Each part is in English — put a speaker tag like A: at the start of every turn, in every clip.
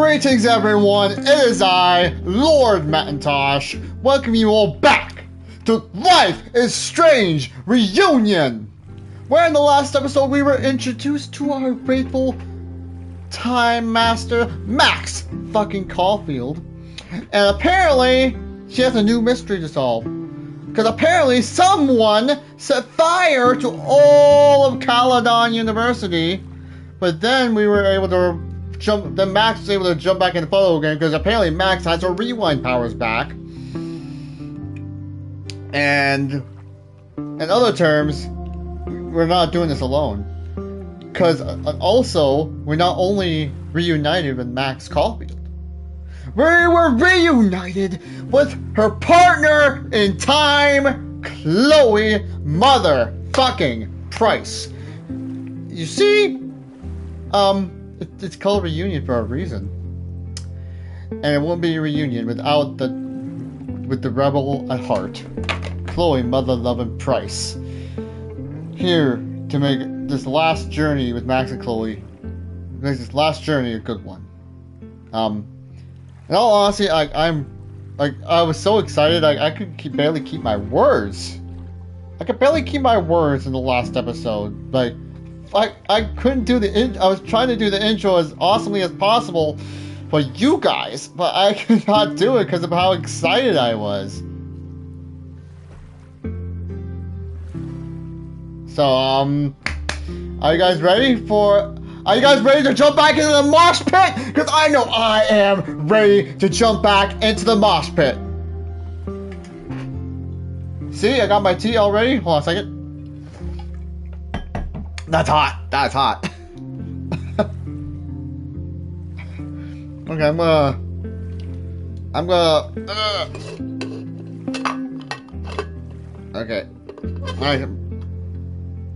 A: Greetings everyone, it is I, Lord Macintosh, welcome you all back to Life is Strange Reunion! Where in the last episode we were introduced to our faithful Time Master, Max fucking Caulfield. And apparently, she has a new mystery to solve. Because apparently someone set fire to all of Caledon University, but then we were able to then Max was able to jump back in the photo again because apparently Max has her rewind powers back. And in other terms, we're not doing this alone. Because also, we're not only reunited with Max Caulfield, we were reunited with her partner in time, Chloe motherfucking-Price. You see, it's called reunion for a reason, and it won't be a reunion without with the rebel at heart, Chloe mother-loving-Price, here to make this last journey with Max and Chloe, make this last journey a good one. In all honesty, I was so excited I could barely keep my words. I could barely keep my words in the last episode. I couldn't do I was trying to do the intro as awesomely as possible for you guys, but I could not do it because of how excited I was. So, are you guys ready to jump back into the mosh pit? Because I know I am ready to jump back into the mosh pit. See, I got my tea already. Hold on a second. That's hot. That's hot. Okay, I'm gonna. Okay. Alright.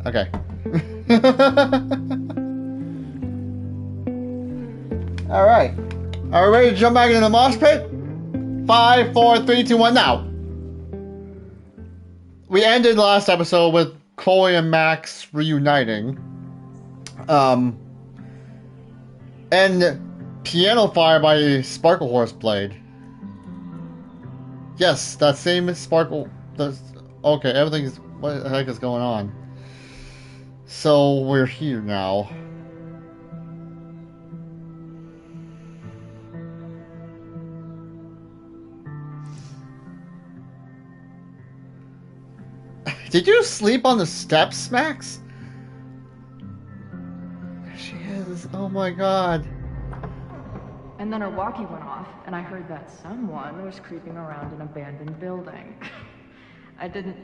A: Okay. Alright. Are we ready to jump back into the mosh pit? 5, 4, 3, 2, 1, now! We ended last episode with Chloe and Max reuniting. And Piano Fire by Sparkle Horse Blade. Yes, that same Sparkle. Okay, everything's. What the heck is going on? So we're here now. Did you sleep on the steps, Max? There she is. Oh my god.
B: And then her walkie went off, and I heard that someone was creeping around an abandoned building. I didn't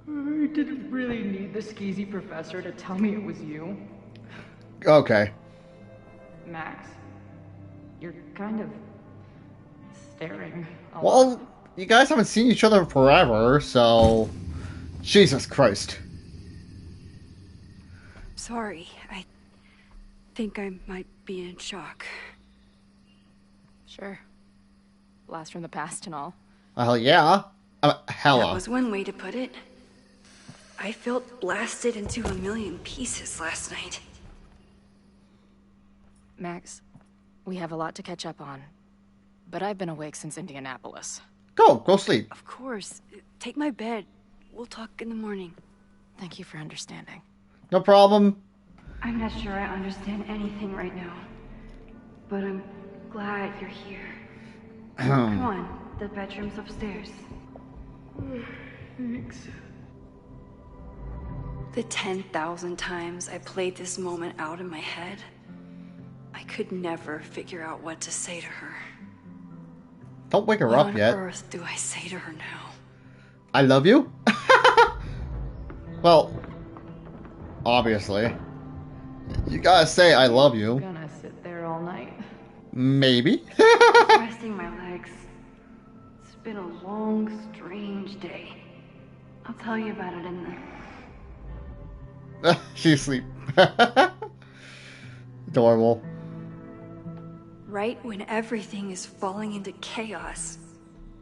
B: really need the skeezy professor to tell me it was you.
A: Okay.
B: Max, you're kind of staring a
A: Well,
B: lot.
A: you guys haven't seen each other forever, so... Jesus Christ.
C: Sorry, I think I might be in shock.
B: Sure. Blast from the past and all.
A: Hell yeah. Hella.
C: That was one way to put it. I felt blasted into a million pieces last night.
B: Max, we have a lot to catch up on, but I've been awake since Indianapolis.
A: Go sleep.
C: Of course. Take my bed. We'll talk in the morning.
B: Thank you for understanding.
A: No problem.
C: I'm not sure I understand anything right now, but I'm glad you're here. Come on, the bedroom's upstairs.
B: Thanks.
C: The 10,000 times I played this moment out in my head, I could never figure out what to say to her.
A: Don't wake her
C: What
A: up
C: on
A: yet.
C: earth do I say to her now?
A: I love you? Well, obviously. You gotta say I love you.
B: I'm gonna sit there all night.
A: Maybe.
C: Resting my legs. It's been a long, strange day. I'll tell you about it in the...
A: She's asleep. Adorable.
C: Right when everything is falling into chaos,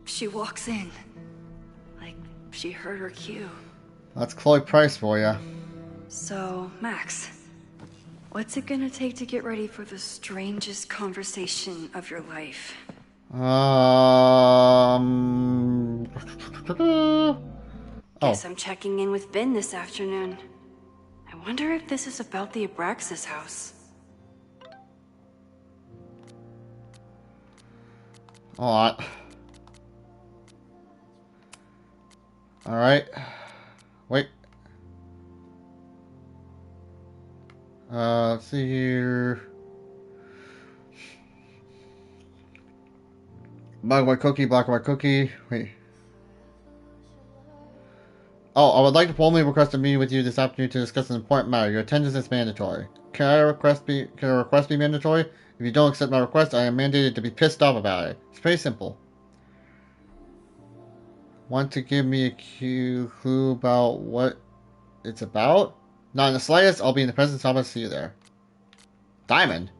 C: she walks in. Like she heard her cue.
A: That's ChloePrice for you.
C: So, Max, What's it gonna take to get ready for the strangest conversation of your life? Guess I'm checking in with Ben this afternoon. I wonder if this is about the Abraxas house.
A: Alright. Alright. Wait. Let's see here. Black and white cookie, black and white cookie. Wait. Oh, I would like to formally request a meeting with you this afternoon to discuss an important matter. Your attendance is mandatory. Can a request be mandatory? If you don't accept my request, I am mandated to be pissed off about it. It's pretty simple. Want to give me a clue about what it's about? Not in the slightest. I'll be in the president's office. See you there. Diamond.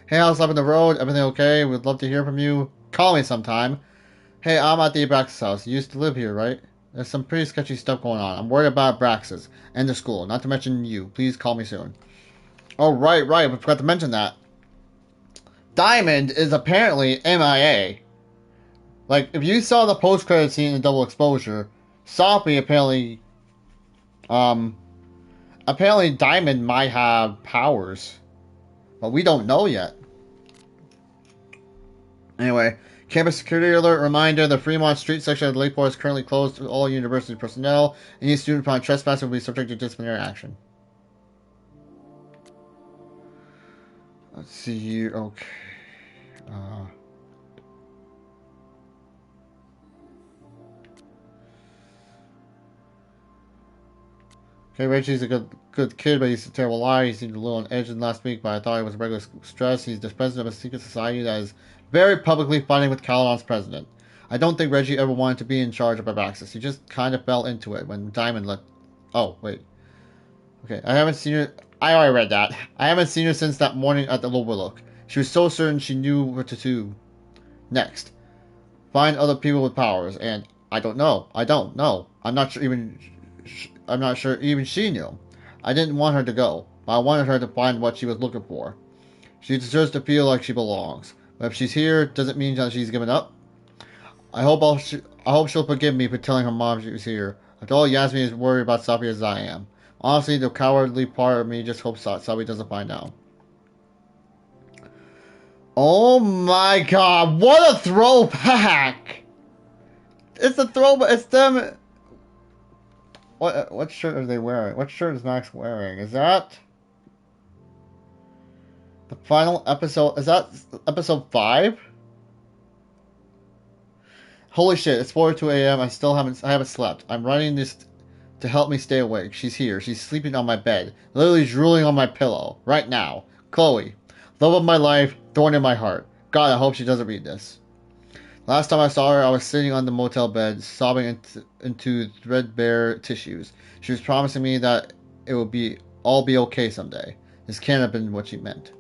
A: Hey, how's life on the road? Everything okay? We'd love to hear from you. Call me sometime. Hey, I'm at the Abraxas house. You used to live here, right? There's some pretty sketchy stuff going on. I'm worried about Abraxas and the school. Not to mention you. Please call me soon. Oh, right. We forgot to mention that. Diamond is apparently MIA. Like, if you saw the post-credit scene in Double Exposure, Sophie apparently Diamond might have powers. But we don't know yet. Anyway, campus security alert reminder, the Fremont Street section of the Lakeport is currently closed to all university personnel. Any student found trespassing will be subject to disciplinary action. Let's see here. Okay. Okay, Reggie's a good kid, but he's a terrible liar. He seemed a little on edge last week, but I thought it was regular stress. He's the president of a secret society that is very publicly fighting with Caledon's president. I don't think Reggie ever wanted to be in charge of Abraxas. He just kind of fell into it when Diamond let... Oh, wait. Okay, I haven't seen her... I already read that. I haven't seen her since that morning at the Overlook. She was so certain she knew what to do next. Find other people with powers, and I don't know. I'm not sure even she knew. I didn't want her to go, but I wanted her to find what she was looking for. She deserves to feel like she belongs. But if she's here, does it mean that she's given up? I hope she'll forgive me for telling her mom she was here. After all, Yasmin is worried about Sabi as I am. Honestly, the cowardly part of me just hopes Sabi doesn't find out. Oh my god, what a throwback! It's a throwback, it's them... What shirt are they wearing? What shirt is Max wearing? Is that the final episode? Is that episode 5? Holy shit! It's 4:02 a.m. I haven't slept. I'm writing this to help me stay awake. She's here. She's sleeping on my bed, literally drooling on my pillow right now. Chloe, love of my life, thorn in my heart. God, I hope she doesn't read this. Last time I saw her, I was sitting on the motel bed, sobbing into threadbare tissues. She was promising me that it would all be okay someday. This can't have been what she meant.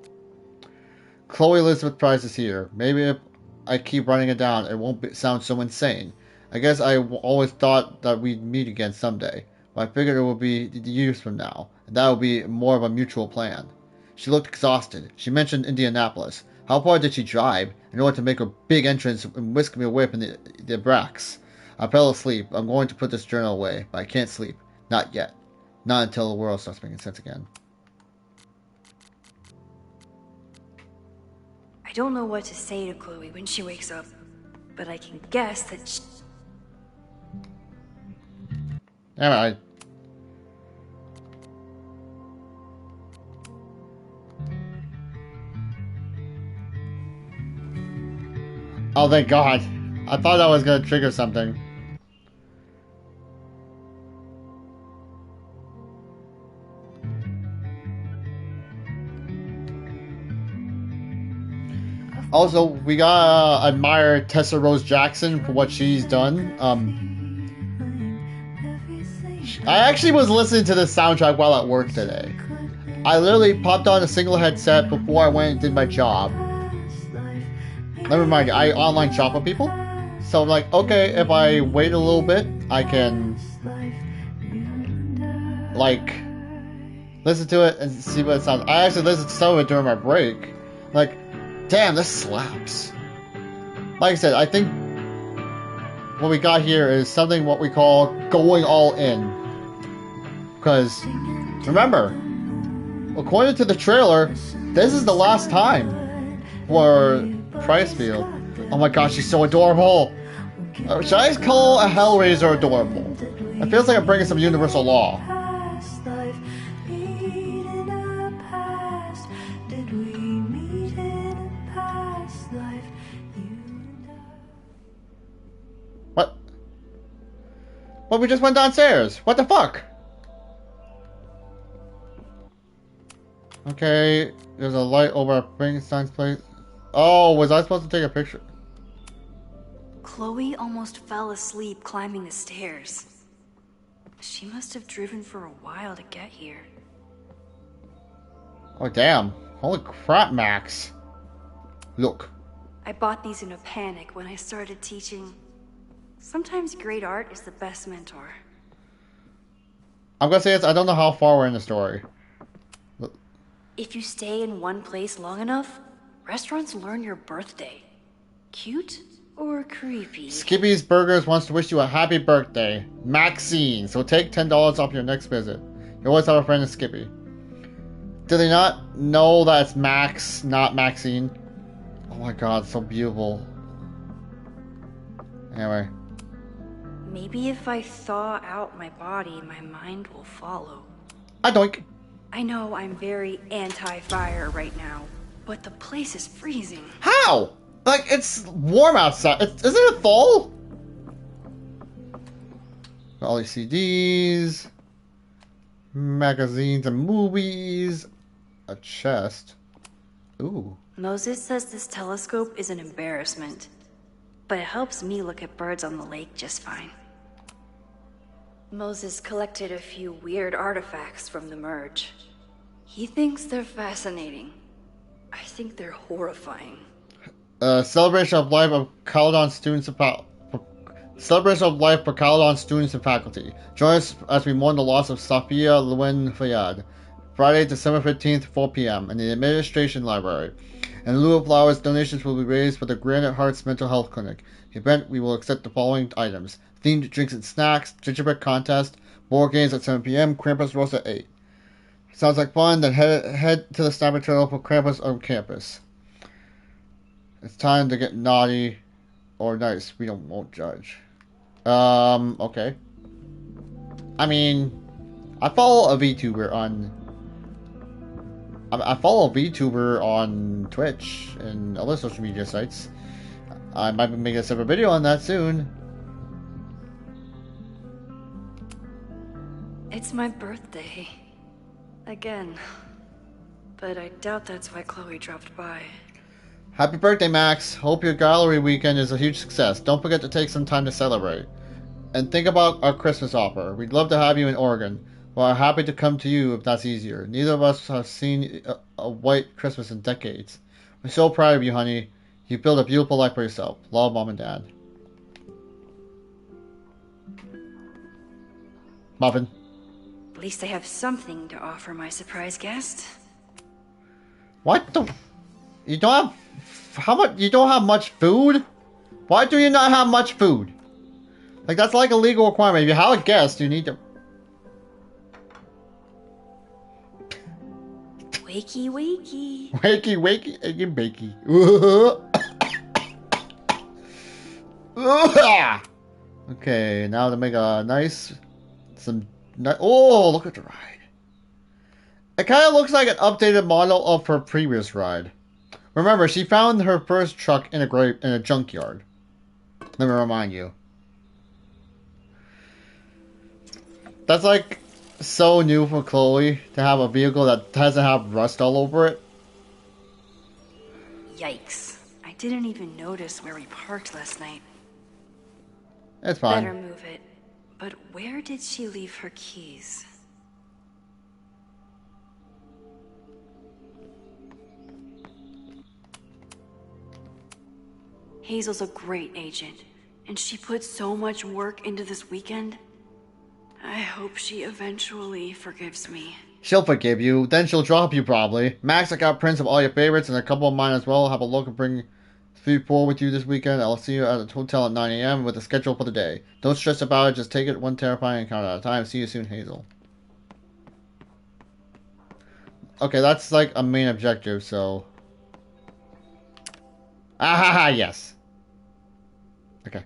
A: Chloe Elizabeth Price is here. Maybe if I keep writing it down, it won't sound so insane. I guess I always thought that we'd meet again someday, but I figured it would be years from now, and that would be more of a mutual plan. She looked exhausted. She mentioned Indianapolis. How far did she drive in order to make her big entrance and whisk me away from the Brax? I fell asleep. I'm going to put this journal away, but I can't sleep. Not yet. Not until the world starts making sense again.
C: I don't know what to say to Chloe when she wakes up, but I can guess that she...
A: Alright. Oh, thank God. I thought that was going to trigger something. Also, we gotta admire Tessa Rose Jackson for what she's done. I actually was listening to the soundtrack while at work today. I literally popped on a single headset before I went and did my job. Never mind, I online shop with people. So I'm like, okay, if I wait a little bit, I can, like, listen to it and see what it sounds. I actually listened to some of it during my break. Like, damn, this slaps. Like I said, I think what we got here is something what we call going all in. Because, remember, according to the trailer, this is the last time for Pricefield. Oh my gosh, she's so adorable. Should I call a Hellraiser adorable? It feels like I'm breaking some universal law. What? Well, we just went downstairs. What the fuck? Okay, there's a light over at Frankenstein's place. Oh, was I supposed to take a picture?
C: Chloe almost fell asleep climbing the stairs. She must have driven for a while to get here.
A: Oh, damn. Holy crap, Max. Look.
C: I bought these in a panic when I started teaching. Sometimes great art is the best mentor.
A: I'm gonna say this, I don't know how far we're in the story.
C: If you stay in one place long enough, restaurants learn your birthday. Cute or creepy?
A: Skippy's Burgers wants to wish you a happy birthday. Maxine. So take $10 off your next visit. You always have a friend in Skippy. Do they not know that it's Max, not Maxine? Oh my god, so beautiful. Anyway.
C: Maybe if I thaw out my body, my mind will follow.
A: Doink.
C: I know I'm very anti-fire right now, but the place is freezing.
A: How? Like, it's warm outside. Isn't it fall? All these CDs, magazines and movies, a chest. Ooh.
C: Moses says this telescope is an embarrassment, but it helps me look at birds on the lake just fine. Moses collected a few weird artifacts from the merge. He thinks they're fascinating. I think they're horrifying.
A: Celebration of life of Caledon students Celebration of life for Caledon students and faculty. Join us as we mourn the loss of Safia Lewin Fayad. Friday, December 15th, 4 p.m. in the Administration Library. In lieu of flowers, donations will be raised for the Granite Hearts Mental Health Clinic. The event, we will accept the following items: themed drinks and snacks, gingerbread contest, board games at 7 p.m., Krampus roast at 8. Sounds like fun, then head to the Snapping Turtle for Krampus on campus. It's time to get naughty or nice. We won't judge. Okay. I mean, I follow a VTuber on... I follow a VTuber on Twitch and other social media sites. I might be making a separate video on that soon.
C: It's my birthday. Again. But I doubt that's why Chloe dropped by.
A: Happy birthday, Max. Hope your gallery weekend is a huge success. Don't forget to take some time to celebrate. And think about our Christmas offer. We'd love to have you in Oregon. We're happy to come to you if that's easier. Neither of us have seen a white Christmas in decades. We're so proud of you, honey. You built a beautiful life for yourself. Love, Mom and Dad. Muffin.
C: At least I have something to offer my surprise guest.
A: What the... You don't have... How much... You don't have much food? Why do you not have much food? Like, that's like a legal requirement. If you have a guest, you need to...
C: Wakey, wakey.
A: Wakey, wakey, eggy, bakey. Okay, now to make a nice... Oh, look at the ride. It kind of looks like an updated model of her previous ride. Remember, she found her first truck in a junkyard. Let me remind you. That's like so new for Chloe to have a vehicle that doesn't have rust all over it.
C: Yikes. I didn't even notice where we parked last night.
A: It's fine.
C: Better move it. But where did she leave her keys? Hazel's a great agent, and she put so much work into this weekend. I hope she eventually forgives me.
A: She'll forgive you. Then she'll drop you probably. Max, I got prints of all your favorites and a couple of mine as well. Have a look and bring 3-4 with you this weekend. I'll see you at the hotel at 9 a.m. with a schedule for the day. Don't stress about it. Just take it one terrifying encounter at a time. See you soon, Hazel. Okay, that's like a main objective, so... Ah, yes. Okay.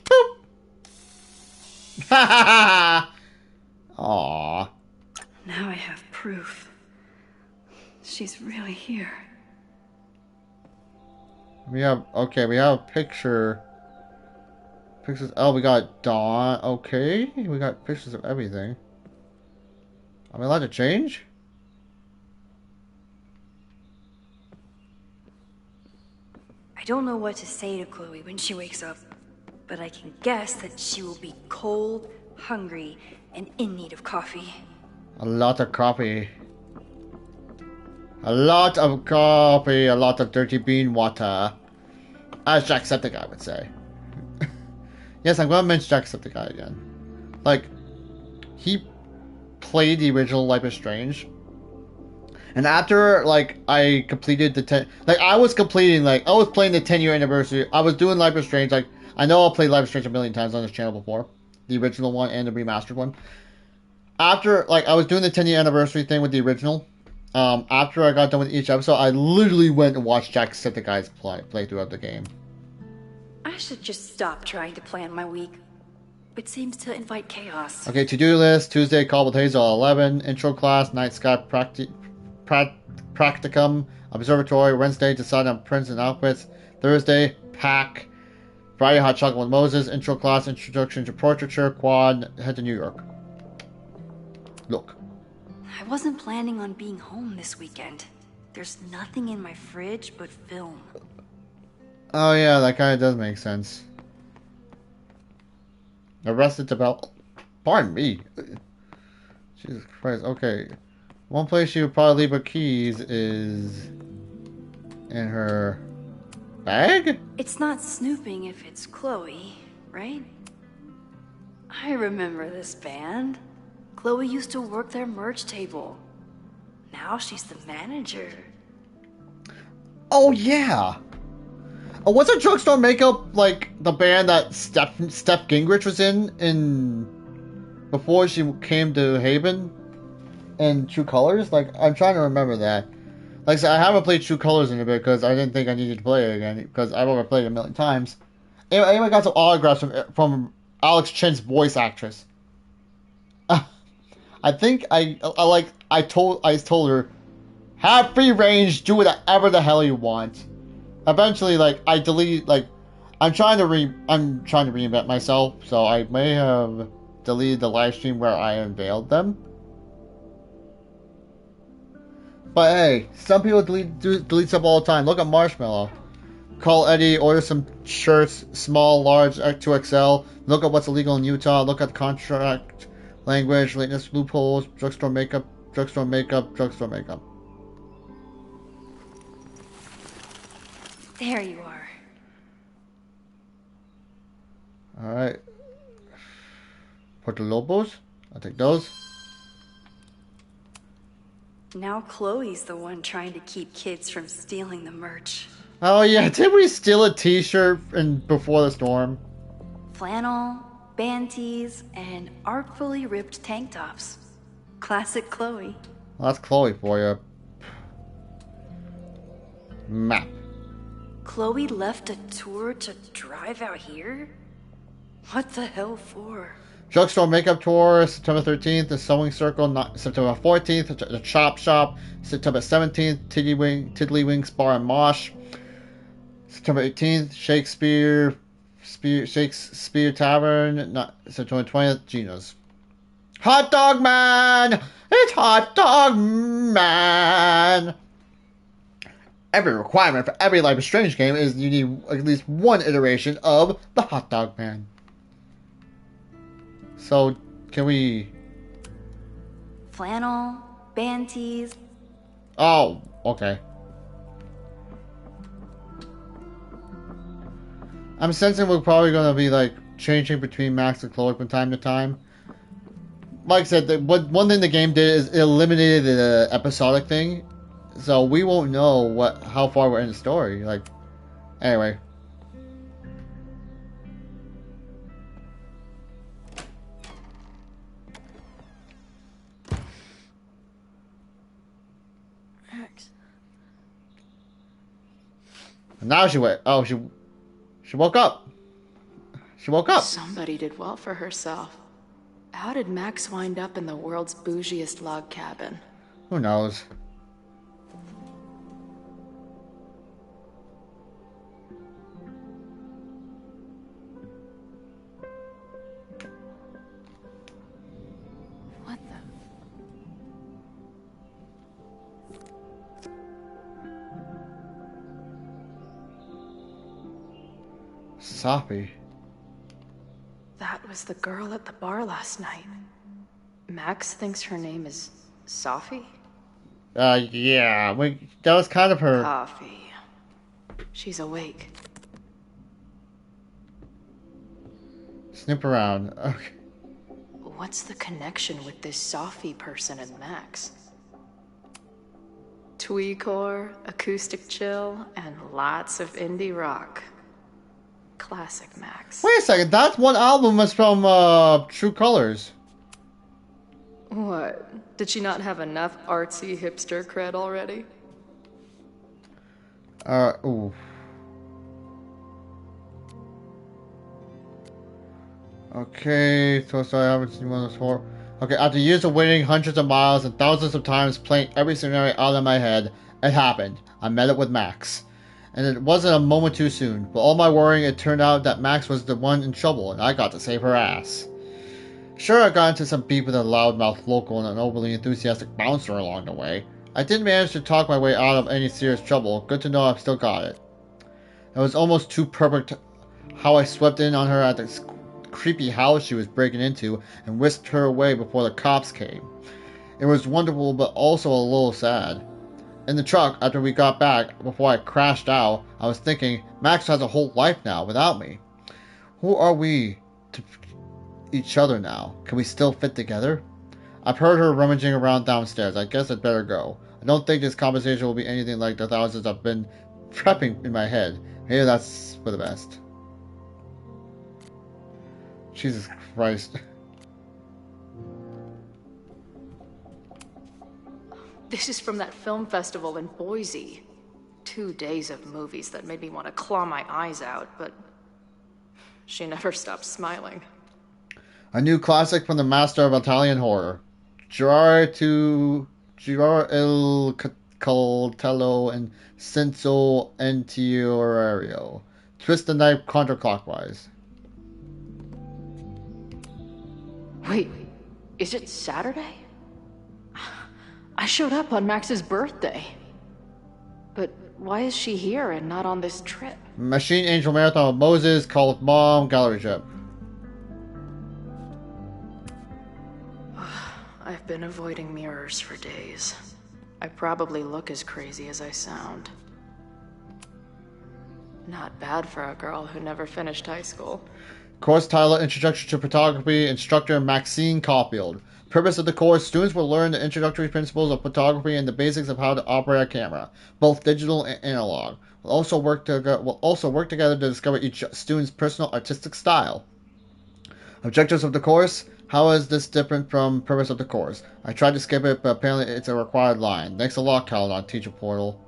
A: Boop! Ha ha ha! Aww.
C: Now I have proof. She's really here.
A: We have a picture. Pictures. Oh, we got Dawn. Okay, we got pictures of everything. Am I allowed to change?
D: I don't know what to say to Chloe when she wakes up, but I can guess that she will be cold, hungry, and in need of coffee.
A: A lot of coffee. A lot of coffee. A lot of dirty bean water. As Jacksepticeye would say. Yes, I'm gonna mention Jacksepticeye again. Like, he played the original LifeisStrange. And after, like, I completed the 10... Like, I was playing the 10-year anniversary. I was doing LifeisStrange. Like, I know I've played LifeisStrange a million times on this channel before. The original one and the remastered one. After, like, I was doing the 10-year anniversary thing with the original. After I got done with each episode, I literally went and watched Jacksepticeye's play throughout the game.
D: I should just stop trying to plan my week. It seems to invite chaos.
A: Okay, to-do list. Tuesday, call with Hazel at 11. Intro class. Night sky practicum. Observatory. Wednesday, decide on prints and outfits. Thursday, pack. Friday, hot chocolate with Moses. Intro class. Introduction to portraiture. Quad. Head to New York. Look.
D: I wasn't planning on being home this weekend. There's nothing in my fridge but film.
A: Oh yeah, that kind of does make sense. Arrested develop. Pardon me. Jesus Christ. Okay. One place she would probably leave her keys is in her bag?
D: It's not snooping if it's Chloe, right? I remember this band. Chloe used to work their merch table. Now she's the manager.
A: Oh yeah. Oh, wasn't Drugstore Makeup like the band that Steph Gingrich was in before she came to Haven in True Colors? Like, I'm trying to remember that. Like I said, I haven't played True Colors in a bit because I didn't think I needed to play it again because I've already played it a million times. Anyway, I got some autographs from Alex Chen's voice actress. I think I told her, have free range, do whatever the hell you want. Eventually, like, I delete, like, I'm trying to reinvent myself, so I may have deleted the live stream where I unveiled them. But hey, some people delete stuff all the time. Look at Marshmallow. Call Eddie, order some shirts, small, large, 2XL. Look at what's illegal in Utah. Look at contract language, lateness loopholes, drugstore makeup, drugstore makeup, drugstore makeup.
D: There you are.
A: Alright. Porto Lobos. I'll take those.
D: Now Chloe's the one trying to keep kids from stealing the merch.
A: Oh yeah, did we steal a t-shirt before the storm?
D: Flannel, band tees, and artfully ripped tank tops. Classic Chloe.
A: Well, that's Chloe for you. Map.
D: Chloe left a tour to drive out here? What the hell for?
A: Drugstore Makeup Tour, September 13th. The Sewing Circle, September 14th. The Chop Shop, September 17th. Tiddlywinks Bar and Mosh, September 18th. Shakespeare Tavern, September 20th. Gina's. Hot Dog Man! It's Hot Dog Man! Every requirement for every LifeisStrange game is you need at least one iteration of the Hot Dog Man. So, can we...
D: Flannel, band tees.
A: Oh, okay. I'm sensing we're probably going to be, like, changing between Max and Chloe from time to time. like I said, one thing the game did is it eliminated the episodic thing, so we won't know how far we're in the story. Like, anyway. And now she went. Oh, she woke up. She woke up.
B: Somebody did well for herself. How did Max wind up in the world's bougiest log cabin?
A: Who knows?
B: What the?
A: Soppy.
B: That was the girl at the bar last night. Max thinks her name is Sophie?
A: Yeah. That was kind of her.
B: Coffee. She's awake.
A: Snoop around. Okay.
B: What's the connection with this Sophie person and Max? Tweecore, acoustic chill, and lots of indie rock. Classic Max.
A: Wait a second. That one album was from True Colors.
B: What? Did she not have enough artsy hipster cred already?
A: Ooh. Okay, so sorry, I haven't seen one of those before. Okay, after years of waiting hundreds of miles and thousands of times playing every scenario out of my head, it happened. I met up with Max. And it wasn't a moment too soon. But all my worrying, it turned out that Max was the one in trouble, and I got to save her ass. Sure, I got into some beef with a loudmouth local and an overly enthusiastic bouncer along the way. I did manage to talk my way out of any serious trouble. Good to know I've still got it. It was almost too perfect how I swept in on her at the creepy house she was breaking into and whisked her away before the cops came. It was wonderful, but also a little sad. In the truck, after we got back, before I crashed out, I was thinking, Max has a whole life now without me. Who are we to each other now? Can we still fit together? I've heard her rummaging around downstairs. I guess I'd better go. I don't think this conversation will be anything like the thousands I've been prepping in my head. Maybe that's for the best. Jesus Christ.
B: This is from that film festival in Boise. 2 days of movies that made me want to claw my eyes out, but she never stopped smiling.
A: A new classic from the master of Italian horror. Girare il coltello and senso anteriorio. Twist the knife counterclockwise.
B: Wait, is it Saturday? I showed up on Max's birthday. But why is she here and not on this trip?
A: Machine Angel Marathon with Moses, Call with Mom, Gallery Trip.
B: I've been avoiding mirrors for days. I probably look as crazy as I sound. Not bad for a girl who never finished high school.
A: Course title, Introduction to Photography, instructor MaxCaulfield. Purpose of the course, students will learn the introductory principles of photography and the basics of how to operate a camera, both digital and analog. We'll also work together to discover each student's personal artistic style. Objectives of the course. How is this different from purpose of the course? I tried to skip it, but apparently it's a required line. Thanks a lot, Caledon Teacher Portal.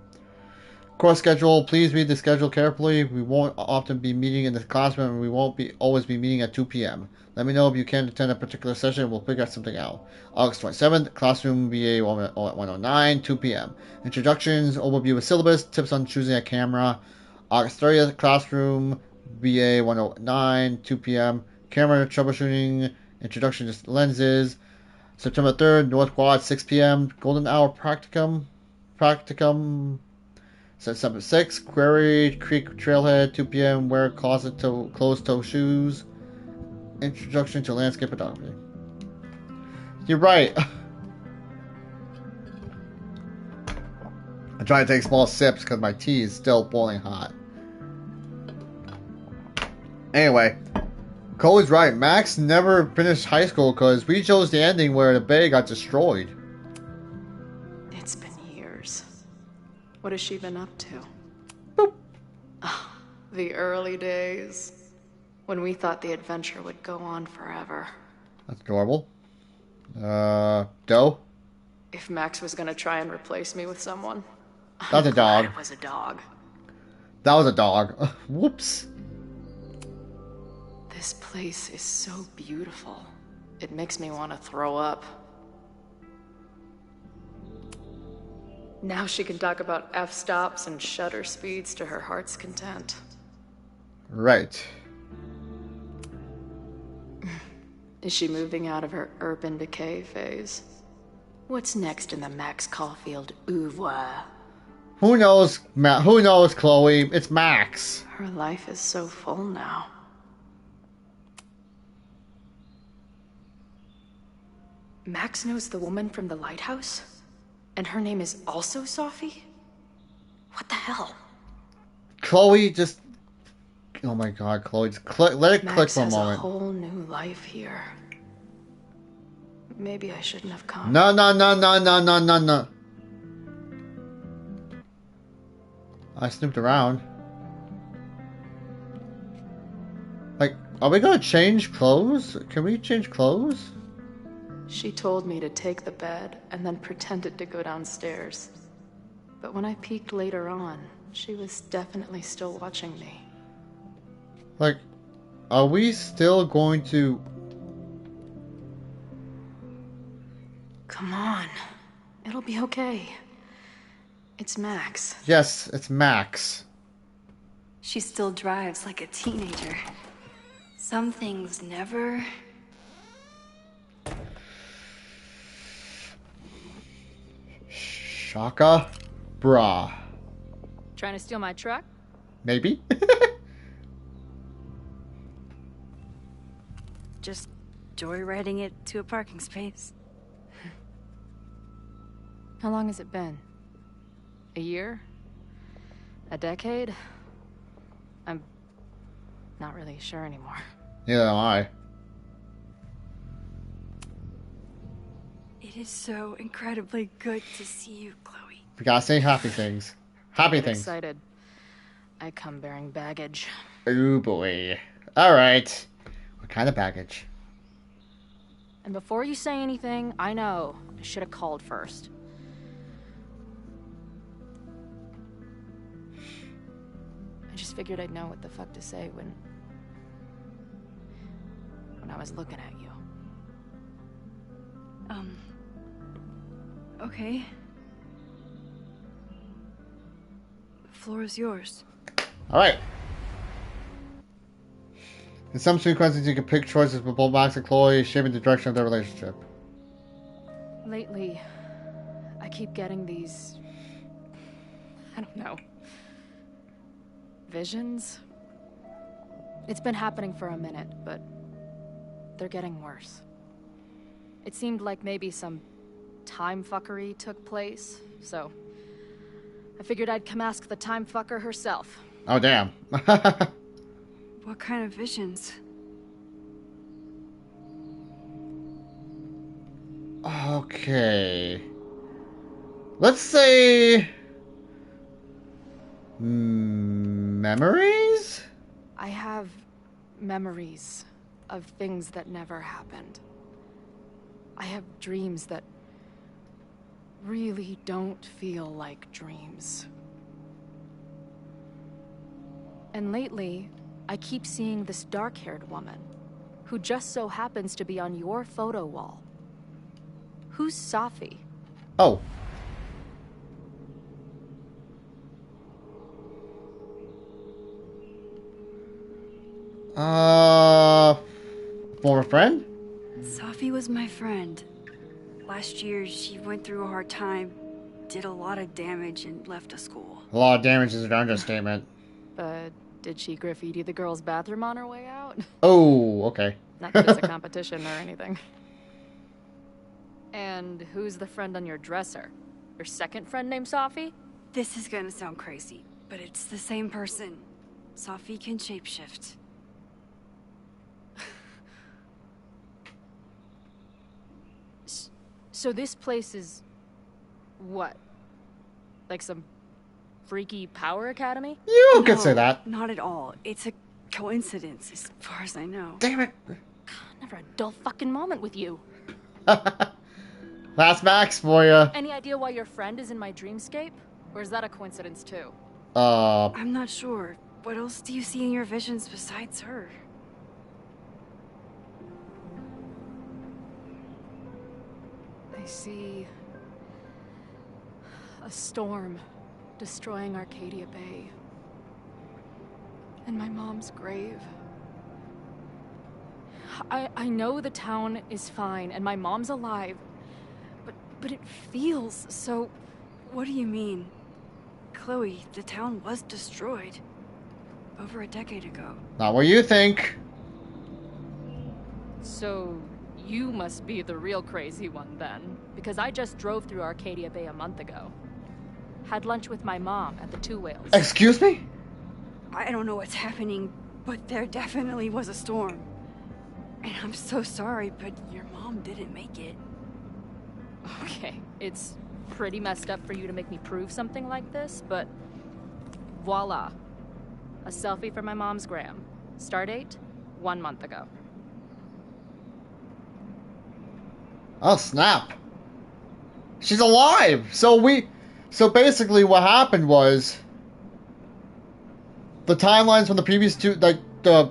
A: Course schedule. Please read the schedule carefully. We won't often be meeting in the classroom, and we won't always be meeting at 2 p.m. Let me know if you can't attend a particular session, and we'll figure something out. August 27th, classroom BA 109, 2 p.m. Introductions, overview of syllabus, tips on choosing a camera. August 30th, classroom BA 109, 2 p.m. Camera troubleshooting, introduction to lenses. September 3rd, North Quad, 6 p.m. Golden Hour Practicum. September 6th, Quarry Creek Trailhead, 2 p.m. Wear closed-toe shoes. Introduction to landscape photography. You're right. I'm trying to take small sips because my tea is still boiling hot. Anyway, Cole's right. Max never finished high school because we chose the ending where the bay got destroyed.
B: It's been years. What has she been up to?
A: Boop.
B: Oh, the early days. When we thought the adventure would go on forever.
A: That's adorable. Doe?
B: If Max was gonna try and replace me with someone,
A: That's a dog.
B: it was a dog.
A: That was a dog. Whoops.
B: This place is so beautiful. It makes me want to throw up. Now she can talk about f-stops and shutter speeds to her heart's content.
A: Right.
B: Is she moving out of her urban decay phase? What's next in the MaxCaulfield oeuvre?
A: Who knows, who knows, Chloe? It's Max.
B: Her life is so full now. Max knows the woman from the lighthouse? And her name is also Sophie? What the hell?
A: Chloe, just... Oh my god, Chloe, just let it click
B: Max
A: for a
B: has
A: moment.
B: a whole new life here. Maybe I shouldn't have come.
A: No. I snooped around. Like, are we gonna change clothes? Can we change clothes?
B: She told me to take the bed and then pretended to go downstairs. But when I peeked later on, she was definitely still watching me.
A: Like, are we still going to...
B: Come on. It'll be okay. It's Max.
A: Yes, it's Max.
D: She still drives like a teenager. Some things never...
A: Shaka Bra.
B: Trying to steal my truck?
A: Maybe?
D: Just joyriding it to a parking space.
B: How long has it been? A year? A decade? I'm not really sure anymore.
A: Neither am I.
D: It is so incredibly good to see you, Chloe.
A: We gotta say happy things. Happy
B: Get
A: things.
B: excited. I come bearing baggage.
A: Oh boy. Alright. What kind of baggage?
B: And before you say anything, I know. I should have called first. I just figured I'd know what the fuck to say when I was looking at you.
D: Okay. The floor is yours.
A: Alright. In some sequences, you can pick choices with both Max and Chloe, shaping the direction of their relationship.
B: Lately, I keep getting these... I don't know. Visions? It's been happening for a minute, but they're getting worse. It seemed like maybe some time fuckery took place, so I figured I'd come ask the time fucker herself.
A: Oh, damn.
D: What kind of visions?
A: Okay. Let's say... memories?
B: I have memories of things that never happened. I have dreams that really don't feel like dreams. And lately, I keep seeing this dark-haired woman, who just so happens to be on your photo wall. Who's Sophie?
A: Oh. Former friend?
D: Sophie was my friend. Last year, she went through a hard time, did a lot of damage, and left the school.
A: A lot of damage is an understatement.
B: But did she graffiti the girls' bathroom on her way out?
A: Oh, okay.
B: Not that it's a competition or anything. And who's the friend on your dresser? Your second friend named Sophie?
D: This is gonna sound crazy, but it's the same person. Sophie can shapeshift.
B: So this place is... what? Like some freaky power academy?
A: You could say that.
C: Not at all. It's a coincidence, as far as I know.
A: Damn it.
B: Never a dull fucking moment with you.
A: That's Max for you.
B: Any idea why your friend is in my dreamscape? Or is that a coincidence too?
C: I'm not sure. What else do you see in your visions besides her?
B: I see... a storm destroying Arcadia Bay. And my mom's grave. I know the town is fine and my mom's alive, but it feels so...
C: What do you mean? Chloe, the town was destroyed. Over a decade ago.
A: Not what you think.
B: So, you must be the real crazy one then. Because I just drove through Arcadia Bay a month ago. Had lunch with my mom at the Two Whales.
A: Excuse me?
C: I don't know what's happening, but there definitely was a storm. And I'm so sorry, but your mom didn't make it.
B: Okay, it's pretty messed up for you to make me prove something like this, but voila. A selfie for my mom's gram. Stardate, 1 month ago.
A: Oh, snap. She's alive! So basically what happened was... the timelines from the previous two, like, the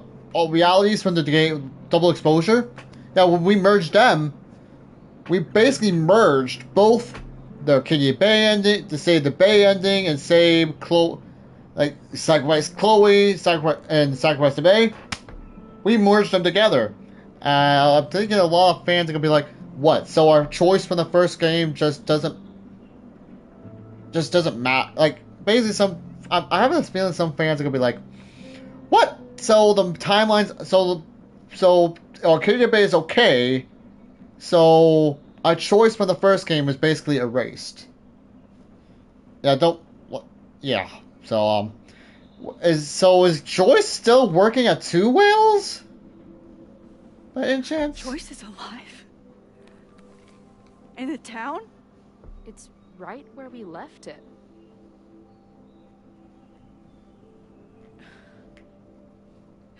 A: realities from the game, Double Exposure, yeah, when we merged them, we basically merged both the Arcadia Bay ending, to save the Bay ending, and save sacrifice Chloe, sacrifice the Bay. We merged them together. I'm thinking a lot of fans are gonna be like, "What? So our choice from the first game just doesn't matter?" Like, basically, I have this feeling some fans are gonna be like, "What? So the timelines? So Arcadia Bay is okay. So our choice from the first game is basically erased." Yeah. So is Joyce still working at Two Whales? By any chance?
C: Joyce is alive? In the town?
B: It's right where we left it.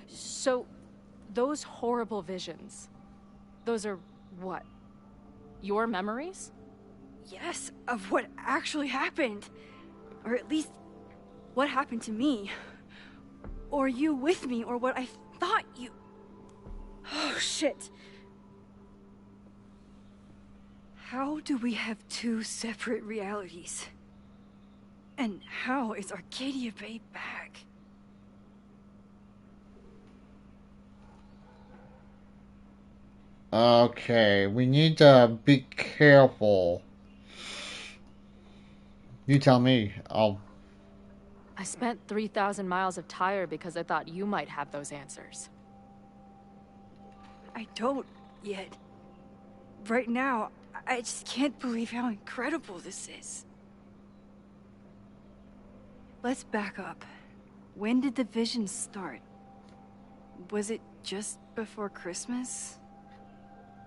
B: So, those horrible visions, those are what? Your memories?
C: Yes, of what actually happened. Or at least, what happened to me. Or you with me, or what I thought you... Oh, shit. How do we have two separate realities? And how is Arcadia Bay back?
A: Okay, we need to be careful. You tell me.
B: I spent 3,000 miles of tire because I thought you might have those answers.
C: I don't yet. Right now, I just can't believe how incredible this is. Let's back up. When did the visions start? Was it just before Christmas?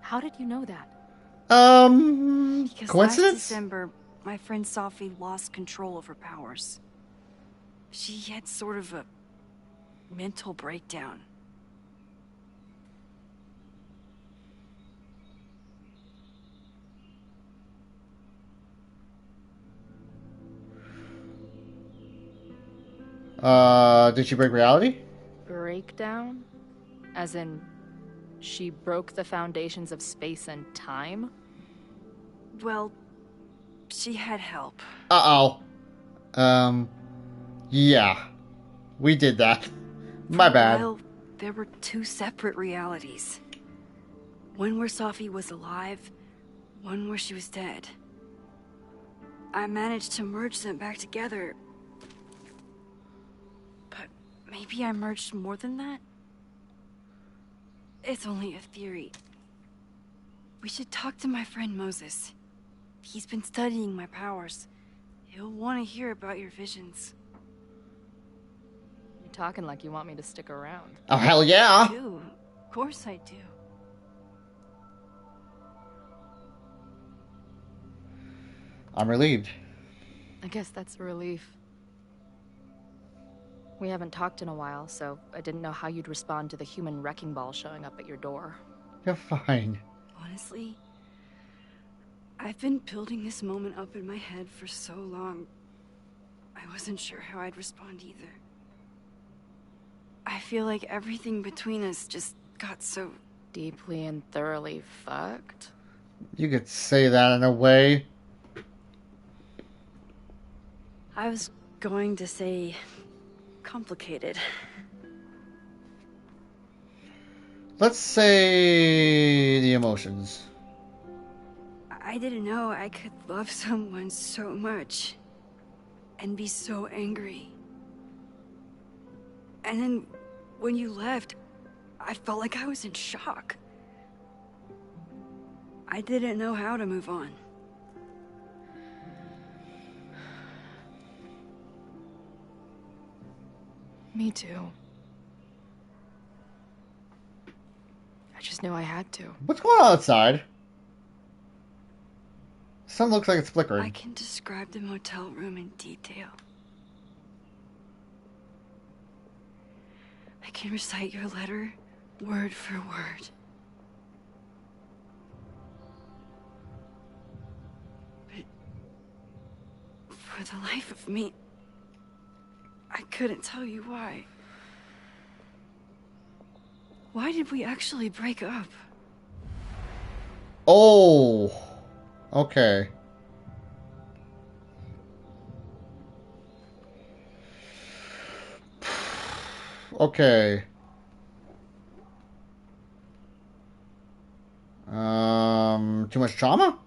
B: How did you know that?
C: Because
A: Coincidence?
C: last December, my friend Sophie lost control of her powers. She had sort of a mental breakdown.
A: Did she break reality?
B: Breakdown? As in, she broke the foundations of space and time?
C: Well, she had help.
A: Uh-oh. Yeah. We did that. My bad.
C: Well, there were two separate realities. One where Sophie was alive, one where she was dead. I managed to merge them back together. But maybe I merged more than that? It's only a theory. We should talk to my friend Moses. He's been studying my powers. He'll want to hear about your visions.
B: You're talking like you want me to stick around.
A: Oh, hell yeah.
C: I do. Of course I do.
A: I'm relieved.
B: I guess that's a relief. We haven't talked in a while, so I didn't know how you'd respond to the human wrecking ball showing up at your door.
A: You're fine.
C: Honestly, I've been building this moment up in my head for so long. I wasn't sure how I'd respond either. I feel like everything between us just got so...
B: Deeply and thoroughly fucked?
A: You could say that in a way.
C: I was going to say... complicated.
A: Let's say the emotions.
C: I didn't know I could love someone so much and be so angry. And then when you left, I felt like I was in shock. I didn't know how to move on.
B: Me too. I just knew I had to.
A: What's going on outside? Sun looks like it's flickering.
C: I can describe the motel room in detail. I can recite your letter word for word. But for the life of me, I couldn't tell you why. Why did we actually break up?
A: Oh, okay. Okay. Too much trauma?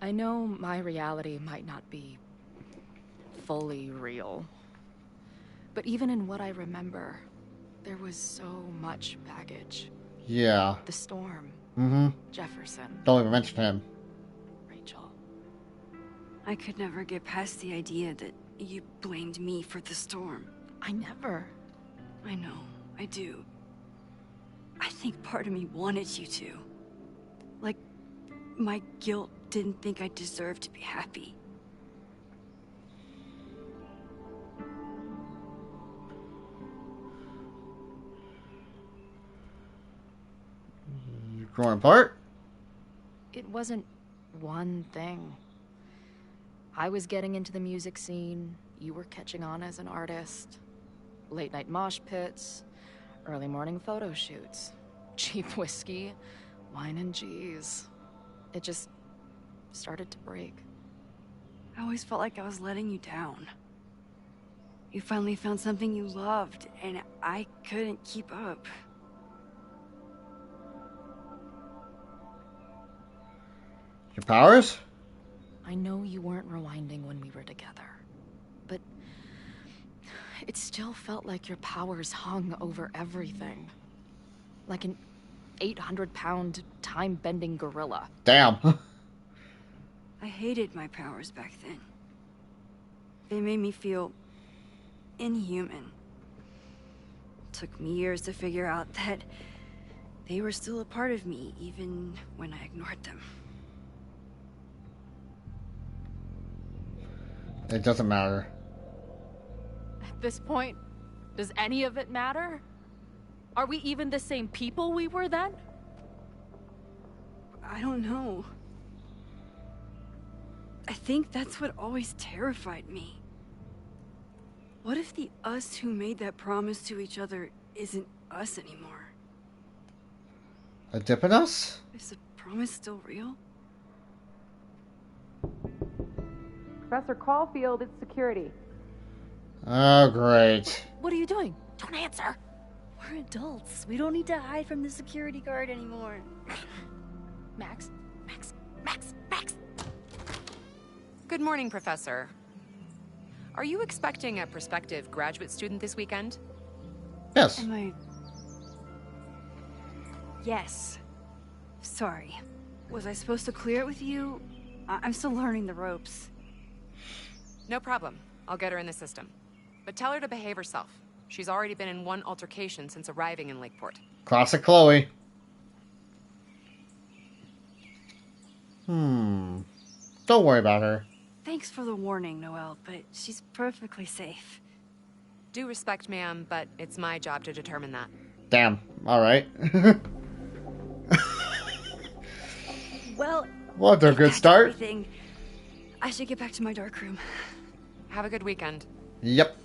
B: I know my reality might not be fully real. But even in what I remember, there was so much baggage.
A: Yeah.
B: The storm.
A: Mm-hmm.
B: Jefferson.
A: Don't even mention him.
B: Rachel.
C: I could never get past the idea that you blamed me for the storm.
B: I never.
C: I know, I do. I think part of me wanted you to. Like, my guilt didn't think I deserved to be happy.
A: You're growing apart?
B: It wasn't one thing. I was getting into the music scene. You were catching on as an artist. Late night mosh pits. Early morning photo shoots. Cheap whiskey. Wine and cheese. It just started to break.
C: I always felt like I was letting you down. You finally found something you loved, and I couldn't keep up.
A: Your powers?
B: I know you weren't rewinding when we were together, but it still felt like your powers hung over everything. Like an 800-pound, time-bending gorilla.
A: Damn.
C: I hated my powers back then. They made me feel inhuman. Took me years to figure out that they were still a part of me, even when I ignored them.
A: It doesn't matter.
B: At this point, does any of it matter? Are we even the same people we were then?
C: I don't know. I think that's what always terrified me. What if the us who made that promise to each other isn't us anymore?
A: A dip in us?
C: Is the promise still real?
E: Professor Caulfield, it's security.
A: Oh, great.
B: What are you doing? Don't answer.
C: We're adults. We don't need to hide from the security guard anymore.
B: Max.
F: Good morning, Professor. Are you expecting a prospective graduate student this weekend?
A: Yes.
C: Am I... Yes. Sorry. Was I supposed to clear it with you? I'm still learning the ropes.
F: No problem. I'll get her in the system. But tell her to behave herself. She's already been in one altercation since arriving in Lakeport.
A: Classic Chloe. Don't worry about her.
C: Thanks for the warning, Noelle, but she's perfectly safe.
F: Due respect, ma'am, but it's my job to determine that.
A: Damn. All right.
C: Well,
A: Well, that's a
C: if
A: good
C: that's
A: start.
C: everything, I should get back to my dark room.
F: Have a good weekend.
A: Yep.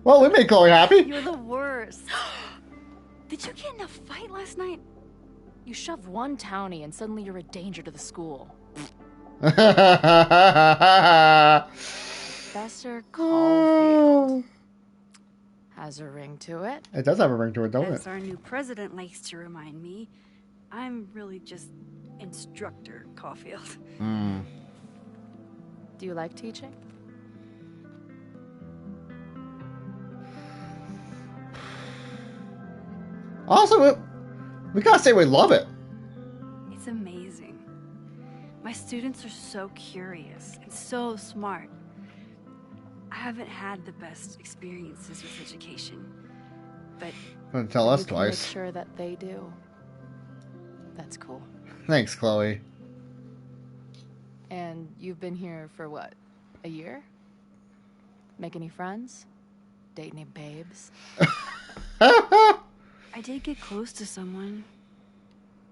A: Well, we made Chloe happy.
C: You're the worst. Did you get in a fight last night?
B: You shove one townie and suddenly you're a danger to the school. Professor Caulfield. Has a ring to it.
A: It does have a ring to it, don't
C: As
A: it?
C: our new president likes to remind me, I'm really just Instructor Caulfield.
B: Do you like teaching?
A: Also, we gotta say we love it.
C: It's amazing. My students are so curious and so smart. I haven't had the best experiences with education, but
A: Don't tell us
B: you can
A: twice.
B: make sure that they do. That's cool.
A: Thanks, Chloe.
B: And you've been here for what? A year? Make any friends? Date any babes?
C: I did get close to someone.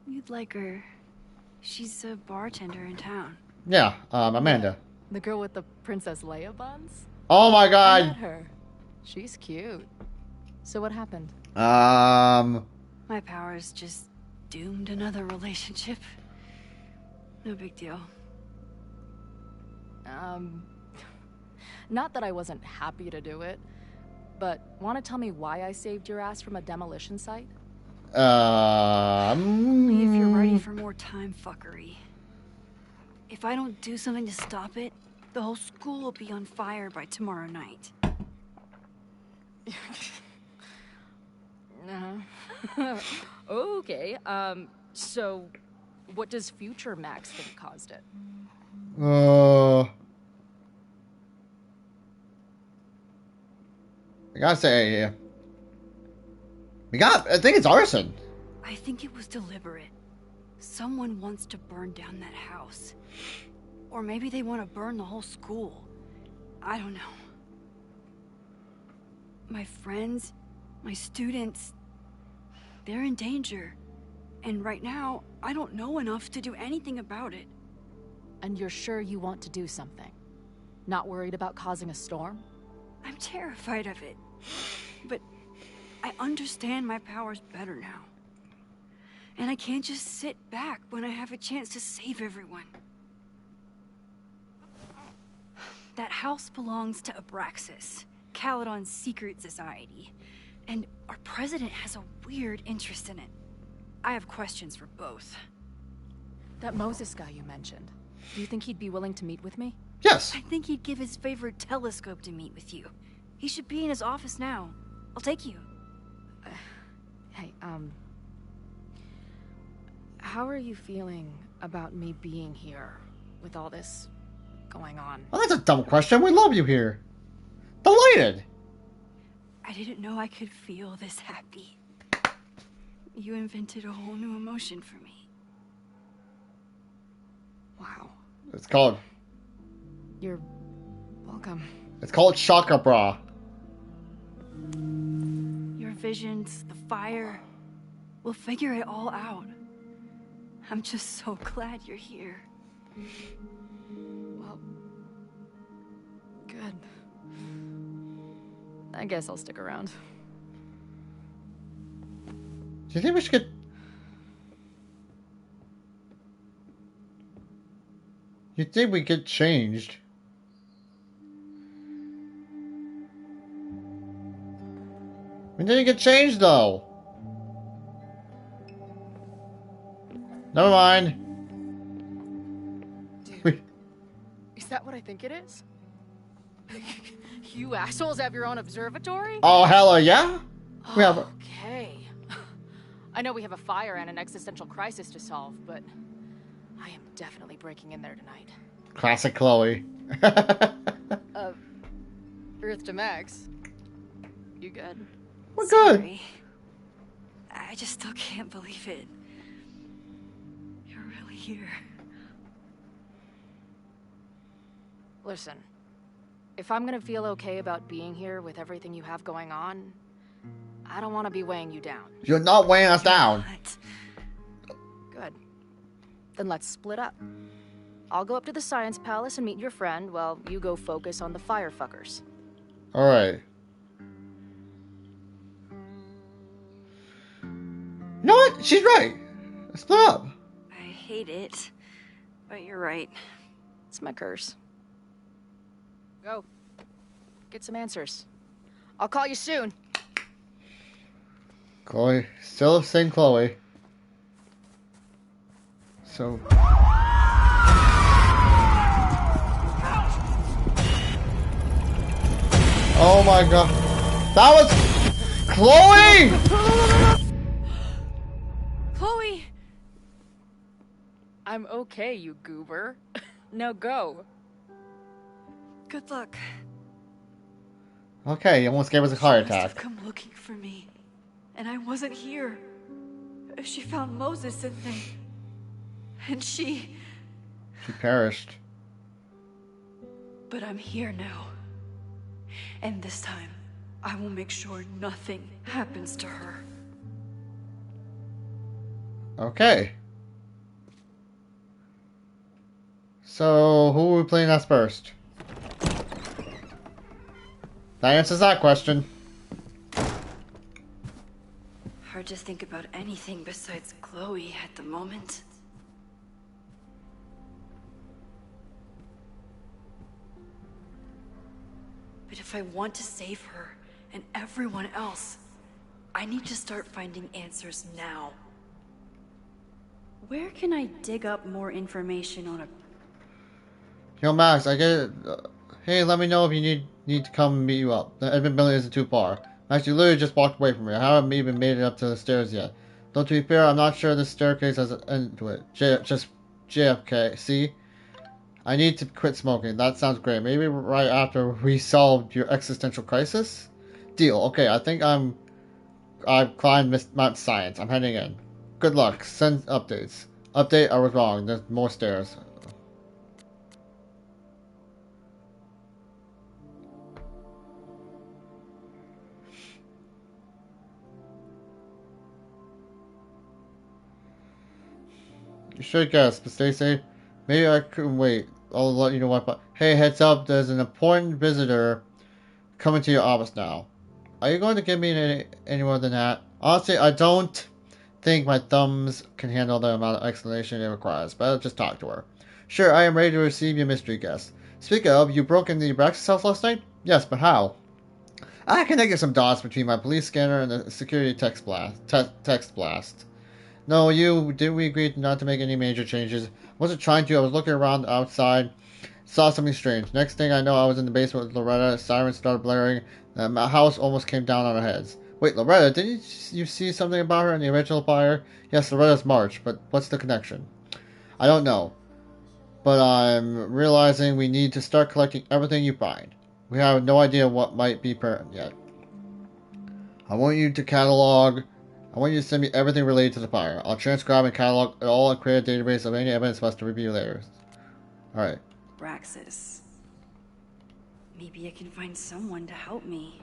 C: You'd like her. She's a bartender in town.
A: Yeah, Amanda.
B: The girl with the Princess Leia buns?
A: Oh my
B: I met
A: god.
B: her. She's cute. So what happened?
C: My powers just doomed another relationship. No big deal.
B: Not that I wasn't happy to do it, but want to tell me why I saved your ass from a demolition site?
C: Only if you're ready for more time fuckery. If I don't do something to stop it, the whole school will be on fire by tomorrow night.
B: Okay, so what does future Max think caused it?
A: I gotta say, I think it's arson.
C: I think it was deliberate. Someone wants to burn down that house. Or maybe they want to burn the whole school. I don't know. My friends, my students, they're in danger. And right now, I don't know enough to do anything about it.
B: And you're sure you want to do something? Not worried about causing a storm?
C: I'm terrified of it. But I understand my powers better now. And I can't just sit back when I have a chance to save everyone. That house belongs to Abraxas, Caledon's secret society. And our president has a weird interest in it. I have questions for both.
B: That Moses guy you mentioned. Do you think he'd be willing to meet with me?
A: Yes.
C: I think he'd give his favorite telescope to meet with you. He should be in his office now. I'll take you.
B: Hey, how are you feeling about me being here with all this going on?
A: Well, that's a dumb question. We love you here. Delighted.
C: I didn't know I could feel this happy. You invented a whole new emotion for me.
B: Wow.
A: It's called
B: You're welcome.
A: Chakra Bra.
C: Your visions, the fire. We'll figure it all out. I'm just so glad you're here.
B: Well, good. I guess I'll stick around.
A: Do you think we should get... You think we get changed? We didn't get changed, though. Never mind.
B: Dude, is that what I think it is? You assholes have your own observatory?
A: Oh, hella yeah? We have...
B: Okay. I know we have a fire and an existential crisis to solve, but I am definitely breaking in there tonight.
A: Classic Chloe.
B: Earth to Max. You good?
A: We're good.
C: Sorry. I just still can't believe it. You're really here.
B: Listen, if I'm gonna feel okay about being here with everything you have going on, I don't want to be weighing you down.
A: You're not weighing us down.
B: Good. Then let's split up. I'll go up to the Science Palace and meet your friend while you go focus on the firefuckers.
A: Alright. You know what? She's right. Let's split up.
C: I hate it, but you're right.
B: It's my curse. Go. Get some answers. I'll call you soon.
A: Chloe. Still the same Chloe. So... Oh my god. That was... Chloe!
C: Chloe!
B: I'm okay, you goober. Now go.
C: Good luck.
A: Okay, you almost gave us a heart
C: She must have
A: attack.
C: come looking for me, and I wasn't here. She found Moses and she...
A: She perished.
C: But I'm here now. And this time, I will make sure nothing happens to her.
A: Okay. So, who are we playing as first? That answers that question.
C: Hard to think about anything besides Chloe at the moment. But if I want to save her and everyone else, I need to start finding answers now. Where can I dig up more information on a...
A: Yo, Max, I get it. Hey, let me know if you need to come meet you up. The Edmund building isn't too far. Max, you literally just walked away from me. I haven't even made it up to the stairs yet. Though to be fair, I'm not sure this staircase has an end to it. Just JFK. See? I need to quit smoking. That sounds great. Maybe right after we solved your existential crisis? Deal. Okay, I think I've climbed Mount Science. I'm heading in. Good luck. Send updates. Update, I was wrong. There's more stairs. You should guess, but stay safe. Maybe I couldn't wait. I'll let you know what. Hey, heads up, there's an important visitor coming to your office now. Are you going to give me any more than that? Honestly, I don't think my thumbs can handle the amount of explanation it requires, but I'll just talk to her. Sure, I am ready to receive your mystery guest. Speaking of, you broke into the Braxis house last night? Yes, but how? I connected some dots between my police scanner and the security text blast. No, we agreed not to make any major changes. Wasn't trying to. I was looking around outside, saw something strange. Next thing I know, I was in the basement with Loretta. Sirens started blaring. My house almost came down on our heads. Wait, Loretta, didn't you see something about her in the original fire? Yes, Loretta's March, but what's the connection? I don't know. But I'm realizing we need to start collecting everything you find. We have no idea what might be pertinent yet. I want you to send me everything related to the fire. I'll transcribe and catalog it all and create a database of any evidence for us to review later. Alright.
C: Braxis. Maybe I can find someone to help me.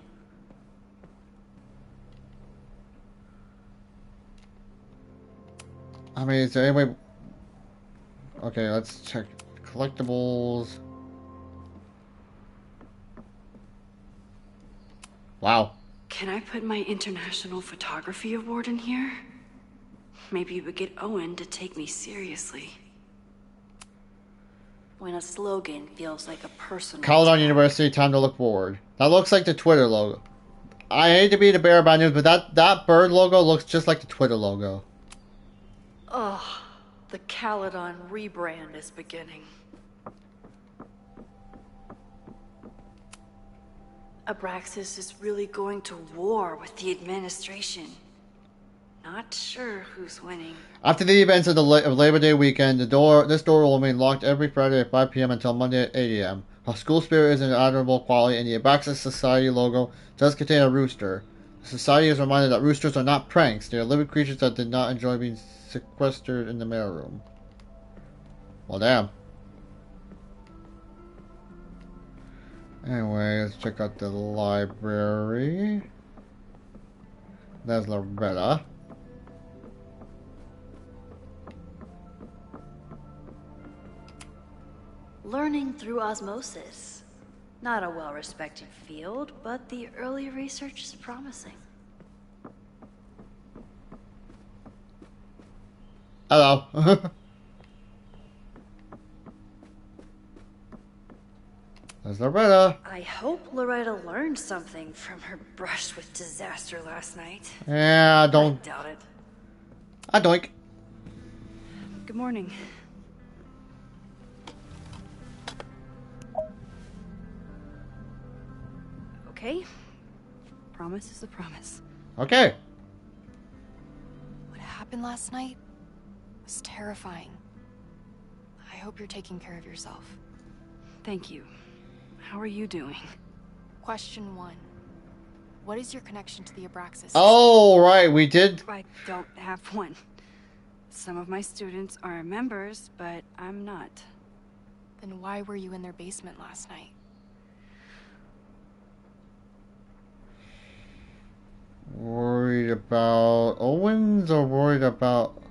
A: I mean, is there any way... Okay, let's check. Collectibles... Wow.
C: Can I put my International Photography Award in here? Maybe it would get Owen to take me seriously. When a slogan feels like a personal...
A: Caledon University, time to look forward. That looks like the Twitter logo. I hate to be the bearer of bad news, but that bird logo looks just like the Twitter logo.
C: Ugh, the Caledon rebrand is beginning. Abraxas is really going to war with the administration. Not sure who's winning.
A: After the events of Labor Day weekend, this door will remain locked every Friday at 5 p.m. until Monday at 8 a.m. Our school spirit is an admirable quality, and the Abraxas Society logo does contain a rooster. The Society is reminded that roosters are not pranks. They are living creatures that did not enjoy being sequestered in the mailroom. Well, damn. Anyway, let's check out the library. There's Loretta.
D: Learning through osmosis. Not a well-respected field, but the early research is promising.
A: Hello. There's Loretta.
D: I hope Loretta learned something from her brush with disaster last night.
A: Yeah,
D: I
A: don't.
D: doubt it.
A: I doink.
C: Good morning. Okay. Promise is a promise.
A: Okay.
B: What happened last night was terrifying. I hope you're taking care of yourself.
C: Thank you. How are you doing?
B: Question 1. What is your connection to the Abraxas?
A: Oh, right. We did.
C: I don't have one. Some of my students are members, but I'm not.
B: Then why were you in their basement last night?
A: Worried about Owens or worried about...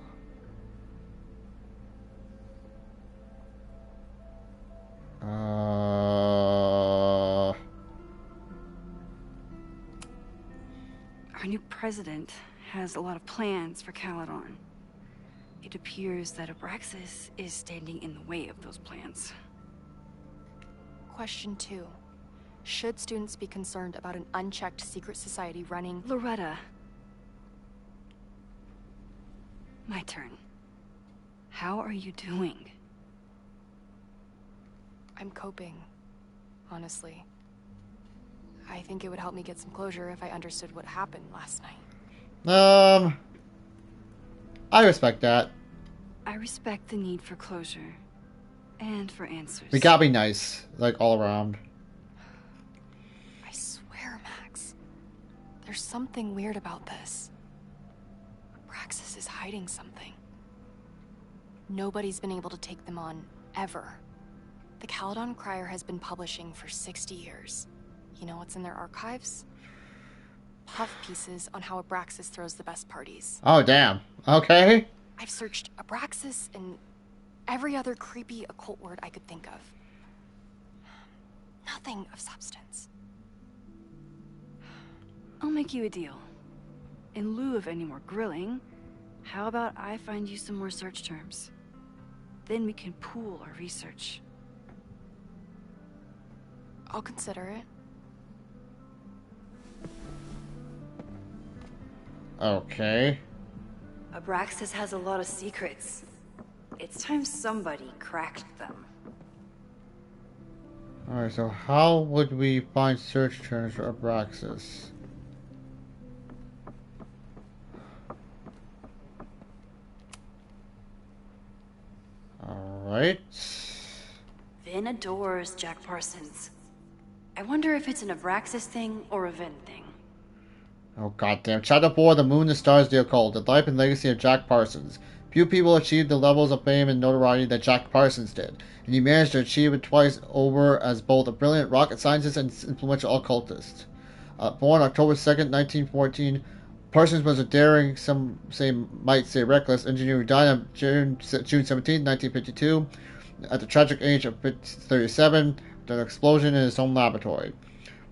C: Our new president has a lot of plans for Caledon. It appears that Abraxas is standing in the way of those plans.
B: Question 2. Should students be concerned about an unchecked secret society running...
C: Loretta. My turn. How are you doing?
B: I'm coping, honestly. I think it would help me get some closure if I understood what happened last night.
A: I respect that.
C: I respect the need for closure. And for answers.
A: We gotta be nice, like, all around.
B: I swear, Max. There's something weird about this. Abraxas is hiding something. Nobody's been able to take them on, ever. The Caledon Crier has been publishing for 60 years. You know what's in their archives? Puff pieces on how Abraxas throws the best parties.
A: Oh, damn. Okay.
B: I've searched Abraxas and every other creepy occult word I could think of. Nothing of substance.
C: I'll make you a deal. In lieu of any more grilling, how about I find you some more search terms? Then we can pool our research.
B: I'll consider it.
A: Okay.
D: Abraxas has a lot of secrets. It's time somebody cracked them.
A: Alright, so how would we find search terms for Abraxas? Alright.
D: Vin adores Jack Parsons. I wonder if it's an Abraxas thing or a Vin thing.
A: Oh goddamn. Chapter 4, The Moon, the Stars, the Occult. The Life and Legacy of Jack Parsons. Few people achieved the levels of fame and notoriety that Jack Parsons did, and he managed to achieve it twice over as both a brilliant rocket scientist and influential occultist. Born October 2nd, 1914, Parsons was a daring, some might say reckless, engineer who died on June 17, 1952, at the tragic age of 37, with an explosion in his home laboratory.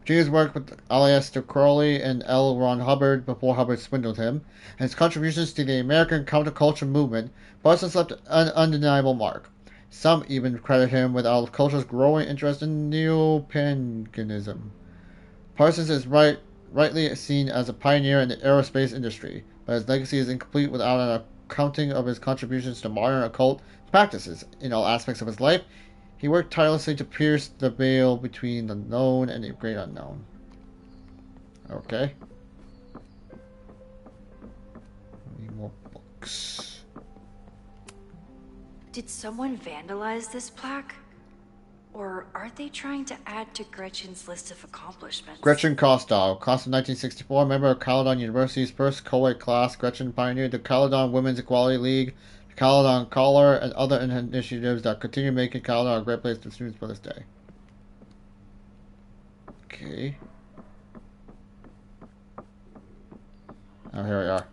A: Virginia's worked with Aleister Crowley and L. Ron Hubbard before Hubbard swindled him, and his contributions to the American counterculture movement, Parsons left an undeniable mark. Some even credit him with our culture's growing interest in neo-paganism. Parsons is rightly seen as a pioneer in the aerospace industry, but his legacy is incomplete without an accounting of his contributions to modern occult practices. In all aspects of his life, he worked tirelessly to pierce the veil between the known and the great unknown. Okay. Need more books.
D: Did someone vandalize this plaque? Or are they trying to add to Gretchen's list of accomplishments?
A: Gretchen Kostow, class of 1964, member of Caledon University's first co-ed class. Gretchen pioneered the Caledon Women's Equality League, the Caledon Collar, and other initiatives that continue making Caledon a great place for students for this day. Okay. Oh, here we are.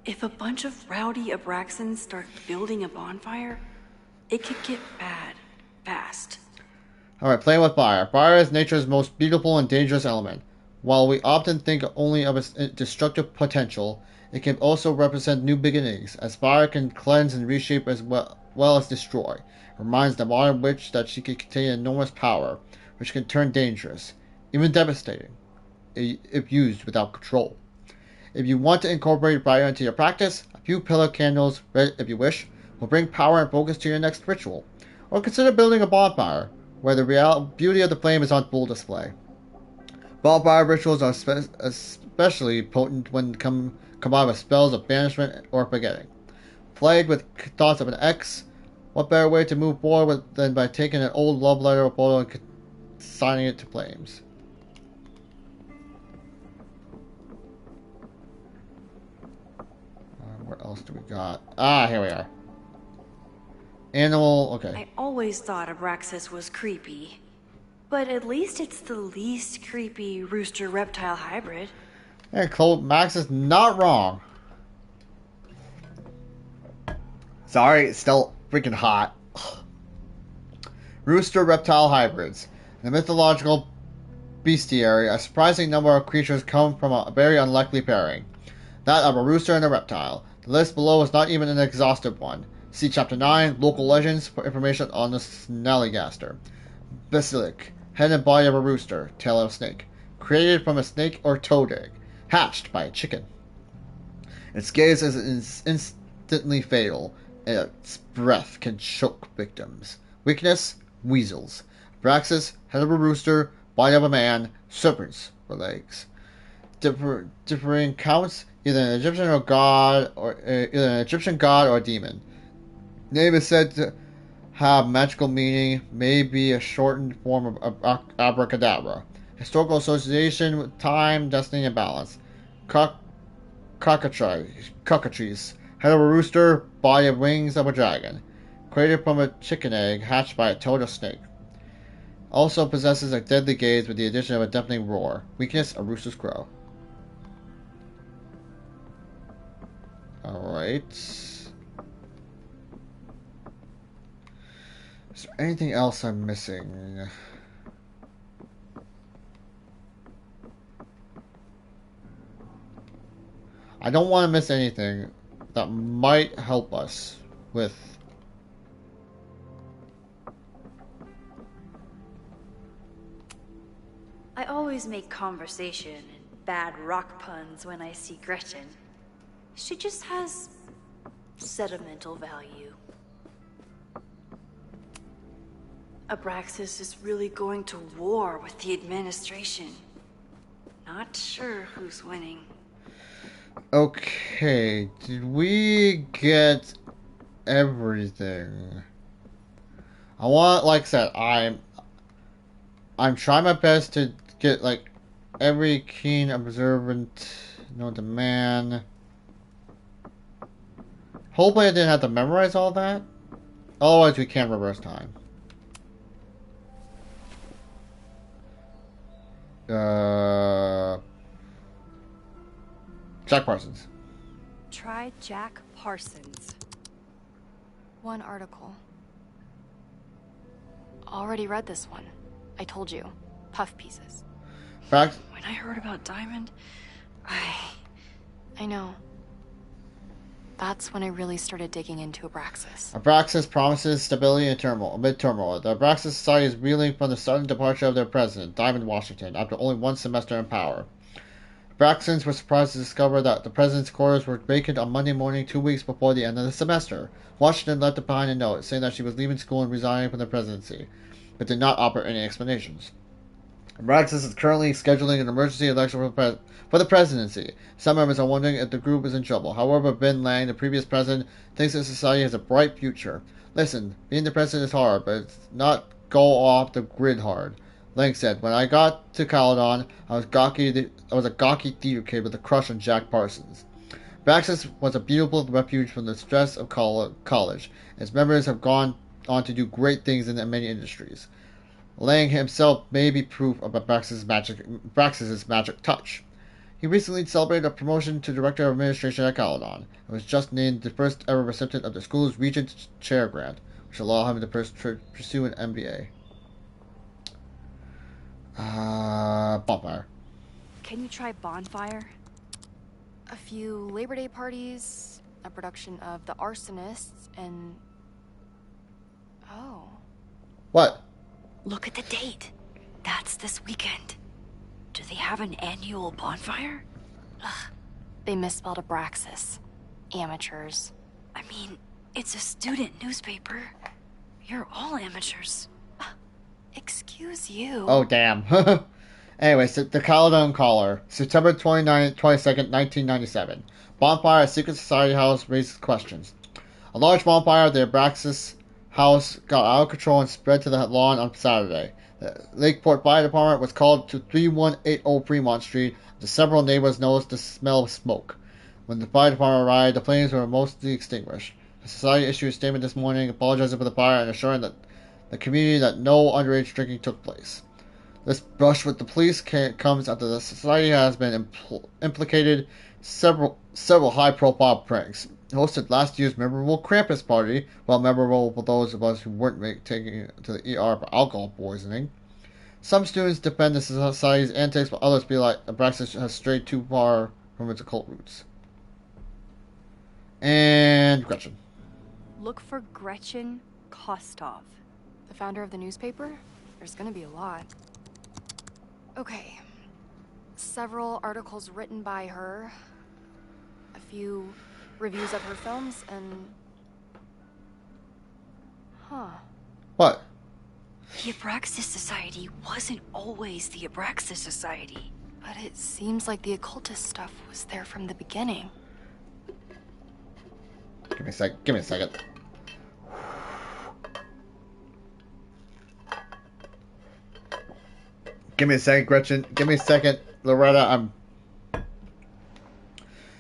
D: If a bunch of rowdy Abraxans start building a bonfire, it could get bad fast.
A: Alright, playing with fire. Fire is nature's most beautiful and dangerous element. While we often think only of its destructive potential, it can also represent new beginnings, as fire can cleanse and reshape as well as destroy. It reminds the modern witch that she can contain enormous power, which can turn dangerous, even devastating, if used without control. If you want to incorporate fire into your practice, a few pillar candles, if you wish, will bring power and focus to your next ritual. Or consider building a bonfire, where the real beauty of the flame is on full display. Bonfire rituals are especially potent when combined with spells of banishment or forgetting. Plagued with thoughts of an ex, what better way to move forward than by taking an old love letter or photo and signing it to flames? What else do we got? Ah, here we are. Animal, okay.
D: I always thought Abraxas was creepy. But at least it's the least creepy rooster-reptile hybrid.
A: And Max is not wrong. Sorry, it's still freaking hot. Rooster-reptile hybrids. In the mythological bestiary, a surprising number of creatures come from a very unlikely pairing. That of a rooster and a reptile. The list below is not even an exhaustive one. See Chapter 9, Local Legends, for information on the Snallygaster. Basilic, head and body of a rooster, tail of a snake. Created from a snake or toad egg. Hatched by a chicken. Its gaze is instantly fatal, and its breath can choke victims. Weakness, weasels. Abraxas, head of a rooster, body of a man, serpents for legs. Differing counts, either an Egyptian god or a demon. Name is said to have magical meaning, may be a shortened form of abracadabra. Historical association with time, destiny, and balance. Cockatrice. Head of a rooster, body of wings of a dragon. Created from a chicken egg, hatched by a toad or snake. Also possesses a deadly gaze with the addition of a deafening roar. Weakness, a rooster's crow. Alright. Is there anything else I'm missing? I don't want to miss anything that might help us with...
D: I always make conversation and bad rock puns when I see Gretchen. She just has sentimental value. Abraxas is really going to war with the administration. Not sure who's winning.
A: Okay, did we get everything? I want, like I said, I'm trying my best to get, like, every keen observant, the man. Hopefully I didn't have to memorize all that. Otherwise we can't reverse time. Jack Parsons.
B: Try Jack Parsons. One article. Already read this one. I told you. Puff pieces.
A: Fact.
D: When I heard about Diamond,
B: I know. That's when I really started digging into Abraxas.
A: Abraxas promises stability amid turmoil. The Abraxas Society is reeling from the sudden departure of their president, Diamond Washington, after only one semester in power. Abraxans were surprised to discover that the president's quarters were vacant on Monday morning, 2 weeks before the end of the semester. Washington left behind a note saying that she was leaving school and resigning from the presidency, but did not offer any explanations. Abraxas is currently scheduling an emergency election for the presidency. Some members are wondering if the group is in trouble. However, Ben Lang, the previous president, thinks the society has a bright future. Listen, being the president is hard, but it's not go off the grid hard. Lang said, when I got to Caledon, I was a gawky theater kid with a crush on Jack Parsons. Abraxas was a beautiful refuge from the stress of college. Its members have gone on to do great things in many industries. Lang himself may be proof of Abraxas' magic touch. He recently celebrated a promotion to Director of Administration at Caledon and was just named the first ever recipient of the school's Regent Chair Grant, which allowed him to pursue an MBA. Bonfire.
C: Can you try bonfire?
B: A few Labor Day parties, a production of The Arsonists, and... Oh.
A: What?
D: Look at the date. That's this weekend. Do they have an annual bonfire?
B: Ugh. They misspelled Abraxas. Amateurs.
D: I mean, it's a student newspaper. You're all amateurs.
B: Excuse you.
A: Oh, damn. Anyway, so the Caledon Caller, September 22nd, 1997. Bonfire at Secret Society House raises questions. A large bonfire at the Abraxas house got out of control and spread to the lawn on Saturday. The Lakeport Fire Department was called to 3180 Fremont Street after several neighbors noticed the smell of smoke. When the fire department arrived, the flames were mostly extinguished. The society issued a statement this morning apologizing for the fire and assuring the community that no underage drinking took place. This brush with the police comes after the society has been implicated several high-profile pranks. Hosted last year's memorable Krampus party, while memorable for those of us who weren't taking it to the ER for alcohol poisoning. Some students defend the society's antics, while others feel like Abraxas has strayed too far from its occult roots. And Gretchen.
C: Look for Gretchen Kostov.
B: The founder of the newspaper? There's gonna be a lot. Okay. Several articles written by her. A few reviews of her films, and... Huh.
A: What?
D: The Abraxas Society wasn't always the Abraxas Society.
B: But it seems like the occultist stuff was there from the beginning.
A: Give me a second. Give me a second, Gretchen. Give me a second, Loretta.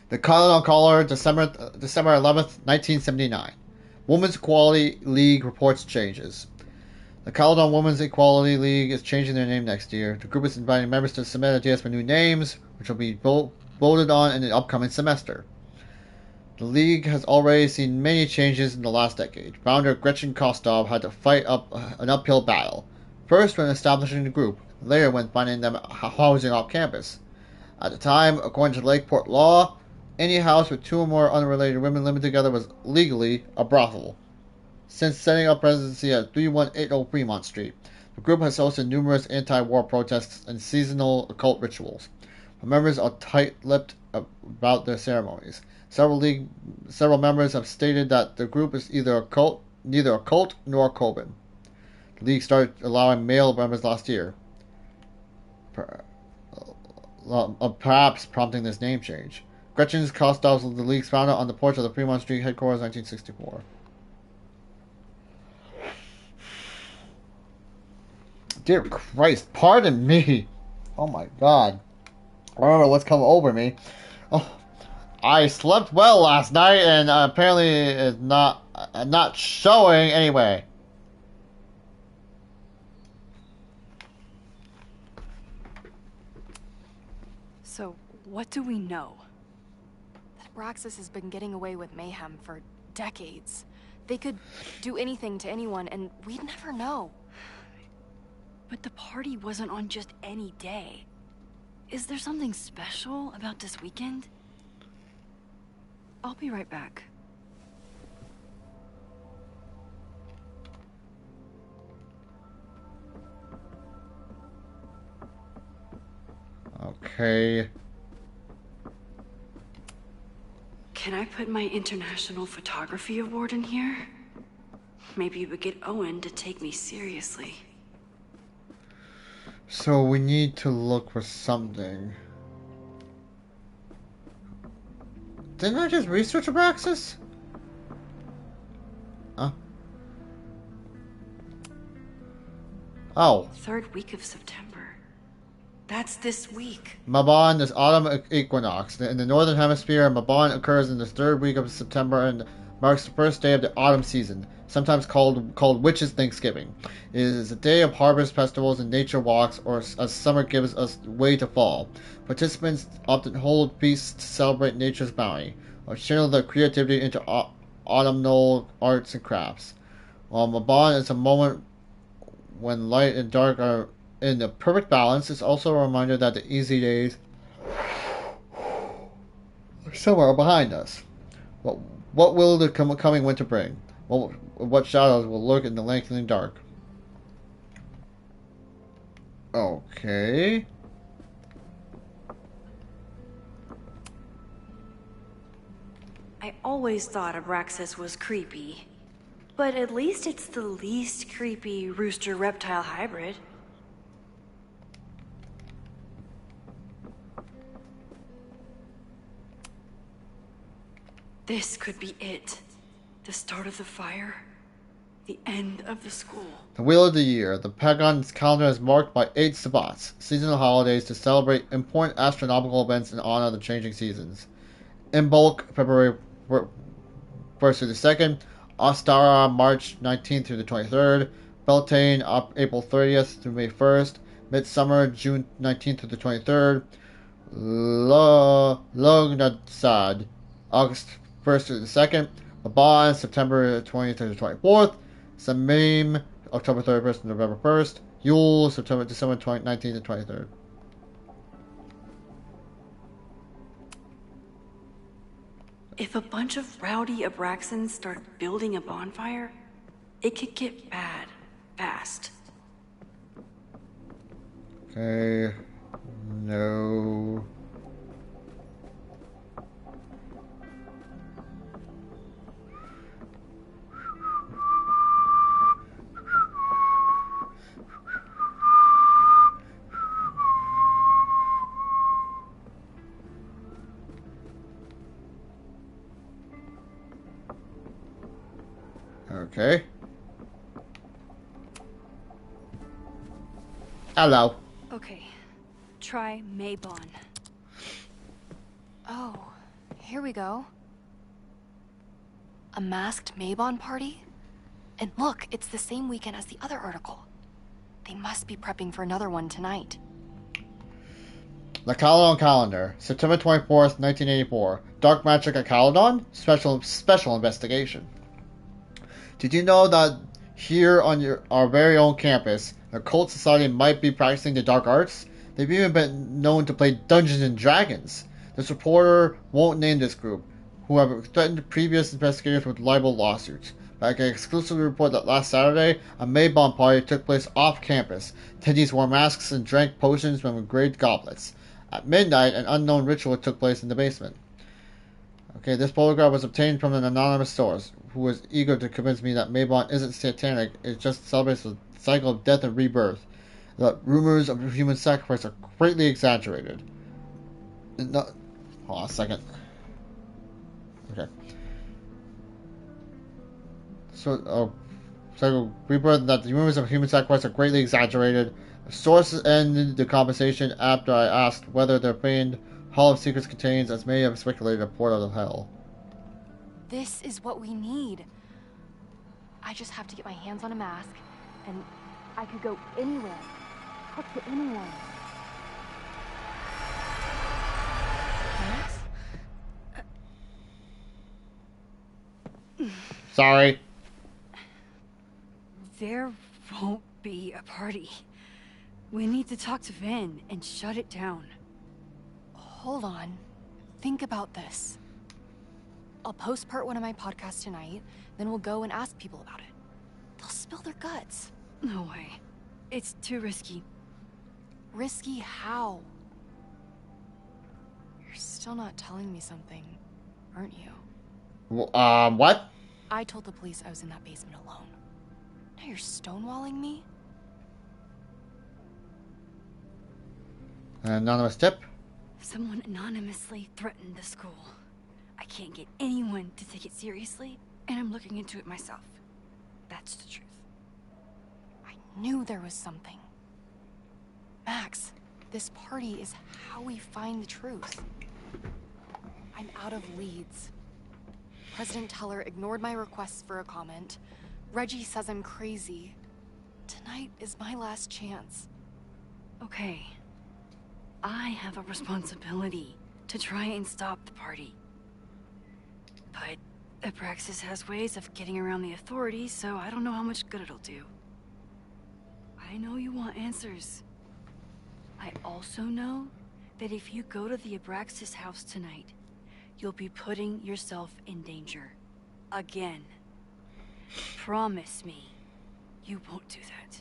A: The Caledon Caller, December 11th, 1979. Women's Equality League reports changes. The Caledon Women's Equality League is changing their name next year. The group is inviting members to submit ideas for new names, which will be voted on in the upcoming semester. The league has already seen many changes in the last decade. Founder Gretchen Kostov had to fight an uphill battle. First when establishing the group, later when finding them housing off campus. At the time, according to Lakeport law, any house with two or more unrelated women living together was legally a brothel. Since setting up residency at 3180 Fremont Street, the group has hosted numerous anti-war protests and seasonal occult rituals. The members are tight-lipped about their ceremonies. Several members have stated that the group is neither a cult nor a coven. The league started allowing male members last year, perhaps prompting this name change. Gretchen Kostov was the league's founder on the porch of the Fremont Street headquarters in 1964. Dear Christ, pardon me. Oh my God. I don't know what's come over me. Oh, I slept well last night, and apparently it's not showing anyway.
C: So, what do we know?
B: That Abraxas has been getting away with mayhem for decades. They could do anything to anyone, and we'd never know.
C: But the party wasn't on just any day. Is there something special about this weekend? I'll be right back.
A: Okay.
C: Can I put my International Photography Award in here? Maybe we get Owen to take me seriously.
A: So we need to look for something. Didn't I just research Abraxas? Huh? Oh.
D: Third week of September. That's this week.
A: Mabon is autumn equinox. In the northern hemisphere, Mabon occurs in the third week of September and marks the first day of the autumn season, sometimes called Witches' Thanksgiving. It is a day of harvest festivals and nature walks, or as summer gives us way to fall. Participants often hold feasts to celebrate nature's bounty, or channel their creativity into autumnal arts and crafts. While Mabon is a moment when light and dark are in the perfect balance, it's also a reminder that the easy days are somewhere behind us. What will the coming winter bring? What shadows will lurk in the lengthening dark? Okay.
D: I always thought Abraxas was creepy. But at least it's the least creepy rooster-reptile hybrid. This could be it. The start of the fire. The end of the school.
A: The Wheel of the Year. The Pagon's calendar is marked by 8 sabbats, seasonal holidays to celebrate important astronomical events in honor of the changing seasons. Imbolc, February 1st through the 2nd. Ostara, March 19th through the 23rd. Beltane, April 30th through May 1st. Midsummer, June 19th through the 23rd. Lognasad, August 1st through the 2nd. Mabon, September 20th through the 24th. Samhain, October 31st to November 1st. Yule, December 19th and 23rd.
D: If a bunch of rowdy Abraxans start building a bonfire, it could get bad fast.
A: Okay. No. Okay. Hello.
C: Okay. Try Maybon.
B: Oh, here we go. A masked Mabon party? And look, it's the same weekend as the other article. They must be prepping for another one tonight.
A: The Caledon calendar, September 24th, 1984. Dark magic at Caledon? Special investigation. Did you know that here on our very own campus, the cult society might be practicing the dark arts? They've even been known to play Dungeons and Dragons. This reporter won't name this group, who have threatened previous investigators with libel lawsuits. But I can exclusively report that last Saturday, a Maybon party took place off campus. Attendees wore masks and drank potions from engraved goblets. At midnight, an unknown ritual took place in the basement. Okay, this photograph was obtained from an anonymous source who was eager to convince me that Maybon isn't satanic, it just celebrates the cycle of death and rebirth. The rumors of human sacrifice are greatly exaggerated. No, hold on a second. Okay. So, rebirth, that the rumors of human sacrifice are greatly exaggerated. Sources ended the conversation after I asked whether their famed Hall of Secrets contains, as many have speculated, a portal of hell.
B: This is what we need. I just have to get my hands on a mask, and I could go anywhere. Talk to anyone. Thanks.
A: Sorry.
C: There won't be a party. We need to talk to Vin and shut it down.
B: Hold on. Think about this. I'll post-part one of my podcasts tonight, then we'll go and ask people about it. They'll spill their guts.
C: No way. It's too risky.
B: Risky how? You're still not telling me something, aren't you?
A: What?
B: I told the police I was in that basement alone. Now you're stonewalling me?
A: An anonymous tip.
C: Someone anonymously threatened the school. I can't get anyone to take it seriously, and I'm looking into it myself. That's the truth.
B: I knew there was something. Max, this party is how we find the truth. I'm out of leads. President Teller ignored my requests for a comment. Reggie says I'm crazy. Tonight is my last chance.
C: Okay. I have a responsibility to try and stop the party. But Abraxas has ways of getting around the authorities, so I don't know how much good it'll do. I know you want answers. I also know that if you go to the Abraxas house tonight, you'll be putting yourself in danger. Again. Promise me you won't do that.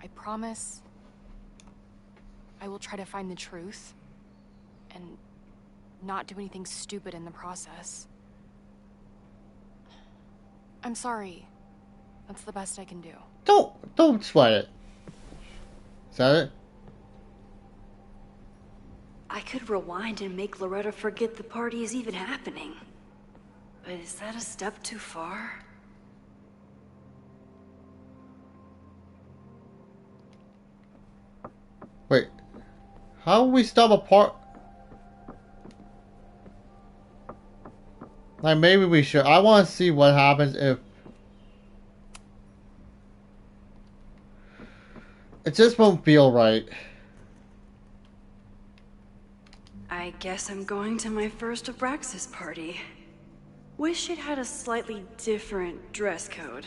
B: I promise I will try to find the truth and not do anything stupid in the process. I'm sorry. That's the best I can do.
A: Don't sweat it. Is that it?
D: I could rewind and make Loretta forget the party is even happening. But is that a step too far?
A: Wait. How will we stop a part? Like, maybe we should. I want to see what happens if... It just won't feel right.
D: I guess I'm going to my first Abraxas party. Wish it had a slightly different dress code.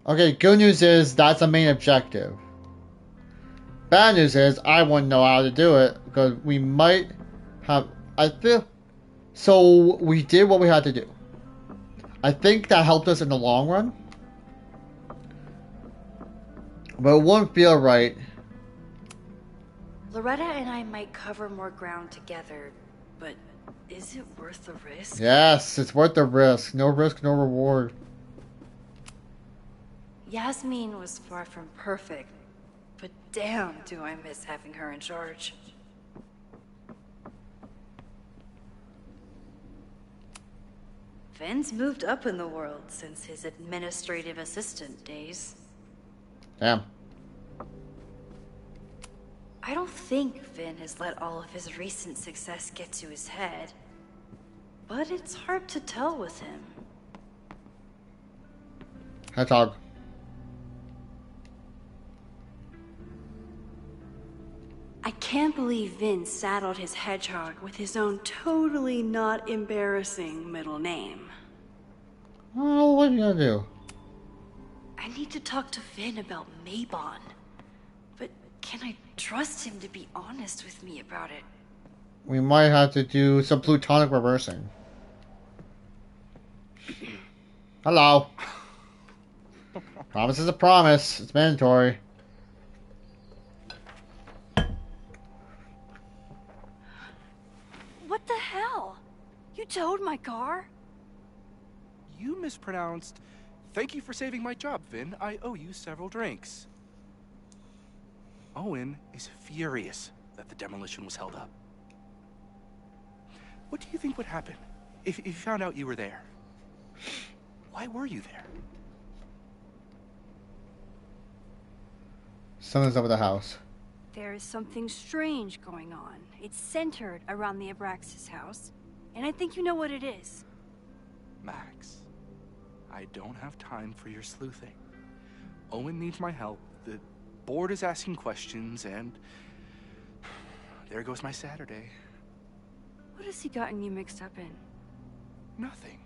A: Okay, good news is that's the main objective. Bad news is I wouldn't know how to do it because we might have... I feel... So we did what we had to do. I think that helped us in the long run. But it wouldn't feel right.
D: Loretta and I might cover more ground together, but is it worth the risk?
A: Yes, it's worth the risk. No risk, no reward.
D: Yasmin was far from perfect, but damn do I miss having her in charge. Finn's moved up in the world since his administrative assistant days.
A: Damn.
D: I don't think Finn has let all of his recent success get to his head, but it's hard to tell with him.
A: Hedgehog.
C: I can't believe Vin saddled his hedgehog with his own totally not embarrassing middle name.
A: Oh, what are you gonna do?
D: I need to talk to Finn about Mabon, but can I trust him to be honest with me about it?
A: We might have to do some plutonic reversing. Hello. Promise is a promise. It's mandatory.
C: What the hell? You towed my car?
G: You mispronounced. Thank you for saving my job, Vin. I owe you several drinks. Owen is furious that the demolition was held up. What do you think would happen if you found out you were there? Why were you there?
A: Something's up with the house.
C: There is something strange going on. It's centered around the Abraxas house, and I think you know what it is.
G: Max, I don't have time for your sleuthing. Owen needs my help. The board is asking questions, and there goes my Saturday.
C: What has he gotten you mixed up in?
G: Nothing.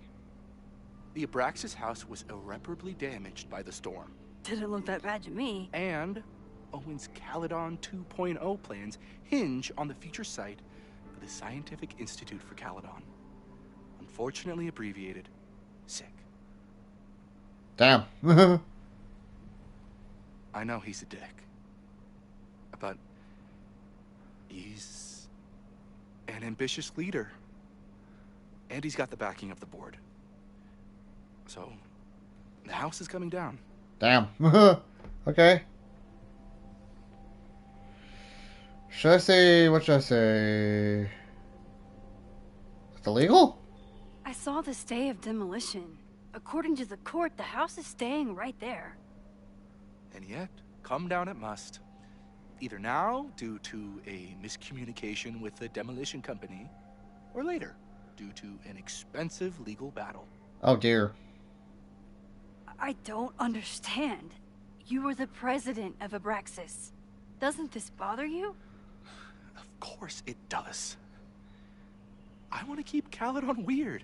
G: The Abraxas house was irreparably damaged by the storm.
C: Didn't look that bad to me.
G: And Owen's Caledon 2.0 plans hinge on the future site for the Scientific Institute for Caledon. Unfortunately abbreviated, SICK.
A: Damn.
G: I know he's a dick, but he's an ambitious leader. And he's got the backing of the board. So, the house is coming down.
A: Damn. Okay. Should I say, what should I say? Is it illegal?
C: I saw the stay of demolition. According to the court, the house is staying right there.
G: And yet, come down it must. Either now, due to a miscommunication with the demolition company, or later, due to an expensive legal battle.
A: Oh dear.
C: I don't understand. You were the president of Abraxas. Doesn't this bother you?
G: Of course it does. I want to keep Caledon weird.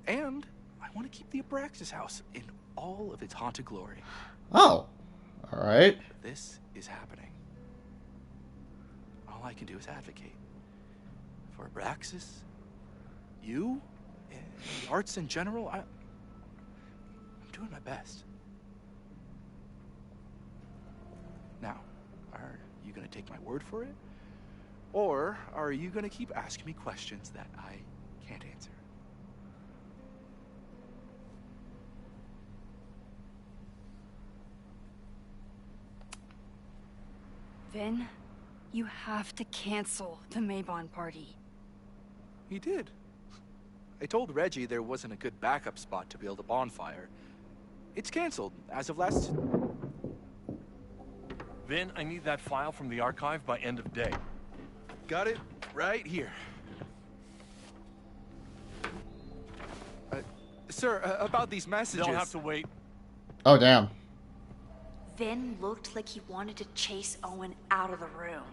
G: And I want to keep the Abraxas house in all of its haunted glory.
A: Oh. Alright.
G: This is happening. All I can do is advocate. For Abraxas, you, and the arts in general, I'm doing my best. Now, are you going to take my word for it? Or are you going to keep asking me questions that I can't answer?
C: Vin, you have to cancel the Maybon party.
G: He did. I told Reggie there wasn't a good backup spot to build a bonfire. It's canceled as of last...
H: Vin, I need that file from the archive by end of day.
G: Got it right here. Sir, about these messages...
H: They'll have to wait.
A: Oh damn.
D: Vin looked like he wanted to chase Owen out of the room.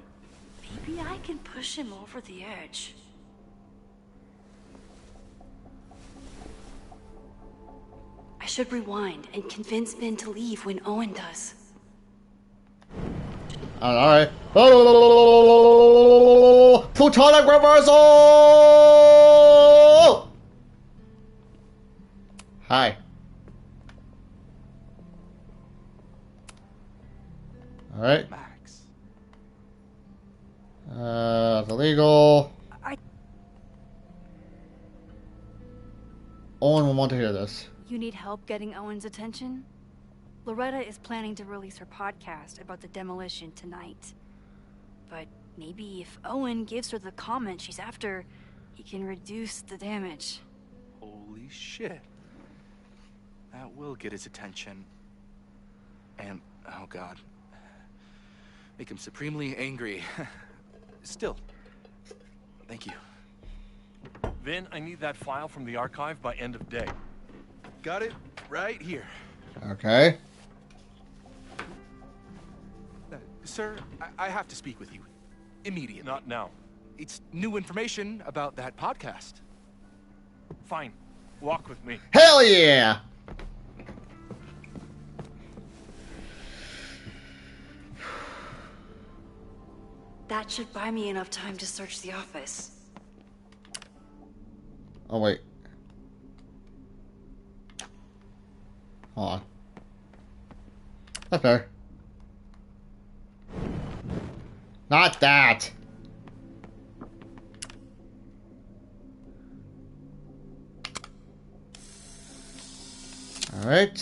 D: Maybe I can push him over the edge. I should rewind and convince Vin to leave when Owen does.
A: Alright. Oh, Plutonic reversal! Hi. Alright.
G: Max.
A: It's illegal. Owen will want to hear this.
C: You need help getting Owen's attention? Loretta is planning to release her podcast about the demolition tonight. But maybe if Owen gives her the comment she's after, he can reduce the damage.
G: Holy shit. That will get his attention. And, oh god. Make him supremely angry. Still, thank you.
H: Vin, I need that file from the archive by end of day.
G: Got it right here.
A: Okay.
G: Sir, I have to speak with you. Immediately.
H: Not now.
G: It's new information about that podcast.
H: Fine. Walk with me.
A: Hell yeah!
D: That should buy me enough time to search the office.
A: Oh wait. Hold on. That's better. Not that! Alright.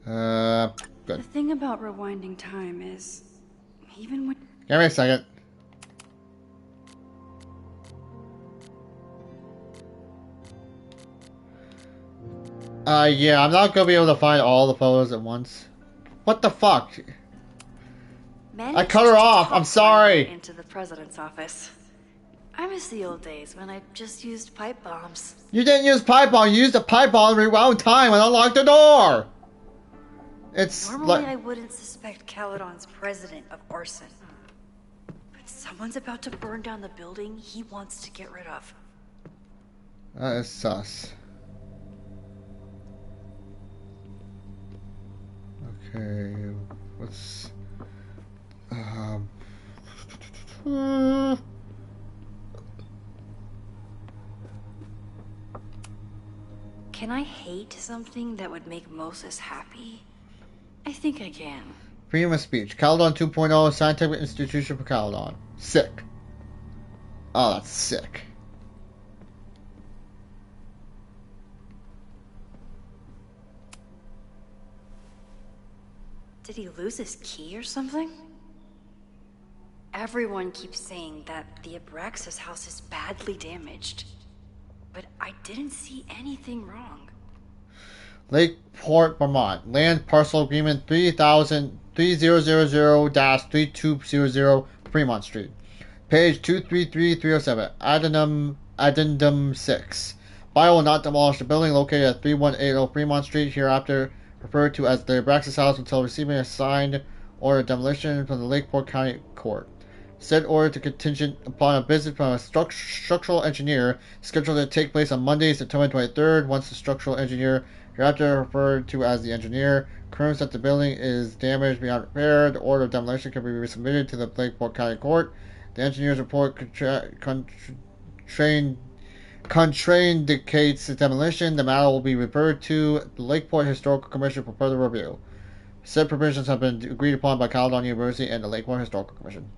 A: Good.
C: The thing about rewinding time is, even when...
A: Give me a second. Yeah, I'm not gonna be able to find all the photos at once. What the fuck? I cut her off. I'm sorry.
D: Into the president's office. I miss the old days when I just used pipe bombs.
A: You didn't use pipe bomb. You used a pipe bomb to rewound time and unlock the door. It's
D: Normally I wouldn't suspect Caledon's president of arson. But someone's about to burn down the building he wants to get rid of.
A: That is sus. Okay, what's...
D: Can I hate something that would make Moses happy? I think I can.
A: Freedom of speech. Caledon 2.0 Scientific Institution for Caledon. Sick. Oh, that's sick.
D: Did he lose his key or something? Everyone keeps saying that the Abraxas house is badly damaged. But I didn't see anything wrong.
A: Lakeport, Vermont. Land Parcel Agreement 3000-3200 Fremont Street. Page 233307. Addendum 6. Bio will not demolish the building located at 3180 Fremont Street, hereafter referred to as the Abraxas House, until receiving a signed order of demolition from the Lakeport County Court. Said order to contingent upon a visit from a structural engineer scheduled to take place on Monday, September 23rd. Once the structural engineer, hereafter referred to as the engineer, confirms that the building is damaged beyond repair, the order of demolition can be resubmitted to the Lakeport County Court. The engineer's report contraindicates demolition. The matter will be referred to the Lakeport Historical Commission for further review. Said provisions have been agreed upon by Caledon University and the Lakeport Historical Commission.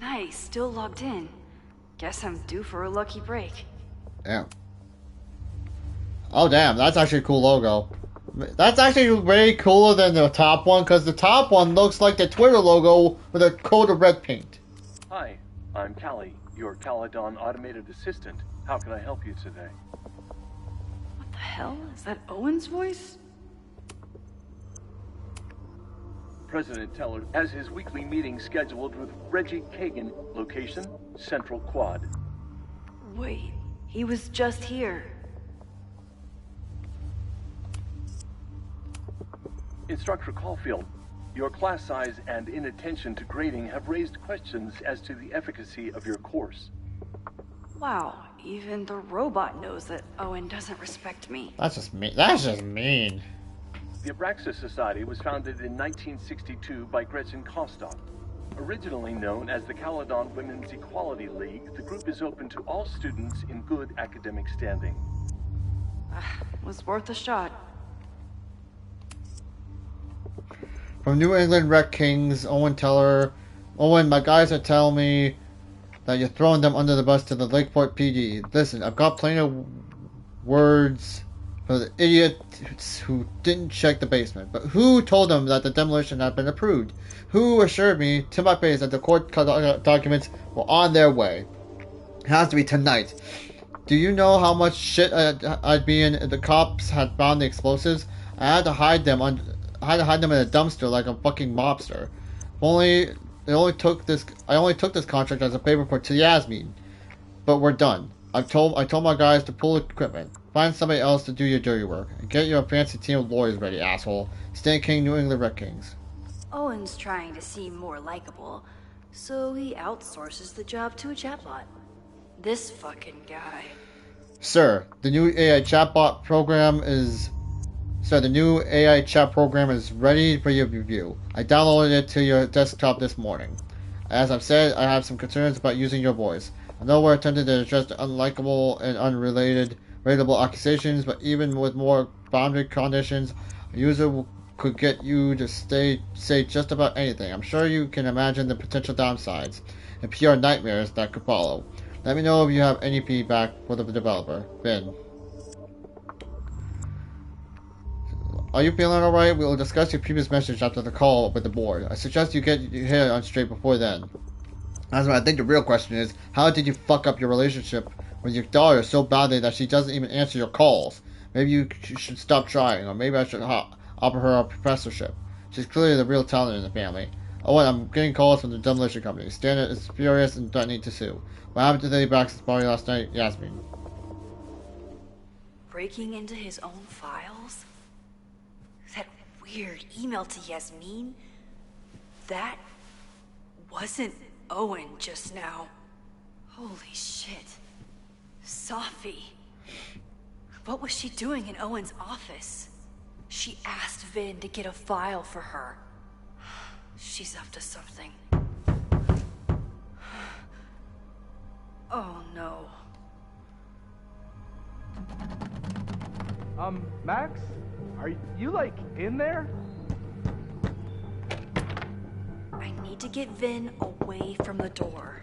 C: Nice, still logged in. Guess I'm due for a lucky break.
A: Damn. Oh damn, that's actually a cool logo. That's actually way cooler than the top one, because the top one looks like the Twitter logo with a coat of red paint.
H: Hi, I'm Callie, your Caledon automated assistant. How can I help you today?
C: What the hell? Is that Owen's voice?
H: President Teller has his weekly meeting scheduled with Reggie Kagan. Location, Central Quad.
C: Wait, he was just here.
H: Instructor Caulfield, your class size and inattention to grading have raised questions as to the efficacy of your course.
C: Wow, even the robot knows that Owen doesn't respect me.
A: That's just mean. That's just mean.
H: The Abraxas Society was founded in 1962 by Gretchen Kostock. Originally known as the Caledon Women's Equality League, the group is open to all students in good academic standing.
C: Was worth a shot.
A: From New England Rec Kings, Owen Teller. Owen, my guys are telling me that you're throwing them under the bus to the Lakeport PD. Listen, I've got plenty of words for the idiots who didn't check the basement. But who told them that the demolition had been approved? Who assured me to my face that the court documents were on their way? It has to be tonight. Do you know how much shit I'd be in if the cops had found the explosives? I had to hide them in a dumpster like a fucking mobster. I only took this contract as a favor for Yasmin. But we're done. I told my guys to pull equipment. Find somebody else to do your dirty work. And get your fancy team of lawyers ready, asshole. Stan King, New England Red Kings.
D: Owen's trying to seem more likable, so he outsources the job to a chatbot. This fucking guy.
A: Sir, the new AI chat program is ready for your review. I downloaded it to your desktop this morning. As I've said, I have some concerns about using your voice. I know we're attempting to address the unlikable and unrelatable accusations, but even with more boundary conditions, a user could get you to say just about anything. I'm sure you can imagine the potential downsides and PR nightmares that could follow. Let me know if you have any feedback for the developer. Ben. Are you feeling alright? We will discuss your previous message after the call with the board. I suggest you get your hair on straight before then. That's what I think the real question is. How did you fuck up your relationship with your daughter so badly that she doesn't even answer your calls? Maybe you should stop trying, or maybe I should offer her a professorship. She's clearly the real talent in the family. Oh, and I'm getting calls from the demolition company. Standard is furious and threatening to sue. What happened to the Abraxas party last night? Yasmin.
D: Breaking into his own files? That weird email to Yasmin? That wasn't Owen just now. Holy shit. Sophie. What was she doing in Owen's office? She asked Vin to get a file for her. She's up to something. Oh no.
G: Max? Are you, like, in there?
D: I need to get Vin away from the door.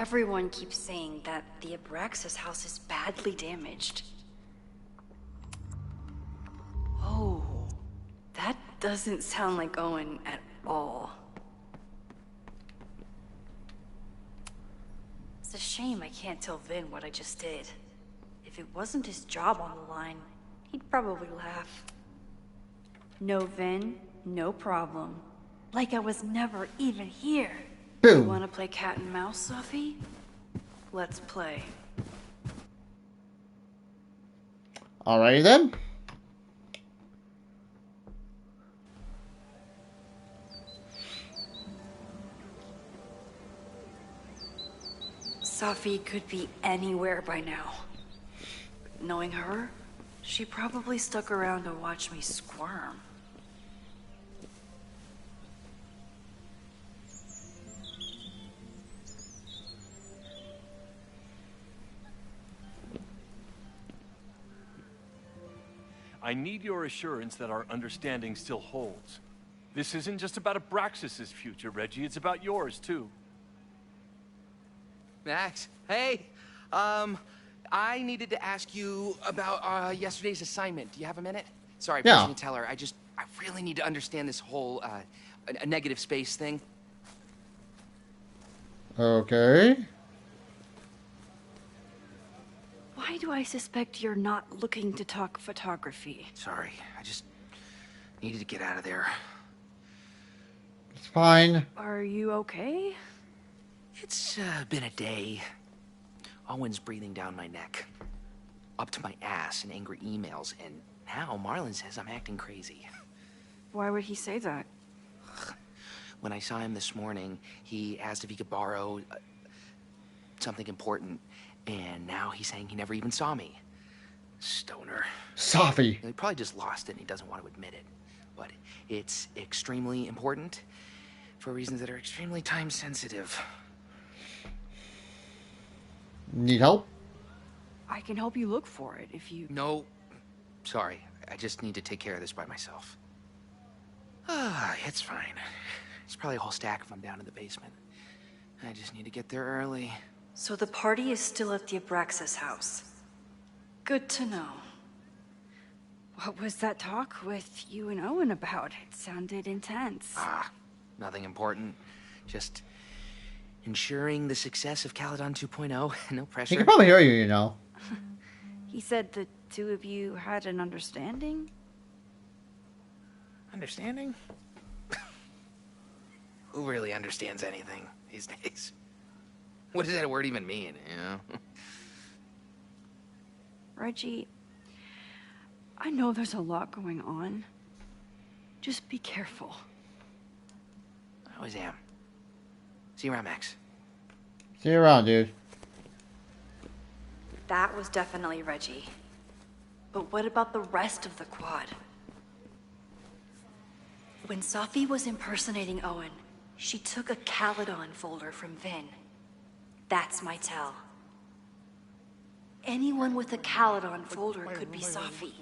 D: Everyone keeps saying that the Abraxas house is badly damaged. Oh, that doesn't sound like Owen at all. It's a shame I can't tell Vin what I just did. If it wasn't his job on the line, he'd probably laugh. No, Vin, no problem. Like I was never even here.
A: Boom.
D: You wanna play cat and mouse, Sophie? Let's play.
A: Alrighty then.
D: Sophie could be anywhere by now. Knowing her, she probably stuck around to watch me squirm.
H: I need your assurance that our understanding still holds. This isn't just about Abraxas' future, Reggie. It's about yours, too.
I: Max, hey. I needed to ask you about yesterday's assignment. Do you have a minute? Sorry,
A: Yeah.
I: President Teller. I really need to understand this whole a negative space thing.
A: Okay.
D: Why do I suspect you're not looking to talk photography?
I: Sorry, I just needed to get out of there.
A: It's fine.
D: Are you okay?
I: It's been a day. Owen's breathing down my neck, up to my ass in angry emails, and now Marlon says I'm acting crazy.
D: Why would he say that?
I: When I saw him this morning, he asked if he could borrow something important, and now he's saying he never even saw me. Stoner.
A: Sophie.
I: He probably just lost it and he doesn't want to admit it. But it's extremely important for reasons that are extremely time sensitive.
A: Need help?
D: I can help you look for it if you...
I: No, sorry. I just need to take care of this by myself. It's fine. It's probably a whole stack if I'm down in the basement. I just need to get there early.
D: So the party is still at the Abraxas house. Good to know. What was that talk with you and Owen about? It sounded intense.
I: Nothing important. Just ensuring the success of Caledon 2.0. No pressure.
A: He can probably hear you, you know.
D: He said the two of you had an understanding?
I: Understanding? Who really understands anything these days? What does that word even mean, you know?
D: Reggie, I know there's a lot going on. Just be careful.
I: I always am. See you around, Max.
A: See you around, dude.
D: That was definitely Reggie. But what about the rest of the quad? When Sophie was impersonating Owen, she took a Caledon folder from Vin. That's my tell. Anyone with a Caledon folder could be Sophie.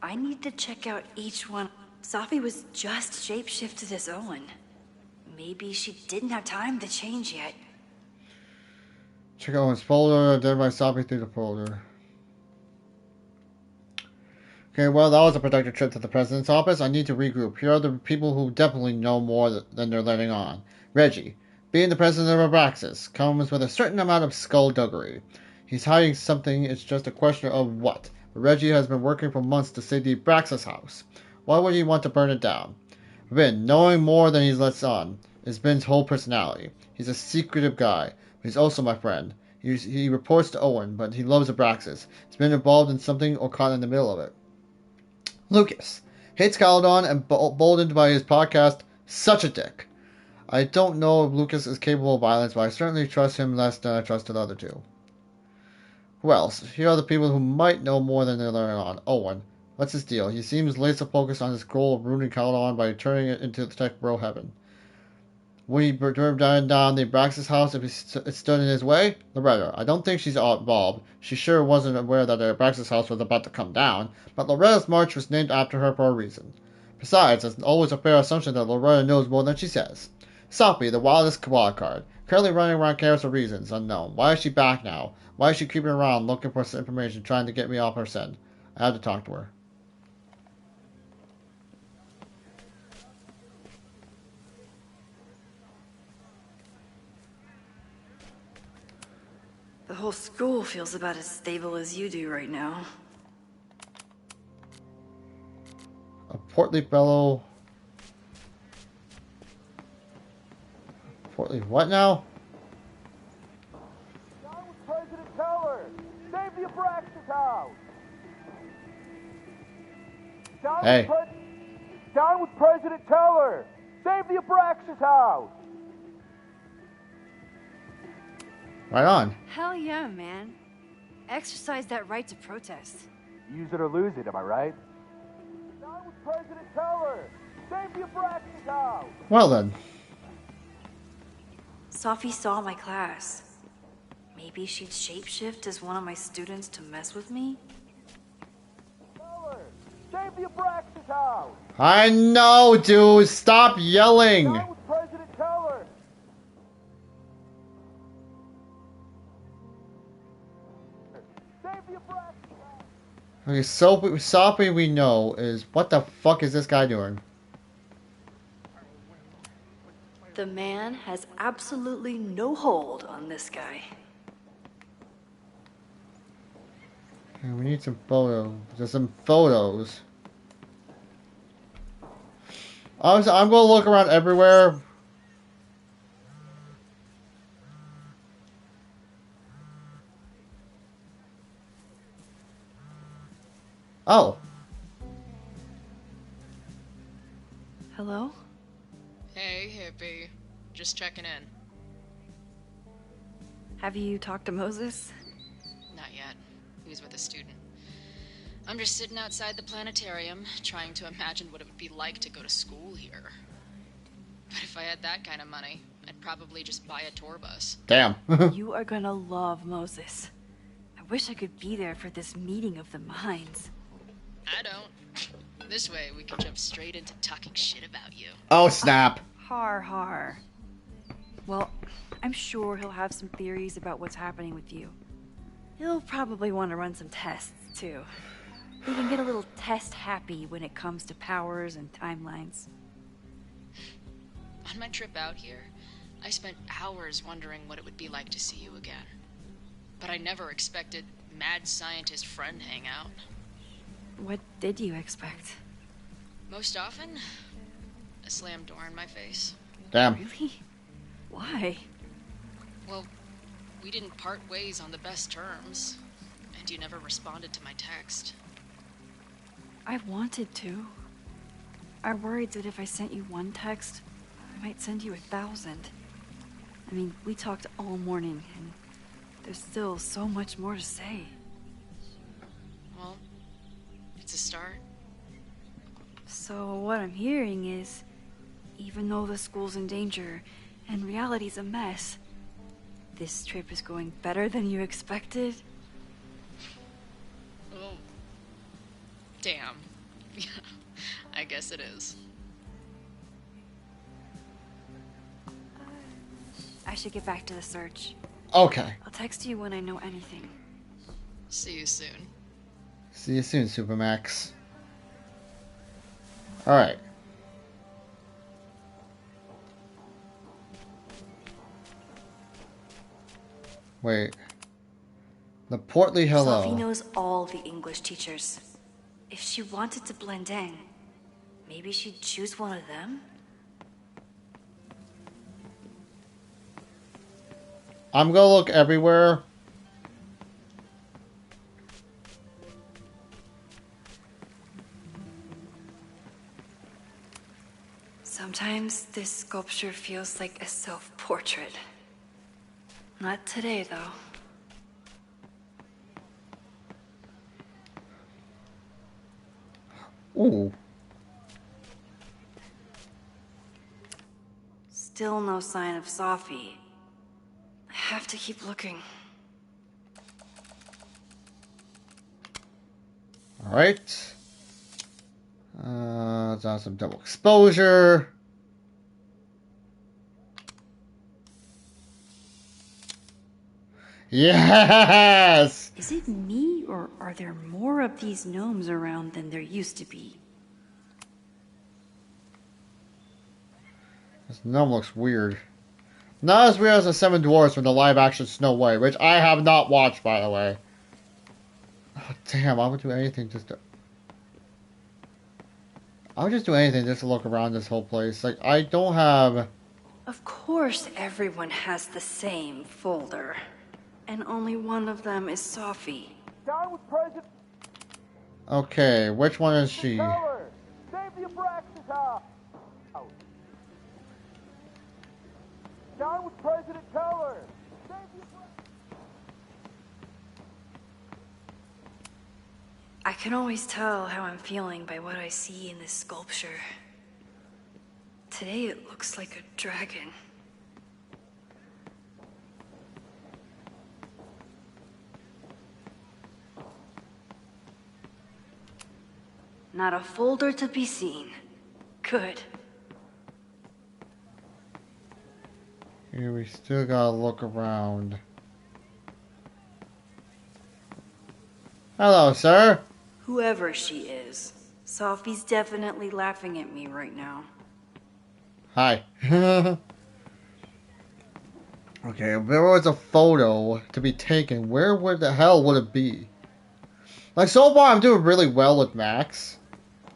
D: I need to check out each one. Sophie was just shapeshifted as Owen. Maybe she didn't have time to change yet.
A: Check out Owen's folder, then by Sophie through the folder. Okay, well, that was a productive trip to the president's office. I need to regroup. Here are the people who definitely know more than they're letting on. Reggie, being the president of Abraxas, comes with a certain amount of skullduggery. He's hiding something, it's just a question of what. Reggie has been working for months to save the Abraxas house. Why would he want to burn it down? Vin, knowing more than he lets on, is Vin's whole personality. He's a secretive guy, but he's also my friend. He reports to Owen, but he loves Abraxas. He's been involved in something or caught in the middle of it. Lucas, hates Caledon and boldened by his podcast, such a dick. I don't know if Lucas is capable of violence, but I certainly trust him less than I trusted the other two. Who else? Here are the people who might know more than they're letting on. Owen. What's his deal? He seems laser focused on his goal of ruining Caledon by turning it into the tech bro heaven. Would he burn down the Abraxas house if it stood in his way? Loretta. I don't think she's involved. She sure wasn't aware that the Abraxas house was about to come down, but Loretta's march was named after her for a reason. Besides, it's always a fair assumption that Loretta knows more than she says. Sophie, the wildest wild card. Currently running around campus for reasons unknown. Why is she back now? Why is she creeping around looking for some information, trying to get me off her scent? I have to talk to her.
D: The whole school feels about as stable as you do right now.
A: A portly fellow. Portly what now?
J: Down with President Teller! Save the Abraxas house!
A: Hey.
J: Down with President Teller! Save the Abraxas house!
A: Right on.
C: Hell yeah, man. Exercise that right to protest.
J: Use it or lose it, am I right? Down with President Teller! Save the Abraxas house!
A: Well then.
D: Sophie saw my class. Maybe she'd shapeshift as one of my students to mess with me?
J: Teller! Save the Abraxas house!
A: I know, dude. Stop yelling.
J: Down with President Teller! Save the Abraxas house!
A: Okay, so Sophie we know is what the fuck is this guy doing?
D: The man has absolutely no hold on this guy.
A: Okay, we need some photos. There's some photos. I'm gonna look around everywhere. Oh.
D: Hello?
B: Hey, hippie. Just checking in.
D: Have you talked to Moses?
B: Not yet. He was with a student. I'm just sitting outside the planetarium, trying to imagine what it would be like to go to school here. But if I had that kind of money, I'd probably just buy a tour bus.
A: Damn.
D: You are gonna love Moses. I wish I could be there for this meeting of the minds.
B: I don't. This way, we can jump straight into talking shit about you.
A: Oh, snap.
C: Har har. Well, I'm sure he'll have some theories about what's happening with you.
D: He'll probably want to run some tests, too. We can get a little test happy when it comes to powers and timelines.
B: On my trip out here, I spent hours wondering what it would be like to see you again. But I never expected mad scientist friend hangout.
C: What did you expect?
B: Most often, a slam door in my face.
A: Damn.
C: Really? Why?
B: Well, we didn't part ways on the best terms, and you never responded to my text.
C: I wanted to. I worried that if I sent you one text, I might send you 1,000. I mean, we talked all morning, and there's still so much more to say.
B: Well, it's a start.
C: So what I'm hearing is, even though the school's in danger and reality's a mess, this trip is going better than you expected?
B: Oh. Damn. I guess it is.
C: I should get back to the search.
A: Okay.
C: I'll text you when I know anything.
B: See you soon.
A: See you soon, Supermax. Alright. Wait. The portly hello.
D: Sophie knows all the English teachers. If she wanted to blend in, maybe she'd choose one of them?
A: I'm gonna look everywhere.
D: Sometimes this sculpture feels like a self-portrait. Not today, though.
A: Ooh.
D: Still no sign of Sophie. I have to keep looking.
A: Alright. It's on some double exposure. Yes!
D: Is it me, or are there more of these gnomes around than there used to be?
A: This gnome looks weird. Not as weird as the Seven Dwarfs from the live-action Snow White, which I have not watched, by the way. Oh, damn, I would do anything just to... I would just do anything just to look around this whole place. Like, I don't have...
D: Of course everyone has the same folder. And only one of them is Sophie.
J: Down with President
A: Okay, which one is she?
J: Teller! Save the Abraxas house! Down with President Teller! Save the
D: I can always tell how I'm feeling by what I see in this sculpture. Today it looks like a dragon. Not a folder to be seen. Good.
A: Here, we still gotta look around. Hello, sir.
D: Whoever she is, Sophie's definitely laughing at me right now.
A: Hi. Okay, if there was a photo to be taken, where would the hell would it be? Like, so far I'm doing really well with Max.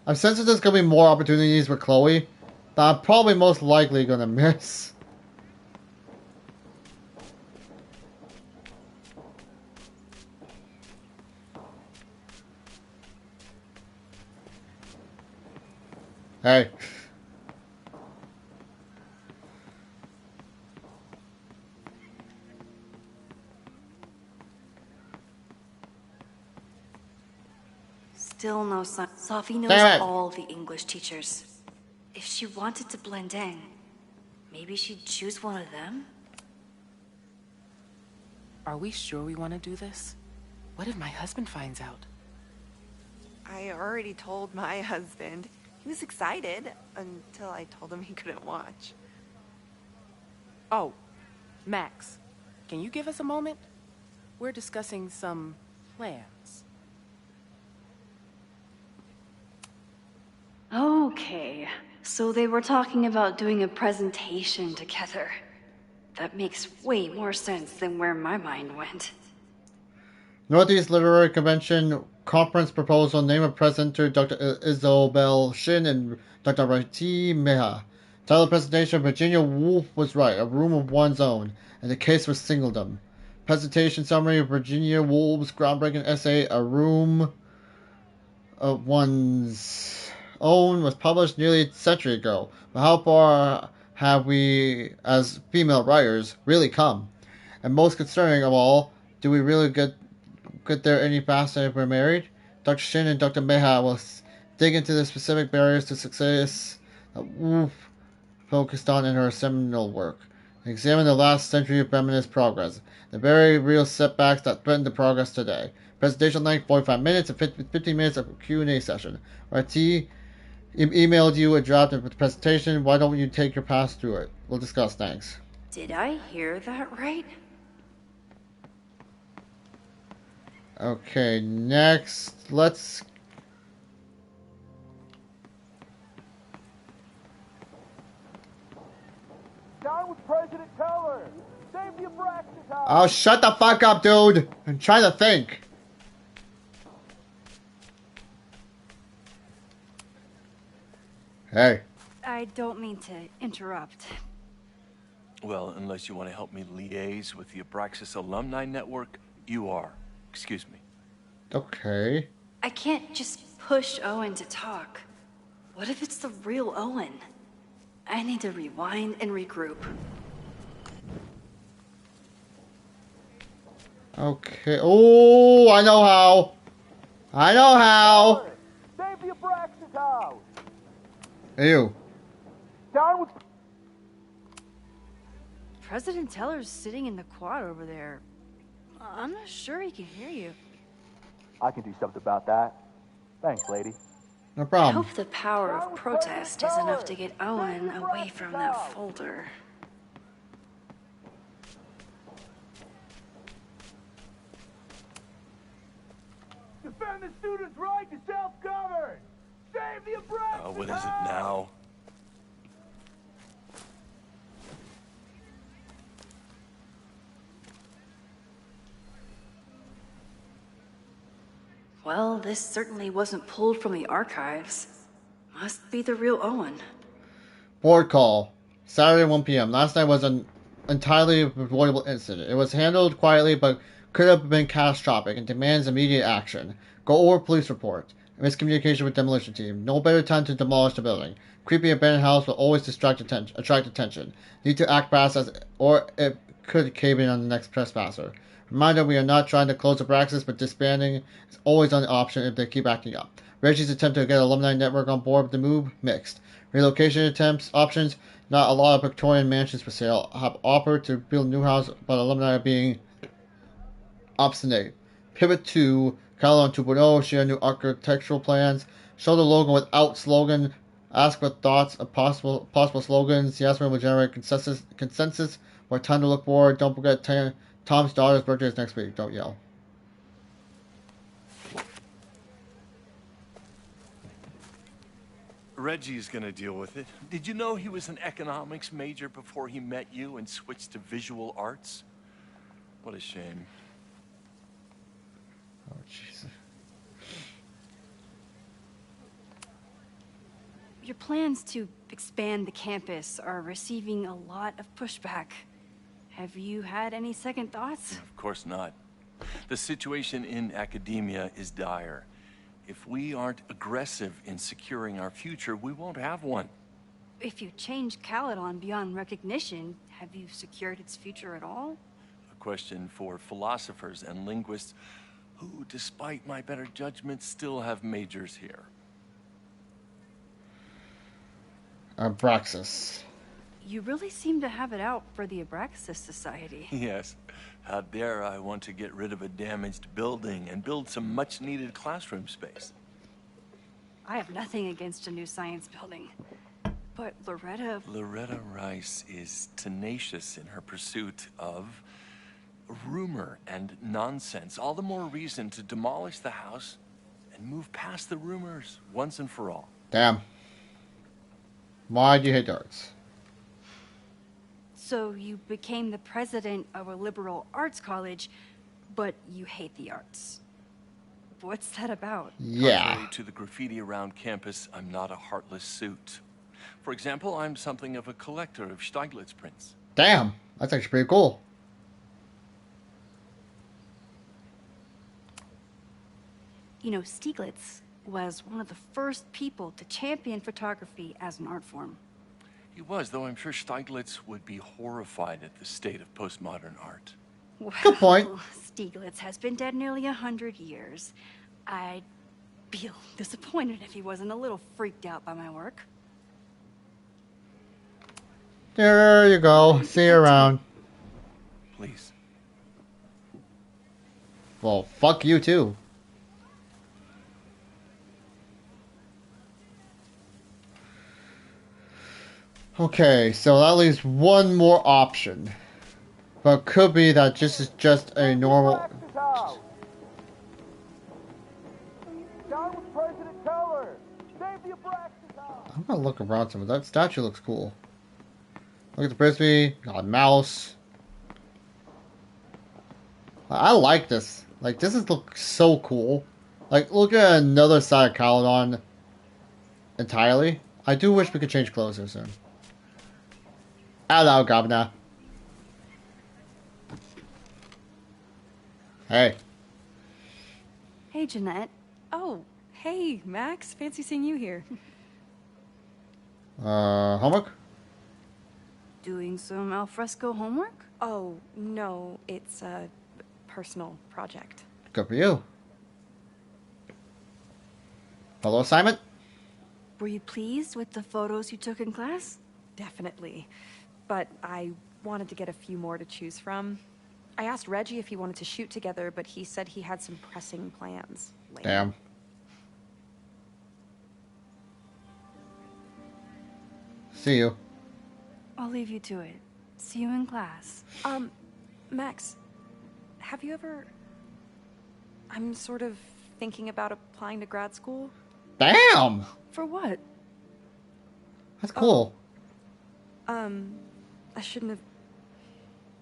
A: I'm sensing there's gonna be more opportunities with Chloe that I'm probably most likely gonna miss. Hey.
D: Still no sign. Sophie knows
A: Damn it.
D: all the English teachers. If she wanted to blend in, maybe she'd choose one of them?
F: Are we sure we want to do this? What if my husband finds out?
K: I already told my husband. He was excited until I told him he couldn't watch.
F: Oh, Max, can you give us a moment? We're discussing some plans.
D: Okay, so they were talking about doing a presentation together. That makes way more sense than where my mind went.
A: Northeast Literary Convention Conference Proposal, name of presenter Dr. Isobel Shin and Dr. Rati Meha. Title of presentation, Virginia Woolf was right, a room of one's own, and the case was singledom. Presentation summary of Virginia Woolf's groundbreaking essay, A Room of One's Own, was published nearly a century ago. But how far have we, as female writers, really come? And most concerning of all, do we really get there any faster if we're married? Dr. Shin and Dr. Meha will dig into the specific barriers to success that Woolf focused on in her seminal work. Examine the last century of feminist progress, the very real setbacks that threaten the progress today. Presentation length 45 minutes and 15 minutes of Q&A session. RT emailed you a draft of the presentation. Why don't you take your pass through it? We'll discuss. Thanks.
D: Did I hear that right?
A: Okay, next, let's...
J: Down with President Teller! Save the Abraxas house!
A: Oh, shut the fuck up, dude! I'm trying to think. Hey.
C: I don't mean to interrupt.
H: Well, unless you want to help me liaise with the Abraxas Alumni Network, you are. Excuse me.
A: Okay.
D: I can't just push Owen to talk. What if it's the real Owen? I need to rewind and regroup.
A: Okay. Oh, I know how. I know how.
J: Save the Abraxas house!
A: Ew.
J: Down with...
C: President Teller's sitting in the quad over there. I'm not sure he can hear you.
J: I can do something about that. Thanks, lady.
A: No
D: I
A: problem.
D: hope the power of protest is enough to get Owen away from that folder.
J: defend the students' right to self-govern! Save the oppressed!
H: What is it now?
D: Well, this certainly wasn't pulled from the archives. Must be the real Owen.
A: Board call. Saturday 1 p.m. Last night was an entirely avoidable incident. It was handled quietly but could have been catastrophic and demands immediate action. Go over police report. Miscommunication with demolition team. No better time to demolish the building. Creepy abandoned house will always attract attention. Need to act fast or it could cave in on the next trespasser. Reminder, we are not trying to close the Abraxas, but disbanding is always an option if they keep acting up. Reggie's attempt to get alumni network on board with the move, mixed. Relocation attempts, options, not a lot of Victorian mansions for sale. Have offered to build a new house, but alumni are being obstinate. Pivot to Caledon 2.0, share new architectural plans, show the logo without slogan, ask for thoughts of possible slogans. The estimate will generate consensus for time to look forward. Don't forget Tom's daughter's birthday is next week. Don't yell.
H: Reggie's gonna deal with it. Did you know he was an economics major before he met you and switched to visual arts? What a shame.
A: Oh, Jesus.
C: Your plans to expand the campus are receiving a lot of pushback. Have you had any second thoughts?
H: Of course not. The situation in academia is dire. If we aren't aggressive in securing our future, we won't have one.
C: If you change Caledon beyond recognition, have you secured its future at all?
H: A question for philosophers and linguists who, despite my better judgment, still have majors here.
A: Abraxas.
C: You really seem to have it out for the Abraxas Society.
H: Yes. How dare I want to get rid of a damaged building and build some much-needed classroom space.
C: I have nothing against a new science building. But
H: Loretta Rice is tenacious in her pursuit of rumor and nonsense. All the more reason to demolish the house and move past the rumors once and for all.
A: Damn. Why do you hate darts?
C: So you became the president of a liberal arts college, but you hate the arts. What's that about?
A: Yeah.
H: Contrary to the graffiti around campus, I'm not a heartless suit. For example, I'm something of a collector of Stieglitz prints.
A: Damn. That's actually pretty cool.
C: You know, Stieglitz was one of the first people to champion photography as an art form.
H: He was, though I'm sure Stieglitz would be horrified at the state of postmodern art.
C: Well,
A: good point.
C: Stieglitz has been dead nearly 100 years. I'd be disappointed if he wasn't a little freaked out by my work.
A: There you go. See you around.
H: Please.
A: Well, fuck you too. Okay, so that leaves one more option. But it could be that this is just a normal...
J: Down with President Teller! Save the Abraxas house!
A: I'm gonna look around some of that statue looks cool. Look at the frisbee, got a mouse. I like this. Like, this looks so cool. Like, look at another side of Caledon entirely. I do wish we could change clothes here soon. Hello, Governor. Hey.
C: Hey, Jeanette.
L: Oh, hey, Max. Fancy seeing you here.
A: Homework?
C: Doing some alfresco homework?
L: Oh, no, it's a personal project.
A: Good for you. Fellow assignment?
C: Were you pleased with the photos you took in class?
L: Definitely. But I wanted to get a few more to choose from. I asked Reggie if he wanted to shoot together, but he said he had some pressing plans later.
A: Damn. See you.
C: I'll leave you to it. See you in class.
L: Max, have you ever... I'm sort of thinking about applying to grad school.
A: Damn!
L: For what?
A: That's cool.
L: I shouldn't have...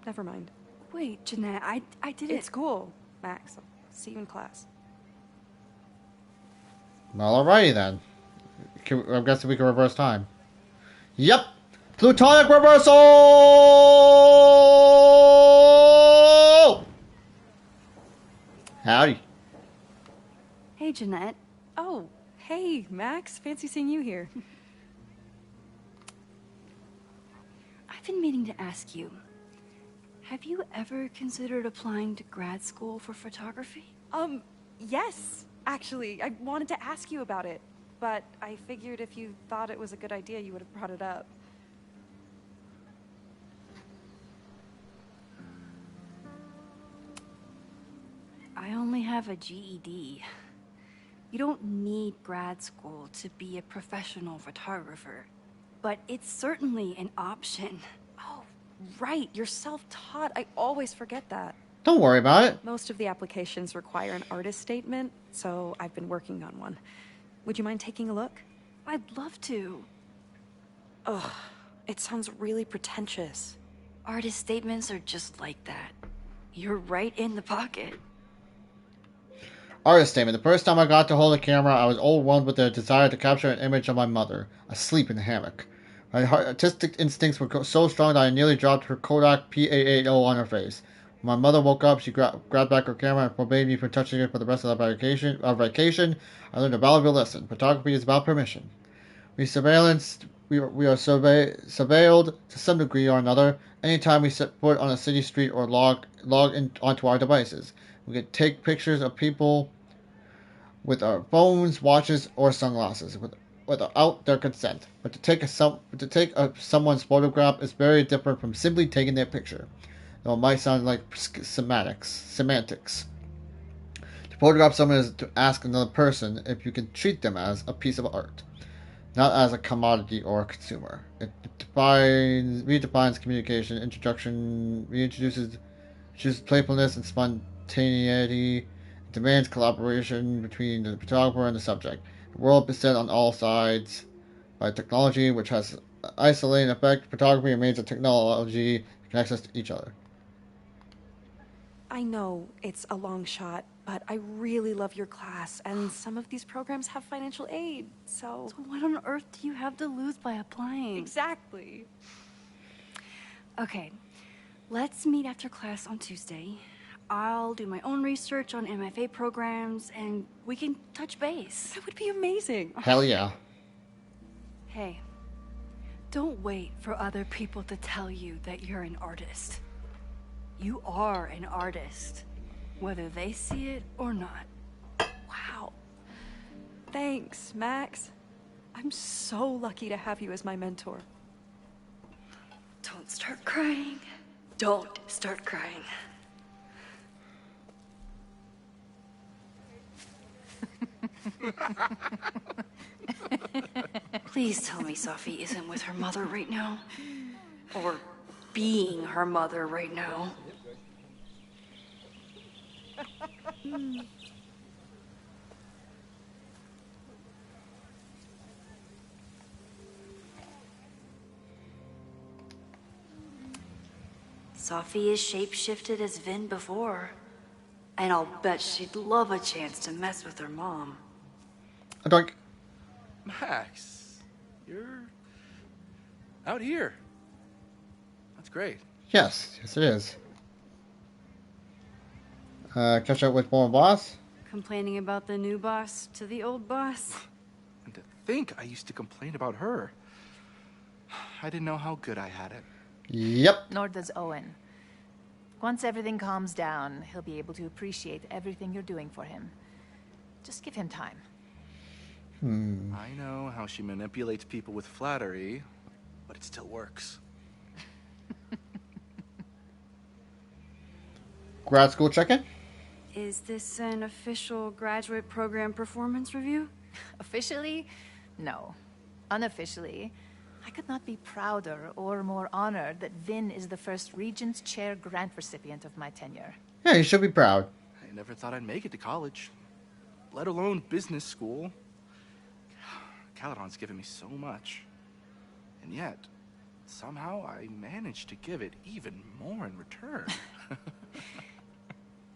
L: Never mind.
C: Wait, Jeanette, I didn't...
L: It's cool, Max. I'll see you in class.
A: Well, alrighty then. I'm guessing we can reverse time. Yep! Plutonic reversal! Howdy.
C: Hey, Jeanette.
L: Oh, hey, Max. Fancy seeing you here.
C: I've been meaning to ask you, have you ever considered applying to grad school for photography?
L: Yes. Actually, I wanted to ask you about it, but I figured if you thought it was a good idea, you would have brought it up.
C: I only have a GED. You don't need grad school to be a professional photographer, but it's certainly an option.
L: Oh, right. You're self-taught. I always forget that.
A: Don't worry about it.
L: Most of the applications require an artist statement, so I've been working on one. Would you mind taking a look?
C: I'd love to.
L: Ugh, it sounds really pretentious.
C: Artist statements are just like that. You're right in the pocket.
A: Artist statement. The first time I got to hold a camera, I was overwhelmed with the desire to capture an image of my mother, asleep in a hammock. My artistic instincts were so strong that I nearly dropped her Kodak PA80 on her face. When my mother woke up, she grabbed back her camera and forbade me from touching it for the rest of our vacation. I learned a valuable lesson. Photography is about permission. We are surveilled to some degree or another anytime we set foot on a city street or log in onto our devices. We can take pictures of people with our phones, watches, or sunglasses without their consent. But to take someone's photograph is very different from simply taking their picture. Though it might sound like semantics. To photograph someone is to ask another person if you can treat them as a piece of art, not as a commodity or a consumer. It redefines communication, reintroduces playfulness and spontaneity, demands collaboration between the photographer and the subject. The world beset on all sides by technology, which has an isolating effect. Photography remains a technology that connects us to each other.
L: I know it's a long shot, but I really love your class, and some of these programs have financial aid, so...
C: So what on earth do you have to lose by applying?
L: Exactly.
C: Okay, let's meet after class on Tuesday. I'll do my own research on MFA programs, and we can touch base.
L: That would be amazing.
A: Hell yeah.
C: Hey, don't wait for other people to tell you that you're an artist. You are an artist, whether they see it or not.
L: Wow. Thanks, Max. I'm so lucky to have you as my mentor.
C: Don't start crying. Don't start crying. Please tell me Sophie isn't with her mother right now. Or being her mother right now. Sophie is shapeshifted as Vin before. And I'll bet she'd love a chance to mess with her mom.
G: Max, you're out here. That's great.
A: Yes it is. Catch up with former boss.
C: Complaining about the new boss to the old boss.
G: And to think I used to complain about her. I didn't know how good I had it.
A: Yep.
M: Nor does Owen. Once everything calms down, he'll be able to appreciate everything you're doing for him. Just give him time.
G: I know how she manipulates people with flattery, but it still works.
A: Grad school check-in?
C: Is this an official graduate program performance review?
M: Officially? No. Unofficially, I could not be prouder or more honored that Vin is the first Regents Chair grant recipient of my tenure.
A: Yeah, you should be proud.
G: I never thought I'd make it to college. let alone business school. Caledon's given me so much. And yet, somehow I managed to give it even more in return.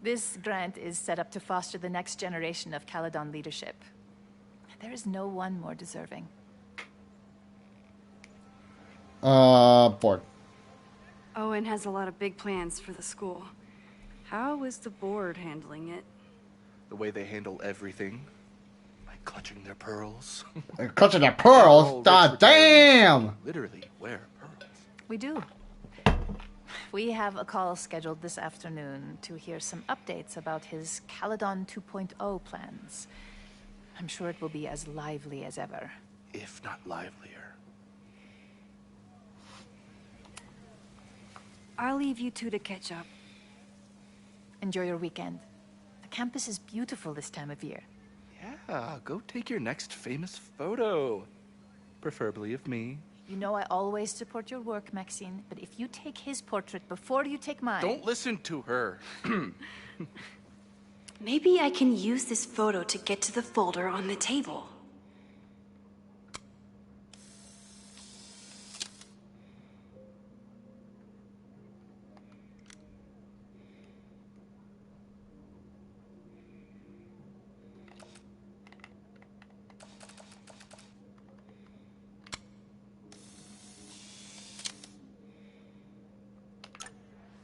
M: This grant is set up to foster the next generation of Caledon leadership. There is no one more deserving.
A: Board.
C: Owen has a lot of big plans for the school. How is the board handling it?
G: The way they handle everything. Like clutching their pearls.
A: They're clutching their pearls? God damn!
G: Literally wear pearls.
M: We do. We have a call scheduled this afternoon to hear some updates about his Caledon 2.0 plans. I'm sure it will be as lively as ever.
G: If not livelier.
C: I'll leave you two to catch up.
M: Enjoy your weekend. The campus is beautiful this time of year.
G: Yeah, go take your next famous photo. Preferably of me.
M: You know I always support your work, Maxine, but if you take his portrait before you take mine...
G: Don't listen to her.
D: Maybe I can use this photo to get to the folder on the table.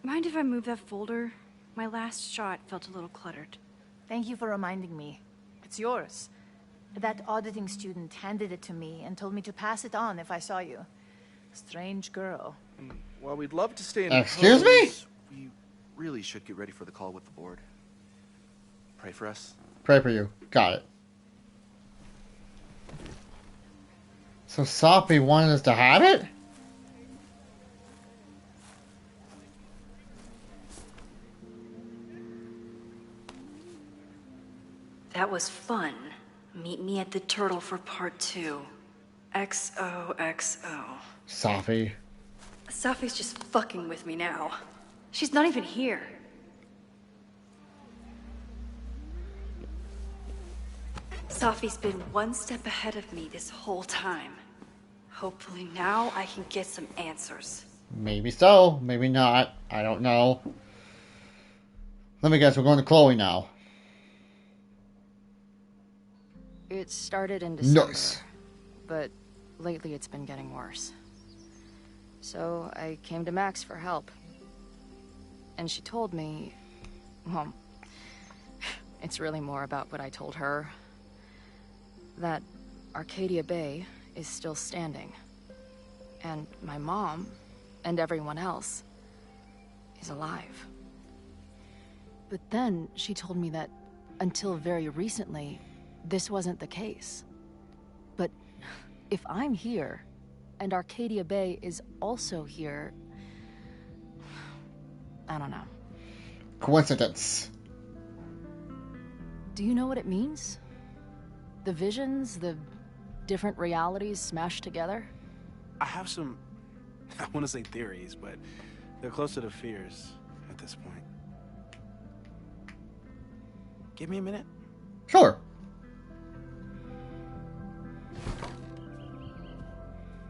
C: Mind if I move that folder? My last shot felt a little cluttered.
M: Thank you for reminding me. It's yours. That auditing student handed it to me and told me to pass it on if I saw you. Strange girl.
G: While we'd love to stay in
A: Excuse me?
G: pose, we really should get ready for the call with the board. Pray for us.
A: Pray for you. Got it. So Sophie wanted us to have it?
D: That was fun. Meet me at the Turtle for part 2. XOXO.
A: Sophie.
D: Sophie's just fucking with me now. She's not even here. Sophie's been one step ahead of me this whole time. Hopefully now I can get some answers.
A: Maybe so. Maybe not. I don't know. Let me guess. We're going to Chloe now.
B: It started in December,
A: Nice.
B: but lately it's been getting worse. So I came to Max for help. And she told me, well, it's really more about what I told her. That Arcadia Bay is still standing. And my mom, and everyone else, is alive. But then she told me that until very recently, this wasn't the case. But if I'm here, and Arcadia Bay is also here, I don't know.
A: Coincidence.
B: Do you know what it means? The visions, the different realities smashed together?
N: I have some, I want to say theories, but they're closer to fears at this point. Give me a minute.
A: Sure.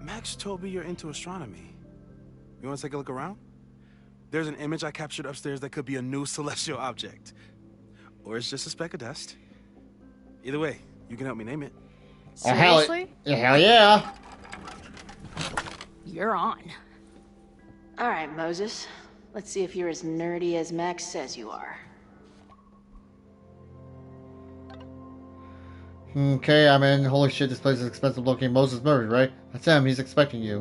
N: Max told me you're into astronomy. You want to take a look around? There's an image I captured upstairs that could be a new celestial object. Or it's just a speck of dust. Either way, you can help me name it.
B: Seriously?
A: Hell yeah.
B: You're on.
O: All right, Moses. Let's see if you're as nerdy as Max says you are.
A: Okay, I'm in. Holy shit, this place is expensive looking. Moses murdered, right? That's him. He's expecting you.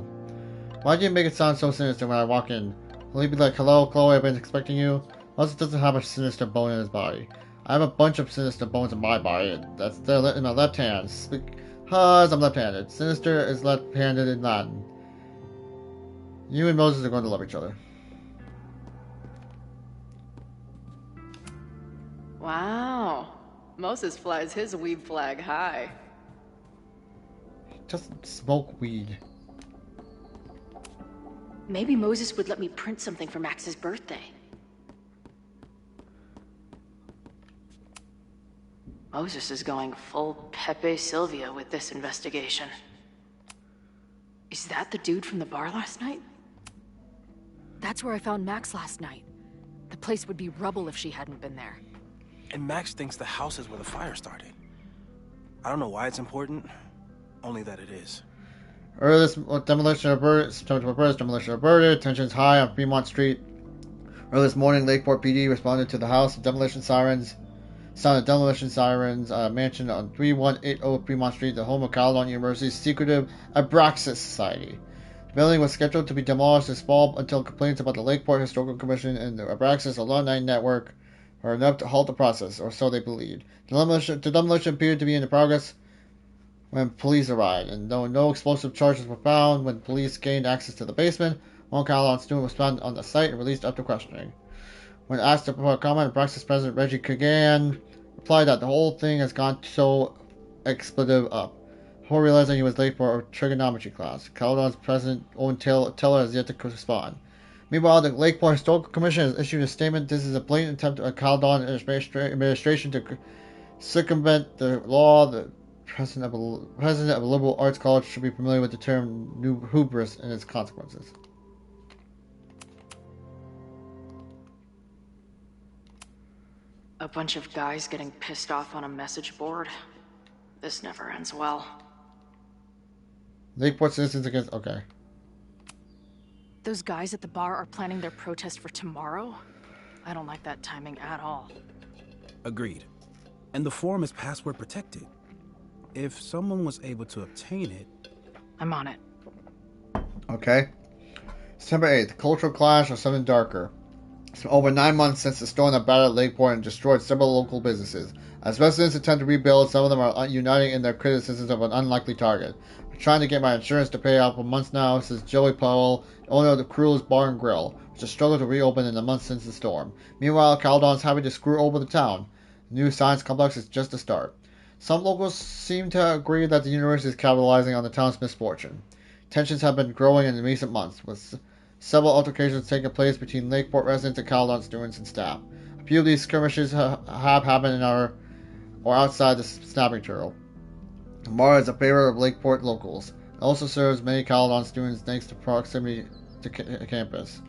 A: Why do you make it sound so sinister when I walk in? Will he be like, hello, Chloe, I've been expecting you? Moses doesn't have a sinister bone in his body. I have a bunch of sinister bones in my body. That's in my left hand. Because I'm left-handed. Sinister is left-handed in Latin. You and Moses are going to love each other.
O: Wow. Moses flies his weed flag high.
A: Just smoke weed.
O: Maybe Moses would let me print something for Max's birthday. Moses is going full Pepe Sylvia with this investigation. Is that the dude from the bar last night?
B: That's where I found Max last night. The place would be rubble if she hadn't been there.
N: And Max thinks the house is where the fire started. I don't know why it's important, only that it is.
A: Earlier this demolition averted. September 21st, demolition averted. Tensions high on Fremont Street. Early this morning, Lakeport PD responded to the house. Demolition sirens. Sounded demolition sirens. Mansion on 3180 Fremont Street, the home of Caledon University's secretive Abraxas Society. The building was scheduled to be demolished this fall until complaints about the Lakeport Historical Commission and the Abraxas Alumni Network were enough to halt the process, or so they believed. The demolition appeared to be in progress when police arrived, and though no explosive charges were found, when police gained access to the basement, one Caledon student was found on the site and released after questioning. When asked to provide a comment, Abraxas President Reggie Kagan replied that the whole thing has gone so expletive up. Before realizing he was late for a trigonometry class, Caledon's president Owen Taylor has yet to respond. Meanwhile, the Lakeport Historical Commission has issued a statement. This is a blatant attempt of Caledon administration to circumvent the law. The president of a liberal arts college should be familiar with the term hubris and its consequences.
O: A bunch of guys getting pissed off on a message board. This never ends well.
A: Lakeport citizens against... Okay.
B: Those guys at the bar are planning their protest for tomorrow? I don't like that timing at all.
N: Agreed. And the forum is password protected. If someone was able to obtain it...
B: I'm on it.
A: Okay. September 8th. Cultural clash of something darker. It's been over 9 months since the storm that battered Lakeport and destroyed several local businesses. As residents attempt to rebuild, some of them are uniting in their criticisms of an unlikely target. I'm trying to get my insurance to pay out for months now, says Joey Powell, owner of the Cruise Bar and Grill, which has struggled to reopen in the months since the storm. Meanwhile, Caledon is happy to screw over the town. The new science complex is just a start. Some locals seem to agree that the university is capitalizing on the town's misfortune. Tensions have been growing in recent months, with several altercations taking place between Lakeport residents and Caledon students and staff. A few of these skirmishes have happened in our or outside the snapping turtle. Mara is a favorite of Lakeport locals. It also serves many Caledon students thanks to proximity to campus.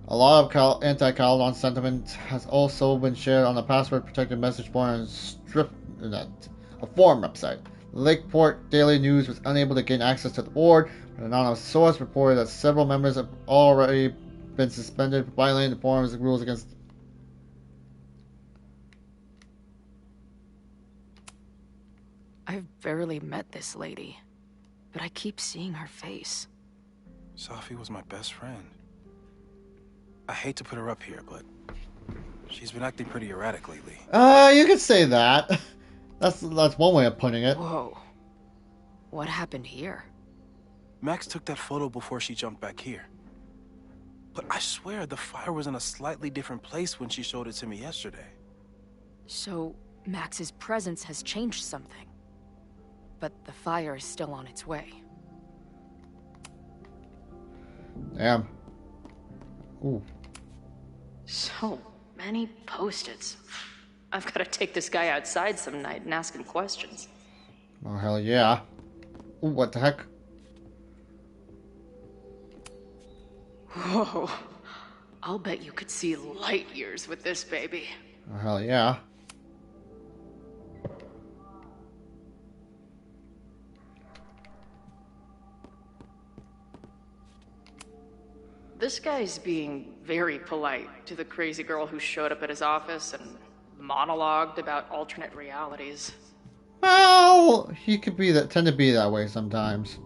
A: A lot of anti-Caledon sentiment has also been shared on the password-protected message board on StripNet, a forum website. The Lakeport Daily News was unable to gain access to the board, but an anonymous source reported that several members have already been suspended for violating the forum's rules against.
B: I've barely met this lady, but I keep seeing her face.
N: Safi was my best friend. I hate to put her up here, but she's been acting pretty erratic lately.
A: You could say that. That's one way of putting it.
B: Whoa. What happened here?
N: Max took that photo before she jumped back here. But I swear the fire was in a slightly different place when she showed it to me yesterday.
B: So, Max's presence has changed something. But the fire is still on its way.
A: Damn. Ooh.
O: So many post-its. I've got to take this guy outside some night and ask him questions.
A: Oh, hell yeah. Ooh, what the heck?
O: Whoa. I'll bet you could see light years with this baby.
A: Oh, hell yeah.
O: This guy's being very polite to the crazy girl who showed up at his office and monologued about alternate realities.
A: Well, he could tend to be that way sometimes.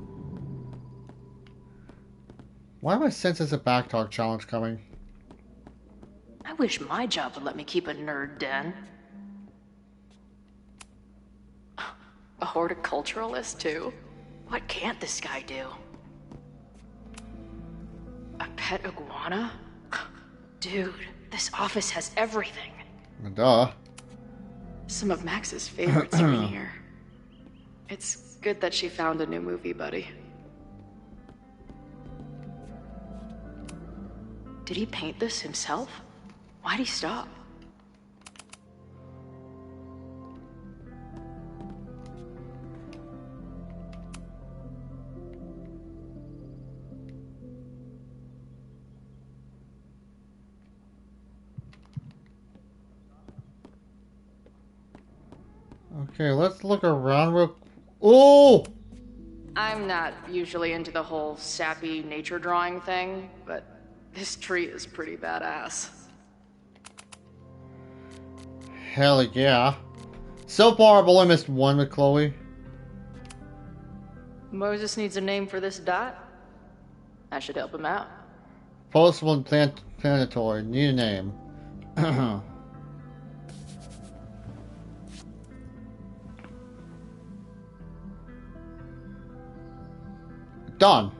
A: Why do I sense there's a backtalk challenge coming?
O: I wish my job would let me keep a nerd den. A horticulturalist, too? What can't this guy do? A pet iguana? Dude, this office has everything.
A: Duh.
O: Some of Max's favorites are in here. It's good that she found a new movie buddy. Did he paint this himself? Why'd he stop?
A: Okay, let's look around real. Oh!
O: I'm not usually into the whole sappy nature drawing thing, but this tree is pretty badass.
A: Hell yeah. So far, I've only missed one with Chloe.
O: Moses needs a name for this dot. I should help him out.
A: Postable planetoid. Need a name. Done.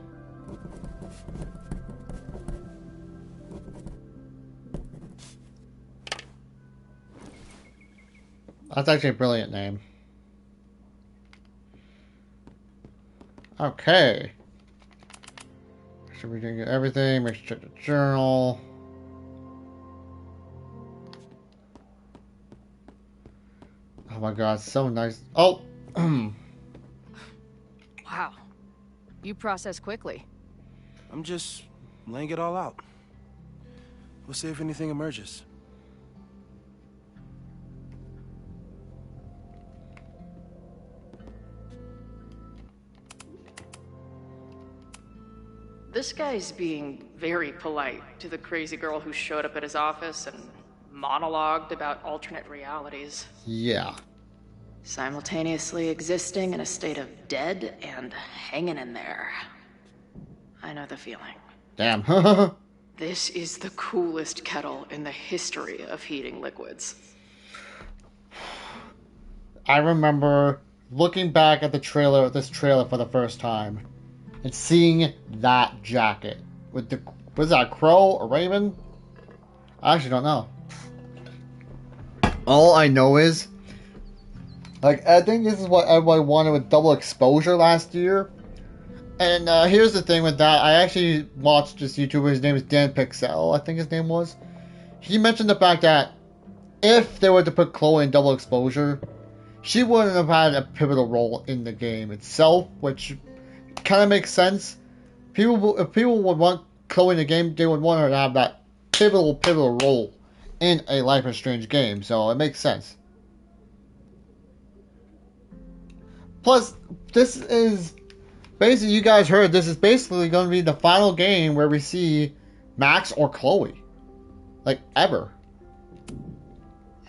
A: That's actually a brilliant name. Okay. So we're gonna get everything. Make sure to check the journal. Oh my god, so nice. Oh!
B: Wow. You process quickly.
N: I'm just laying it all out. We'll see if anything emerges.
O: This guy's being very polite to the crazy girl who showed up at his office and monologued about alternate realities.
A: Yeah.
O: Simultaneously existing in a state of dead and hanging in there. I know the feeling.
A: Damn.
O: This is the coolest kettle in the history of heating liquids.
A: I remember looking back at this trailer for the first time and seeing that jacket with the, was that a crow or raven? I actually don't know. All I know is, like, I think this is what everybody wanted with double exposure last year. And here's the thing with that. I actually watched this YouTuber. His name is Dan Pixel, I think his name was. He mentioned the fact that if they were to put Chloe in double exposure, she wouldn't have had a pivotal role in the game itself, which kind of makes sense. If people would want Chloe in the game, they would want her to have that pivotal role in a Life is Strange game, so it makes sense. Plus, this is basically, you guys heard, this is basically going to be the final game where we see Max or Chloe. Like, ever.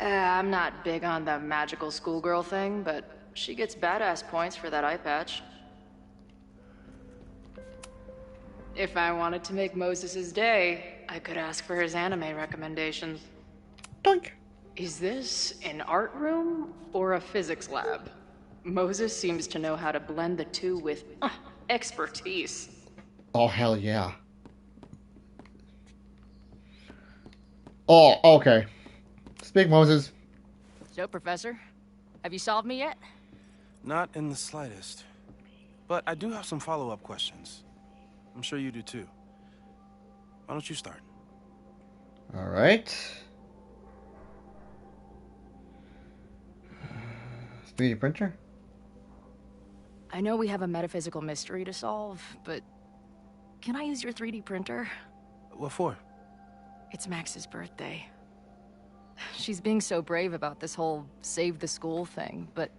O: I'm not big on the magical schoolgirl thing, but she gets badass points for that eye patch. If I wanted to make Moses' day, I could ask for his anime recommendations.
A: Doink.
O: Is this an art room or a physics lab? Moses seems to know how to blend the two with expertise.
A: Oh, hell yeah. Oh, okay. Speak, Moses.
B: So, Professor, have you solved me yet?
N: Not in the slightest. But I do have some follow-up questions. I'm sure you do too. Why don't you start?
A: All right. Speedy printer?
B: I know we have a metaphysical mystery to solve, but can I use your 3D printer?
N: What for?
B: It's Max's birthday. She's being so brave about this whole save the school thing, but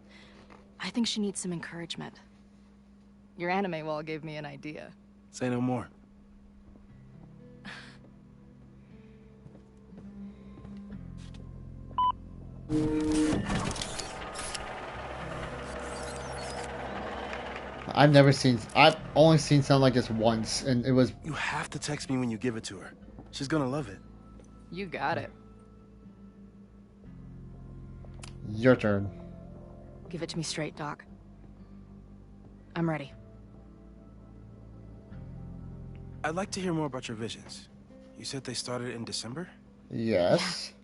B: I think she needs some encouragement. Your anime wall gave me an idea.
N: Say no more.
A: I've only seen something like this once, and it was...
N: You have to text me when you give it to her. She's gonna love it.
B: You got it.
A: Your turn.
B: Give it to me straight, Doc. I'm ready.
N: I'd like to hear more about your visions. You said they started in December?
A: Yes.
B: Yeah.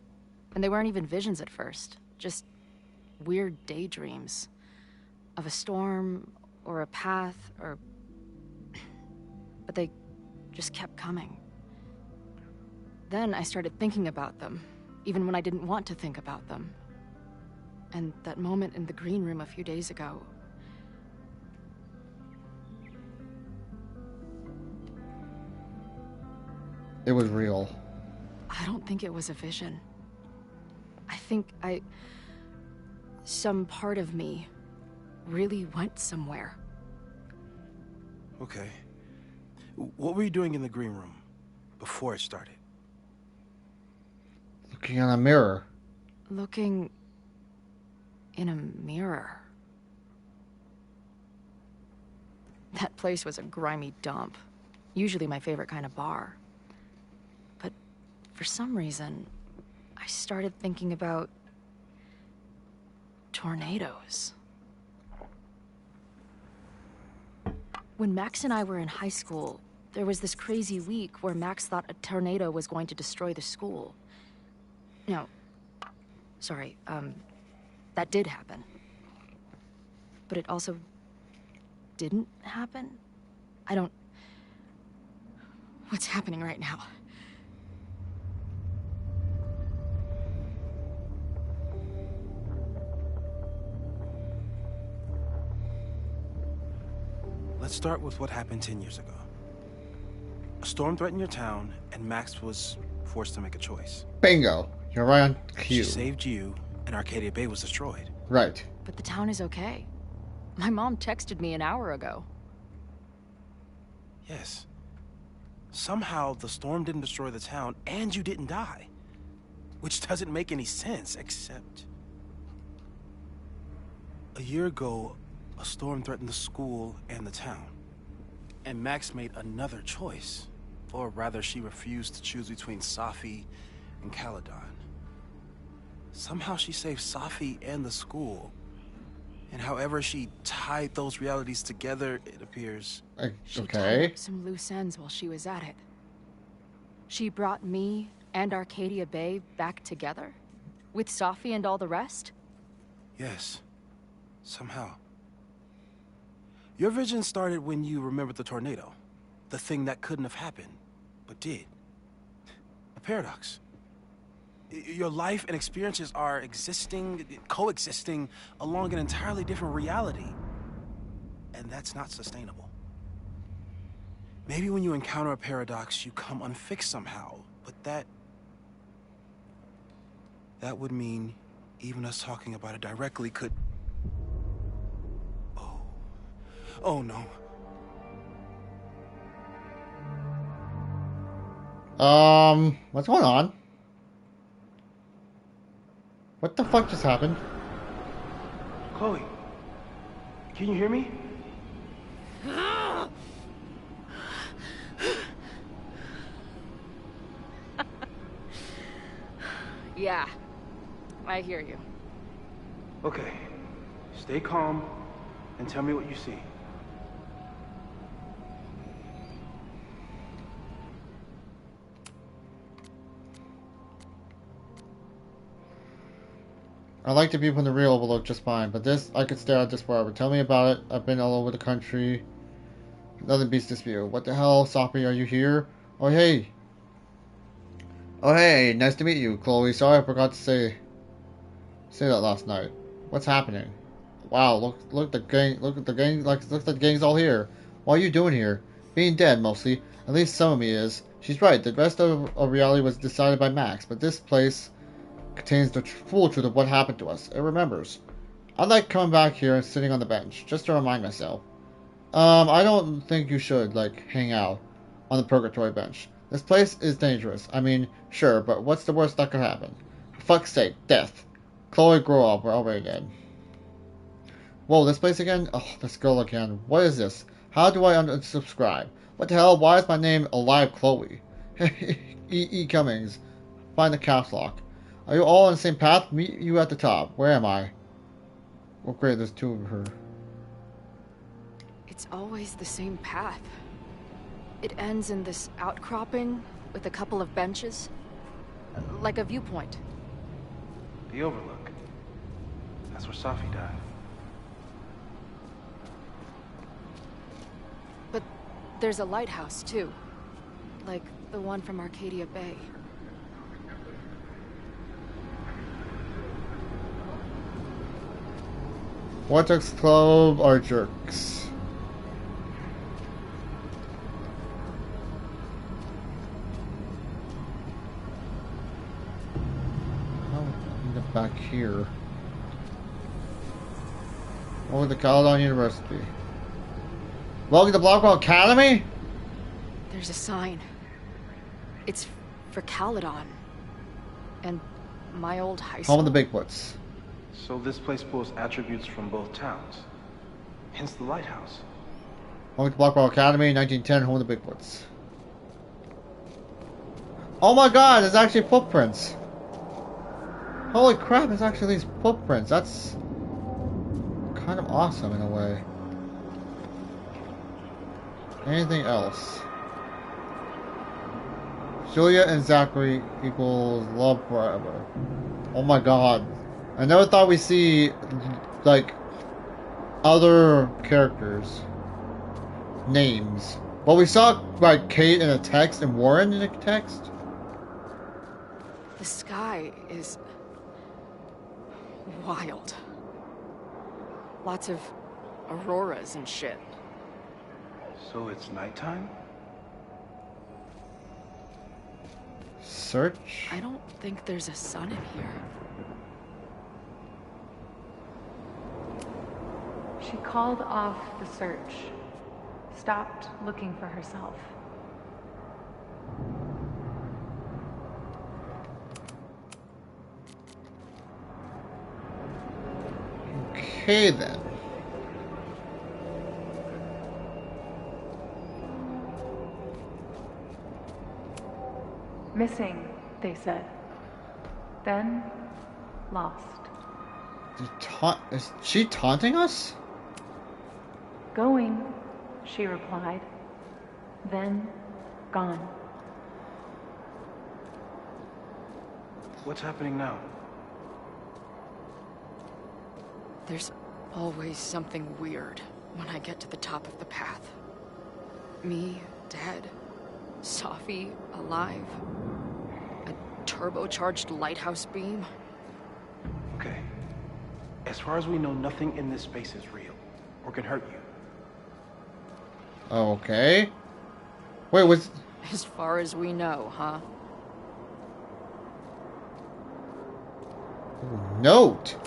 B: And they weren't even visions at first. Just weird daydreams. Of a storm, or a path, or... But they just kept coming. Then I started thinking about them, even when I didn't want to think about them. And that moment in the green room a few days ago...
A: It was real.
B: I don't think it was a vision. I think I some part of me really went somewhere.
N: Okay. What were you doing in the green room before it started?
A: Looking in a mirror.
B: Looking in a mirror. That place was a grimy dump. Usually my favorite kind of bar. But for some reason, I started thinking about tornadoes. When Max and I were in high school, there was this crazy week where Max thought a tornado was going to destroy the school. No. Sorry, that did happen. But it also didn't happen? I don't... What's happening right now?
N: Let's start with what happened 10 years ago. A storm threatened your town, and Max was forced to make a choice.
A: Bingo. You're right on cue.
N: She saved you, and Arcadia Bay was destroyed.
A: Right.
B: But the town is okay. My mom texted me an hour ago.
N: Yes. Somehow, the storm didn't destroy the town, and you didn't die. Which doesn't make any sense, except... A year ago, a storm threatened the school and the town. And Max made another choice. Or rather, she refused to choose between Safi and Caledon. Somehow she saved Safi and the school. And however she tied those realities together, it appears...
B: She tied up some loose ends while she was at it. She brought me and Arcadia Bay back together? With Safi and all the rest?
N: Yes. Somehow. Your vision started when you remembered the tornado. The thing that couldn't have happened, but did. A paradox. Your life and experiences are coexisting along an entirely different reality. And that's not sustainable. Maybe when you encounter a paradox, you come unfixed somehow, but that would mean even us talking about it directly could... Oh no.
A: What's going on? What the fuck just happened?
N: Chloe, can you hear me?
B: Yeah, I hear you.
N: Okay, stay calm and tell me what you see.
A: I like the view from the real overlook just fine, but this, I could stare at this forever. Tell me about it. I've been all over the country. Nothing beats this view. What the hell, Safi, are you here? Oh, hey. Oh, hey, nice to meet you, Chloe. Sorry I forgot to say that last night. What's happening? Wow, look at the gang, look like the gang's all here. What are you doing here? Being dead, mostly. At least some of me is. She's right, the rest of reality was decided by Max, but this place contains the full truth of what happened to us. It remembers. I like coming back here and sitting on the bench, just to remind myself. I don't think you should, hang out on the purgatory bench. This place is dangerous. I mean, sure, but what's the worst that could happen? For fuck's sake, death. Chloe, grow up. We're already dead. Whoa, this place again? Oh, this girl again. What is this? How do I unsubscribe? What the hell? Why is my name Alive Chloe? E. Cummings. Find the caps lock. Are you all on the same path? Meet you at the top. Where am I? Oh great, there's two of her.
B: It's always the same path. It ends in this outcropping with a couple of benches. Like a viewpoint.
N: The overlook. That's where Safi died.
B: But there's a lighthouse, too. Like the one from Arcadia Bay.
A: Vortex Club are jerks. Oh, I need it back here. Welcome to Caledon University. Welcome to Blackwell Academy?
B: There's a sign. It's for Caledon. And my old high school.
A: Home of the Bigfoots.
P: So this place pulls attributes from both towns. Hence the lighthouse.
A: Welcome to Blackwell Academy, 1910, home of the Bigfoots. Oh my god, there's actually footprints. Holy crap, there's actually these footprints. That's kind of awesome in a way. Anything else? Julia and Zachary equals love forever. Oh my god. I never thought we'd see, like, other characters' names. Well, we saw, like, Kate in a text and Warren in a text.
B: The sky is wild. Lots of auroras and shit.
P: So it's nighttime?
A: Search?
B: I don't think there's a sun in here.
E: She called off the search. Stopped looking for herself.
A: Okay then.
E: Missing, they said. Then, lost.
A: Is she taunting us?
E: Going, she replied. Then, gone.
P: What's happening now?
B: There's always something weird when I get to the top of the path. Me, dead. Safi, alive. A turbocharged lighthouse beam.
P: Okay. As far as we know, nothing in this space is real, or can hurt you.
A: Okay. Wait, was...
B: As far as we know, huh?
A: Note!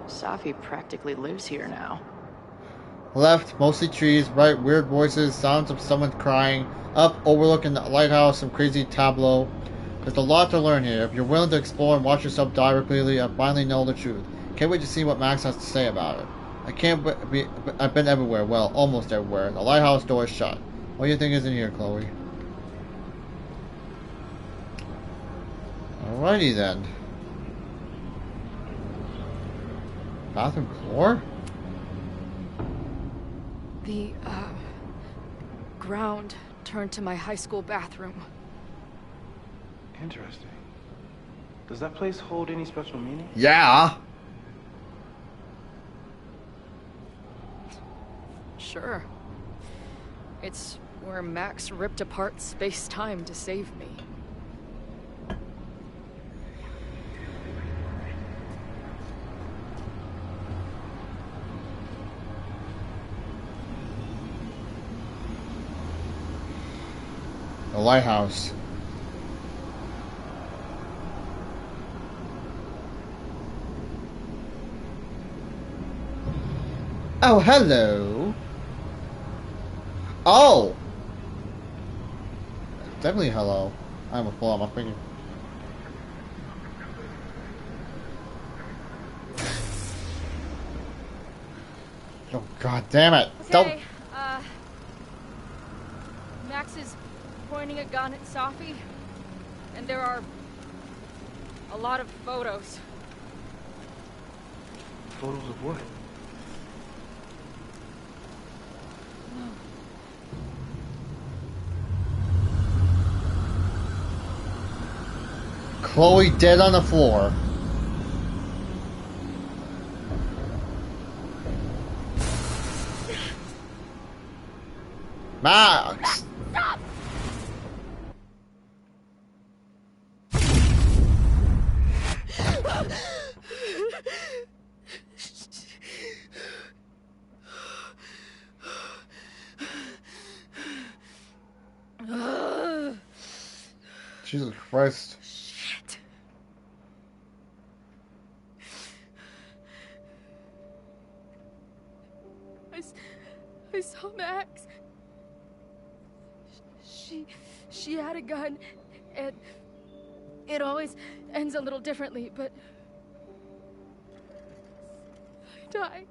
O: Safi practically lives here now.
A: Left, mostly trees, right, weird voices, sounds of someone crying. Up, overlooking the lighthouse, some crazy tableau. There's a lot to learn here. If you're willing to explore and watch yourself die repeatedly, I finally know the truth. Can't wait to see what Max has to say about it. I've been everywhere, well, almost everywhere. The lighthouse door is shut. What do you think is in here, Chloe? Alrighty then. Bathroom floor?
B: The, ground turned to my high school bathroom.
P: Interesting. Does that place hold any special meaning?
A: Yeah!
B: Sure. It's where Max ripped apart space-time to save me.
A: The lighthouse. Oh, hello. Oh! Definitely hello. I'm a pull out my finger. Oh, god damn it.
B: Okay,
A: Don't.
B: Max is pointing a gun at Safi, and there are a lot of photos.
P: Photos of what?
A: Chloe dead on the floor. Max!
B: Stop!
A: Jesus Christ.
B: Shit. Max. She had a gun, and it always ends a little differently, but I died.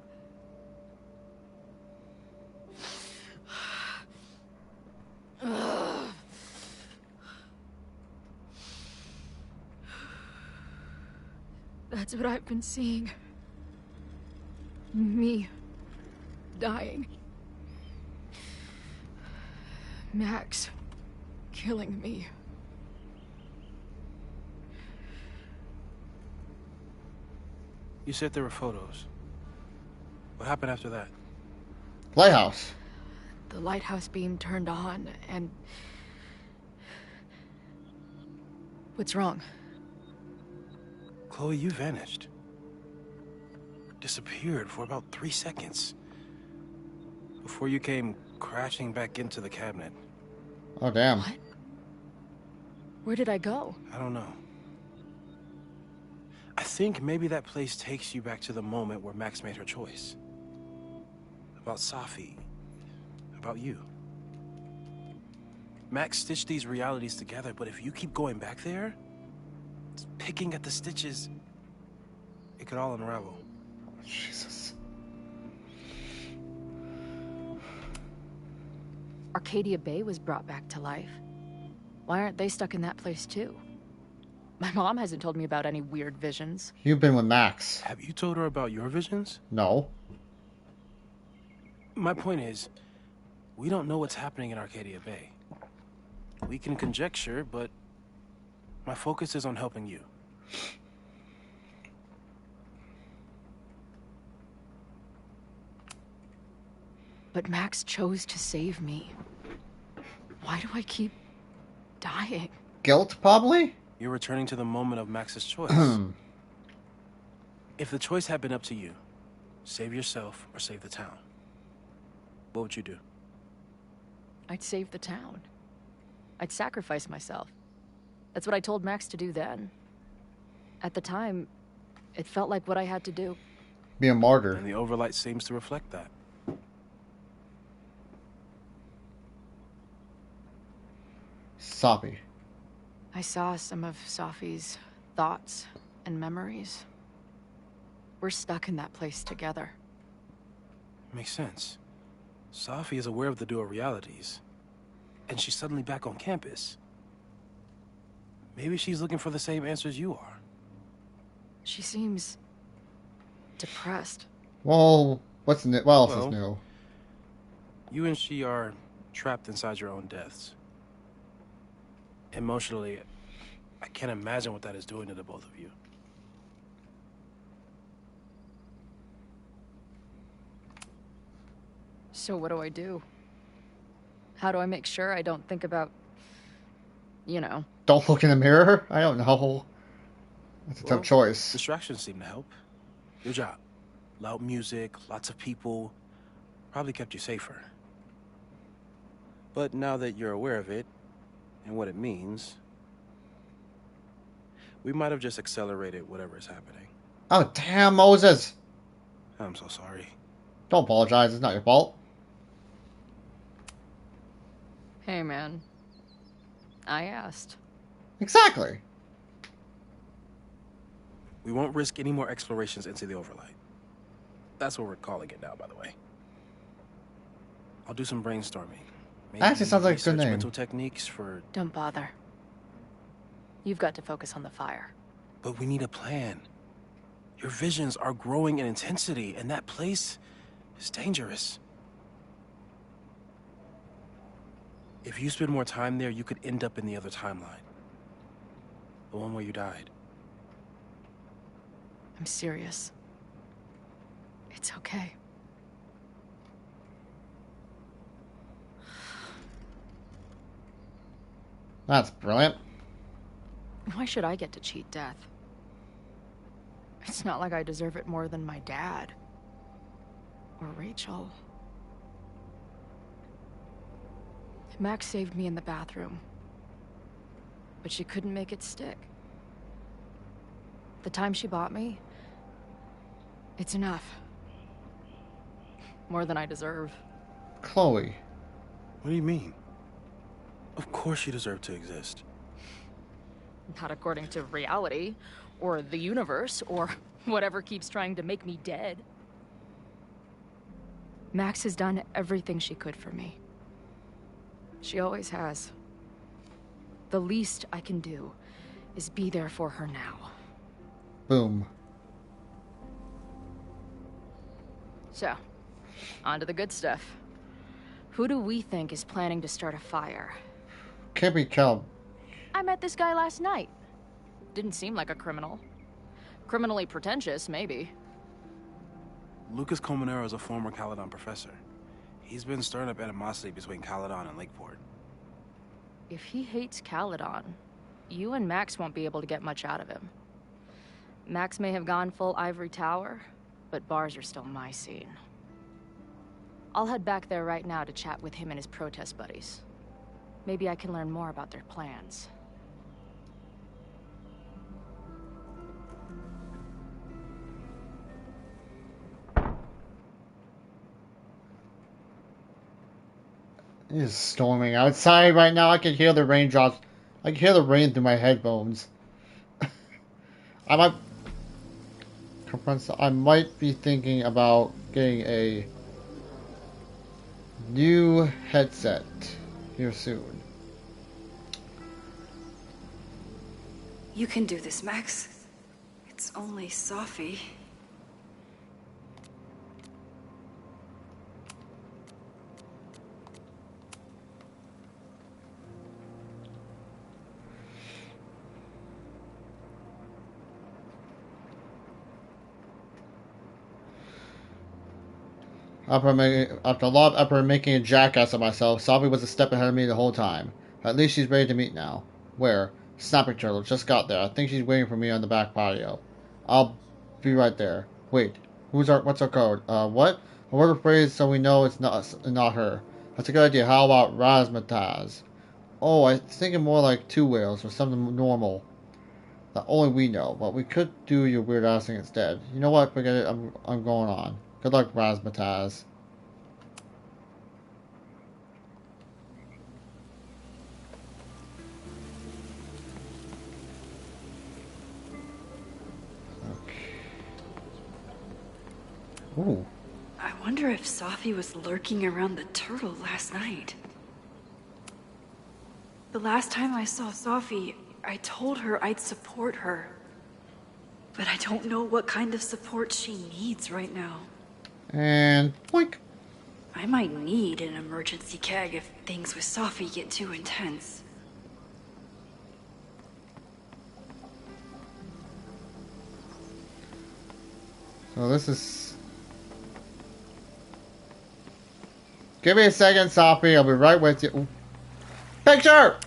B: That's what I've been seeing. Me dying. Max killing me.
N: You said there were photos. What happened after that?
A: Lighthouse.
B: The lighthouse beam turned on, and... What's wrong?
N: Chloe, you vanished. Disappeared for about 3 seconds. Before you came crashing back into the cabinet.
A: Oh, damn.
B: What? Where did I go?
N: I don't know. I think maybe that place takes you back to the moment where Max made her choice. About Safi. About you. Max stitched these realities together, but if you keep going back there, picking at the stitches, it could all unravel.
A: Jesus.
B: Arcadia Bay was brought back to life. Why aren't they stuck in that place too? My mom hasn't told me about any weird visions.
A: You've been with Max.
N: Have you told her about your visions?
A: No.
N: My point is, we don't know what's happening in Arcadia Bay. We can conjecture, but my focus is on helping you.
B: But Max chose to save me. Why do I keep dying?
A: Guilt, probably?
N: You're returning to the moment of Max's choice. If the choice had been up to you, save yourself or save the town, what would you do?
B: I'd save the town. I'd sacrifice myself. That's what I told Max to do then. At the time, it felt like what I had to do.
A: Be a martyr.
N: And the overlight seems to reflect that.
A: Soppy.
B: I saw some of Safi's thoughts and memories. We're stuck in that place together.
N: Makes sense. Safi is aware of the dual realities, and she's suddenly back on campus. Maybe she's looking for the same answers you are.
B: She seems depressed.
A: Well, what's new? What else is new?
N: You and she are trapped inside your own deaths. Emotionally, I can't imagine what that is doing to the both of you.
B: So what do I do? How do I make sure I don't think about, you know?
A: Don't look in the mirror? I don't know. That's a tough choice.
N: Distractions seem to help. Your job. Loud music, lots of people. Probably kept you safer. But now that you're aware of it, and what it means, we might have just accelerated whatever is happening.
A: Oh, damn, Moses.
N: I'm so sorry.
A: Don't apologize. It's not your fault.
B: Hey, man. I asked.
A: Exactly.
N: We won't risk any more explorations into the overlight. That's what we're calling it now, by the way. I'll do some brainstorming. Maybe
A: Actually, sounds like a good
N: research
A: name.
N: mental techniques for...
B: Don't bother. You've got to focus on the fire.
N: But we need a plan. Your visions are growing in intensity, and that place is dangerous. If you spend more time there, you could end up in the other timeline. The one where you died.
B: I'm serious. It's okay.
A: That's brilliant.
B: Why should I get to cheat death? It's not like I deserve it more than my dad. Or Rachel. Max saved me in the bathroom. But she couldn't make it stick. The time she bought me, it's enough. More than I deserve.
A: Chloe.
N: What do you mean? Of course she deserved to exist.
B: Not according to reality, or the universe, or whatever keeps trying to make me dead. Max has done everything she could for me. She always has. The least I can do is be there for her now.
A: Boom.
B: So, on to the good stuff. Who do we think is planning to start a fire?
A: Can't be Cal.
B: I met this guy last night. Didn't seem like a criminal. Criminally pretentious, maybe.
N: Lucas Colmenero is a former Caledon professor. He's been stirring up animosity between Caledon and Lakeport.
B: If he hates Caledon, you and Max won't be able to get much out of him. Max may have gone full ivory tower, but bars are still my scene. I'll head back there right now to chat with him and his protest buddies. Maybe I can learn more about their plans.
A: It is storming outside right now. I can hear the raindrops. I can hear the rain through my headphones. I might be thinking about getting a new headset here soon.
C: You can do this, Max. It's only Sophie.
A: After a lot of effort making a jackass of myself, Sophie was a step ahead of me the whole time. At least she's ready to meet now. Where? Snapping Turtle just got there. I think she's waiting for me on the back patio. I'll be right there. Wait, what's our code? What? A word of phrase so we know it's not her. That's a good idea. How about razzmatazz? Oh, I was thinking more like two whales or something normal that only we know. But we could do your weird ass thing instead. You know what? Forget it. I'm going on. Good luck, razzmatazz. Ooh.
C: I wonder if Sophie was lurking around the turtle last night. The last time I saw Sophie, I told her I'd support her. But I don't know what kind of support she needs right now.
A: And boink.
C: I might need an emergency keg if things with Sophie get too intense.
A: So this is... Give me a second, Sophie. I'll be right with you. Ooh. Picture!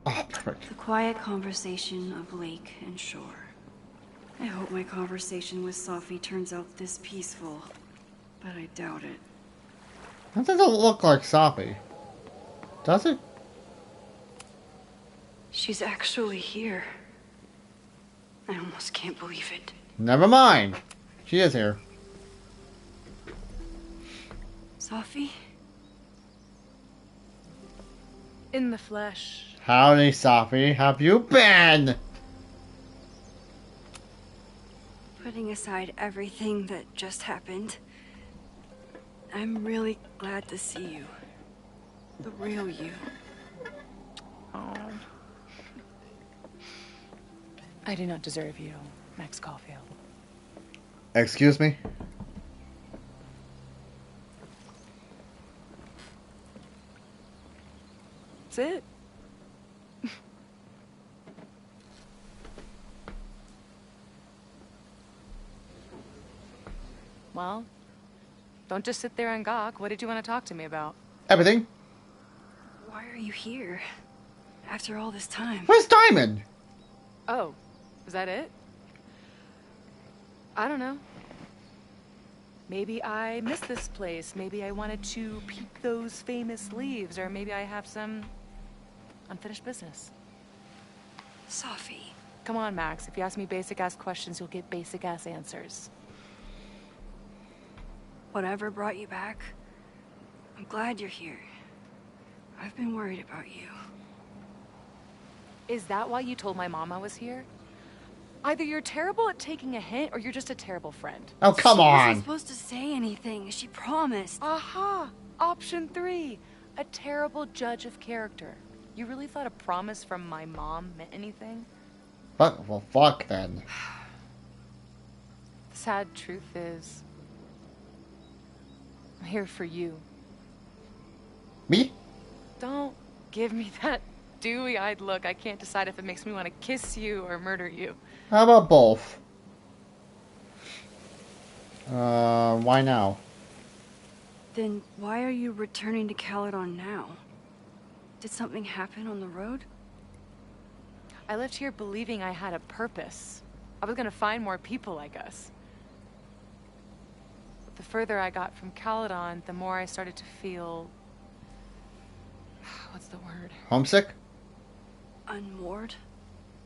A: Oh, perfect.
C: The quiet conversation of lake and shore. I hope my conversation with Sophie turns out this peaceful, but I doubt it.
A: That doesn't look like Sophie. Does it?
C: She's actually here. I almost can't believe it.
A: Never mind. She is here.
C: Sophie?
E: In the flesh.
A: Howdy, Sophie. Have you been?
C: Putting aside everything that just happened, I'm really glad to see you. The real you.
E: Oh. I do not deserve you, MaxCaulfield.
A: Excuse me?
E: That's it. Well, don't just sit there and gawk. What did you want to talk to me about?
A: Everything.
C: Why are you here? After all this time.
A: Where's Diamond?
E: Oh, is that it? I don't know. Maybe I miss this place. Maybe I wanted to peek those famous leaves, or maybe I have some unfinished business.
C: Sophie.
E: Come on, Max. If you ask me basic-ass questions, you'll get basic-ass answers.
C: Whatever brought you back, I'm glad you're here. I've been worried about you.
E: Is that why you told my mom I was here? Either you're terrible at taking a hint, or you're just a terrible friend.
A: Oh, come
C: She
A: on.
C: wasn't supposed to say anything. She promised.
E: Aha! Option 3. A terrible judge of character. You really thought a promise from my mom meant anything?
A: Well, fuck then.
E: The sad truth is, I'm here for you.
A: Me?
E: Don't give me that dewy-eyed look. I can't decide if it makes me want to kiss you or murder you.
A: How about both? Why now?
C: Then why are you returning to Caledon now? Did something happen on the road?
E: I left here believing I had a purpose. I was gonna find more people like us. But the further I got from Caledon, the more I started to feel... what's the word?
A: Homesick?
C: Unmoored?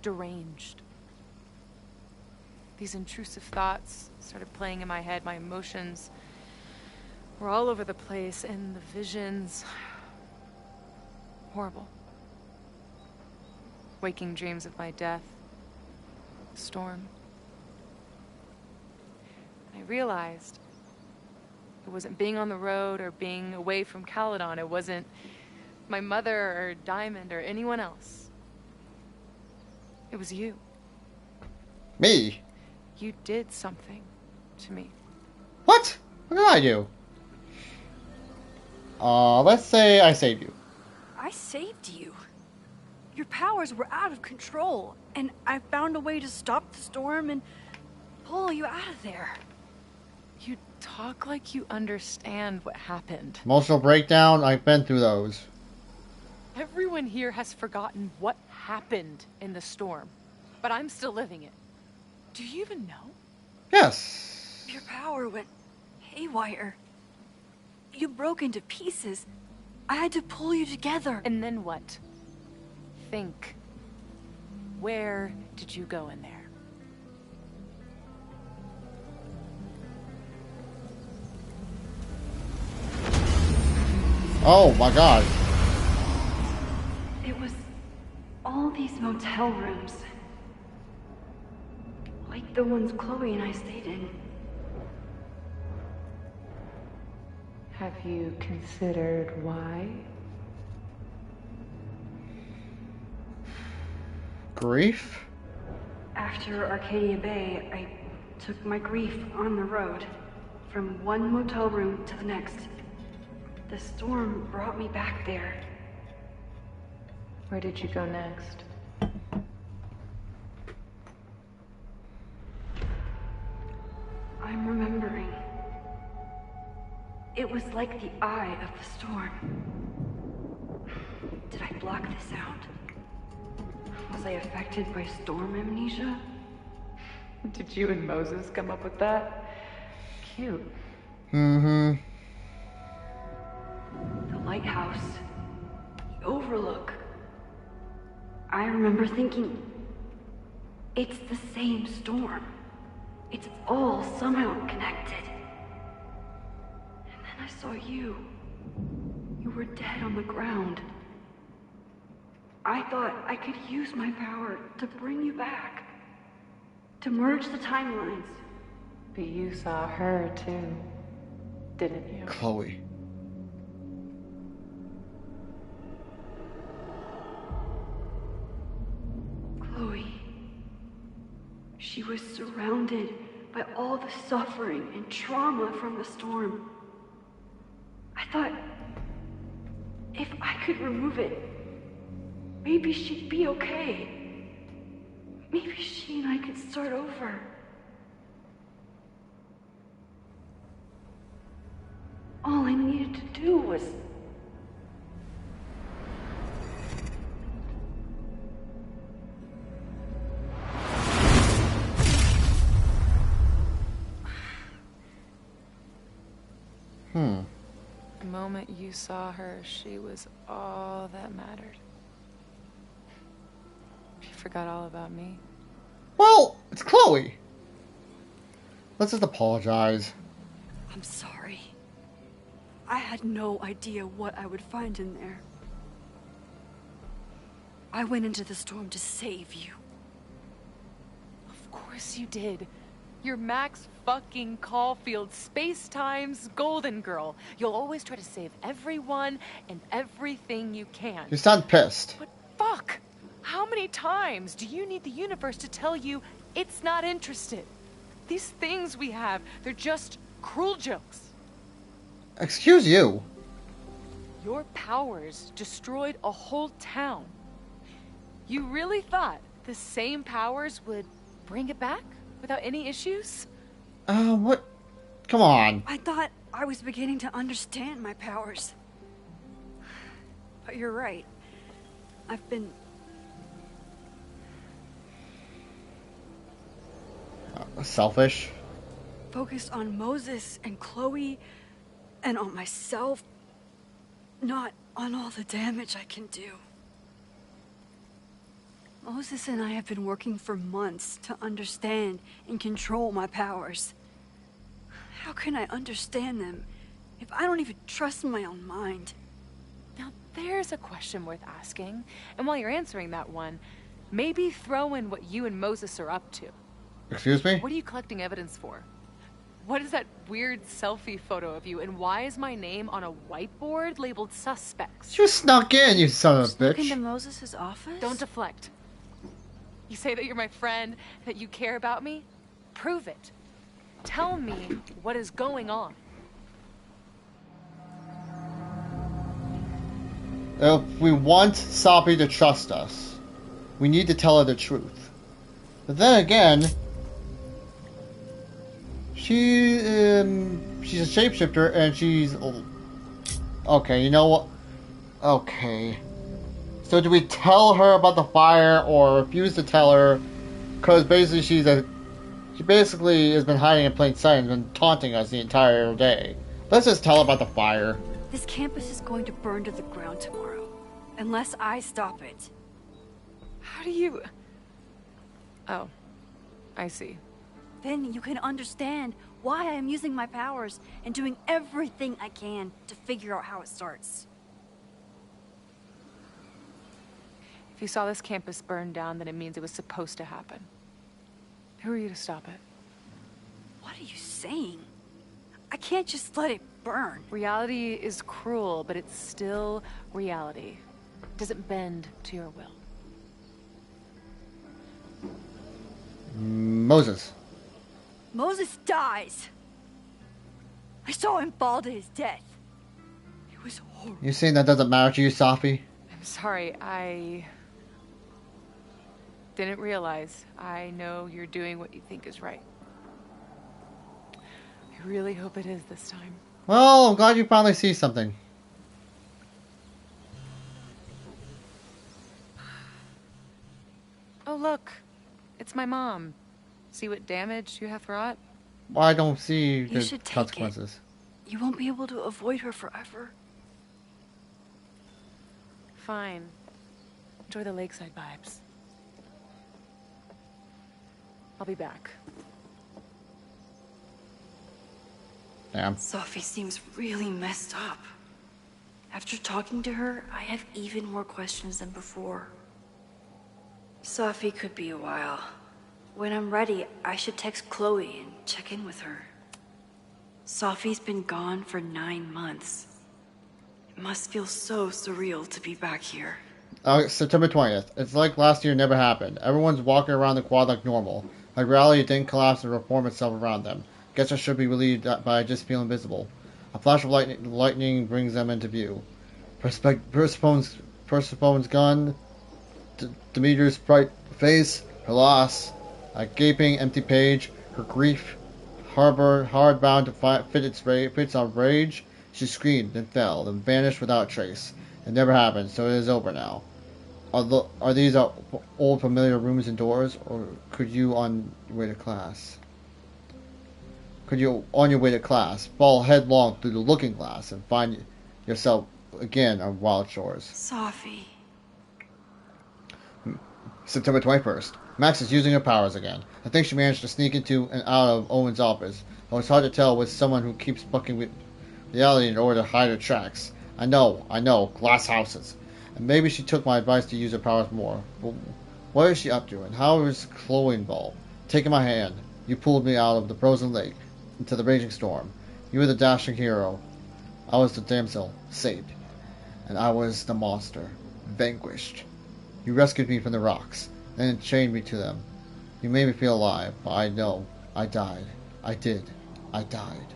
E: Deranged. These intrusive thoughts started playing in my head. My emotions were all over the place, and the visions... horrible. Waking dreams of my death. The storm. And I realized it wasn't being on the road or being away from Caledon. It wasn't my mother or Diamond or anyone else. It was you.
A: Me?
E: You did something to me.
A: What? What did I do? Let's say I saved you.
C: I saved you. Your powers were out of control, and I found a way to stop the storm and pull you out of there.
E: You talk like you understand what happened.
A: Emotional breakdown, I've been through those.
E: Everyone here has forgotten what happened in the storm, but I'm still living it. Do you even know?
A: Yes.
C: Your power went haywire. You broke into pieces. I had to pull you together.
E: And then what? Think. Where did you go in there?
A: Oh my god.
C: It was all these motel rooms. Like the ones Chloe and I stayed in.
E: Have you considered why?
A: Grief?
C: After Arcadia Bay, I took my grief on the road, from one motel room to the next. The storm brought me back there.
E: Where did you go next?
C: I'm remembering. It was like the eye of the storm. Did I block this out? Was I affected by storm amnesia?
E: Did you and Moses come up with that? Cute.
A: Mm-hmm.
C: The lighthouse. The overlook. I remember thinking, it's the same storm. It's all somehow connected. And then I saw you. You were dead on the ground. I thought I could use my power to bring you back. To merge the timelines.
E: But you saw her too, didn't you?
A: Chloe.
C: Chloe. She was surrounded by all the suffering and trauma from the storm. I thought, if I could remove it, maybe she'd be okay. Maybe she and I could start over. All I needed to do was...
E: The moment you saw her, she was all that mattered. She forgot all about me.
A: Well, it's Chloe. Let's just apologize.
C: I'm sorry. I had no idea what I would find in there. I went into the storm to save you.
E: Of course you did. You're Max fucking Caulfield, Space-Time's golden girl. You'll always try to save everyone and everything you can.
A: You sound pissed.
E: But fuck! How many times do you need the universe to tell you it's not interested? These things we have, they're just cruel jokes.
A: Excuse you.
E: Your powers destroyed a whole town. You really thought the same powers would bring it back without any issues?
A: What? Come on.
C: I thought I was beginning to understand my powers. But you're right. I've been...
A: Selfish.
C: focused on Moses and Chloe and on myself, not on all the damage I can do. Moses and I have been working for months to understand and control my powers. How can I understand them if I don't even trust my own mind?
E: Now there's a question worth asking, and while you're answering that one, maybe throw in what you and Moses are up to.
A: Excuse me?
E: What are you collecting evidence for? What is that weird selfie photo of you, and why is my name on a whiteboard labeled suspects?
A: You snuck in, you son of a
C: Snuck
A: bitch.
C: into Moses' office?
E: Don't deflect. You say that you're my friend, that you care about me? Prove it. Tell me what is going on.
A: If we want Sophie to trust us, we need to tell her the truth. But then again, she's a shapeshifter and she's... Okay, you know what? Okay. So do we tell her about the fire or refuse to tell her? Because basically she basically has been hiding in plain sight and been taunting us the entire day. Let's just tell her about the fire.
C: This campus is going to burn to the ground tomorrow, unless I stop it.
E: How do you... Oh, I see.
C: Then you can understand why I am using my powers and doing everything I can to figure out how it starts.
E: If you saw this campus burn down, then it means it was supposed to happen. Who are you to stop it?
C: What are you saying? I can't just let it burn.
E: Reality is cruel, but it's still reality. It doesn't bend to your will.
A: Moses.
C: Moses dies. I saw him fall to his death. It was horrible.
A: You saying that doesn't matter to you, Sophie?
E: I'm sorry, I didn't realize. I know you're doing what you think is right. I really hope it is this time.
A: Well, I'm glad you finally see something.
E: Oh, look. It's my mom. See what damage you have wrought?
A: Well, I don't see
C: You
A: the
C: should take
A: consequences.
C: You won't be able to avoid her forever.
E: Fine. Enjoy the lakeside vibes. I'll be back.
A: Damn.
D: Sophie seems really messed up. After talking to her, I have even more questions than before. Sophie could be a while. When I'm ready, I should text Chloe and check in with her. Sophie's been gone for 9 months. It must feel so surreal to be back here.
A: September 20th. It's like last year never happened. Everyone's walking around the quad like normal. Like reality didn't collapse and reform itself around them. Guess I should be relieved by just feeling invisible. A flash of lightning brings them into view. Persephone's gun, Demeter's bright face, her loss, a gaping empty page, her grief, hard-bound to fits on rage. She screamed, then fell, then vanished without trace. It never happened, so it is over now. Are these old familiar rooms and doors, or could you on your way to class? Could you, on your way to class, fall headlong through the looking glass and find yourself again on wild shores?
D: Sophie.
A: September 21st. Max is using her powers again. I think she managed to sneak into and out of Owen's office, but it's hard to tell with someone who keeps bucking with reality in order to hide her tracks. I know, glass houses. And maybe she took my advice to use her powers more. But what is she up to, and how is Chloe involved? Taking my hand, you pulled me out of the frozen lake, into the raging storm. You were the dashing hero. I was the damsel, saved. And I was the monster, vanquished. You rescued me from the rocks, and chained me to them. You made me feel alive, but I know, I died. I did. I died.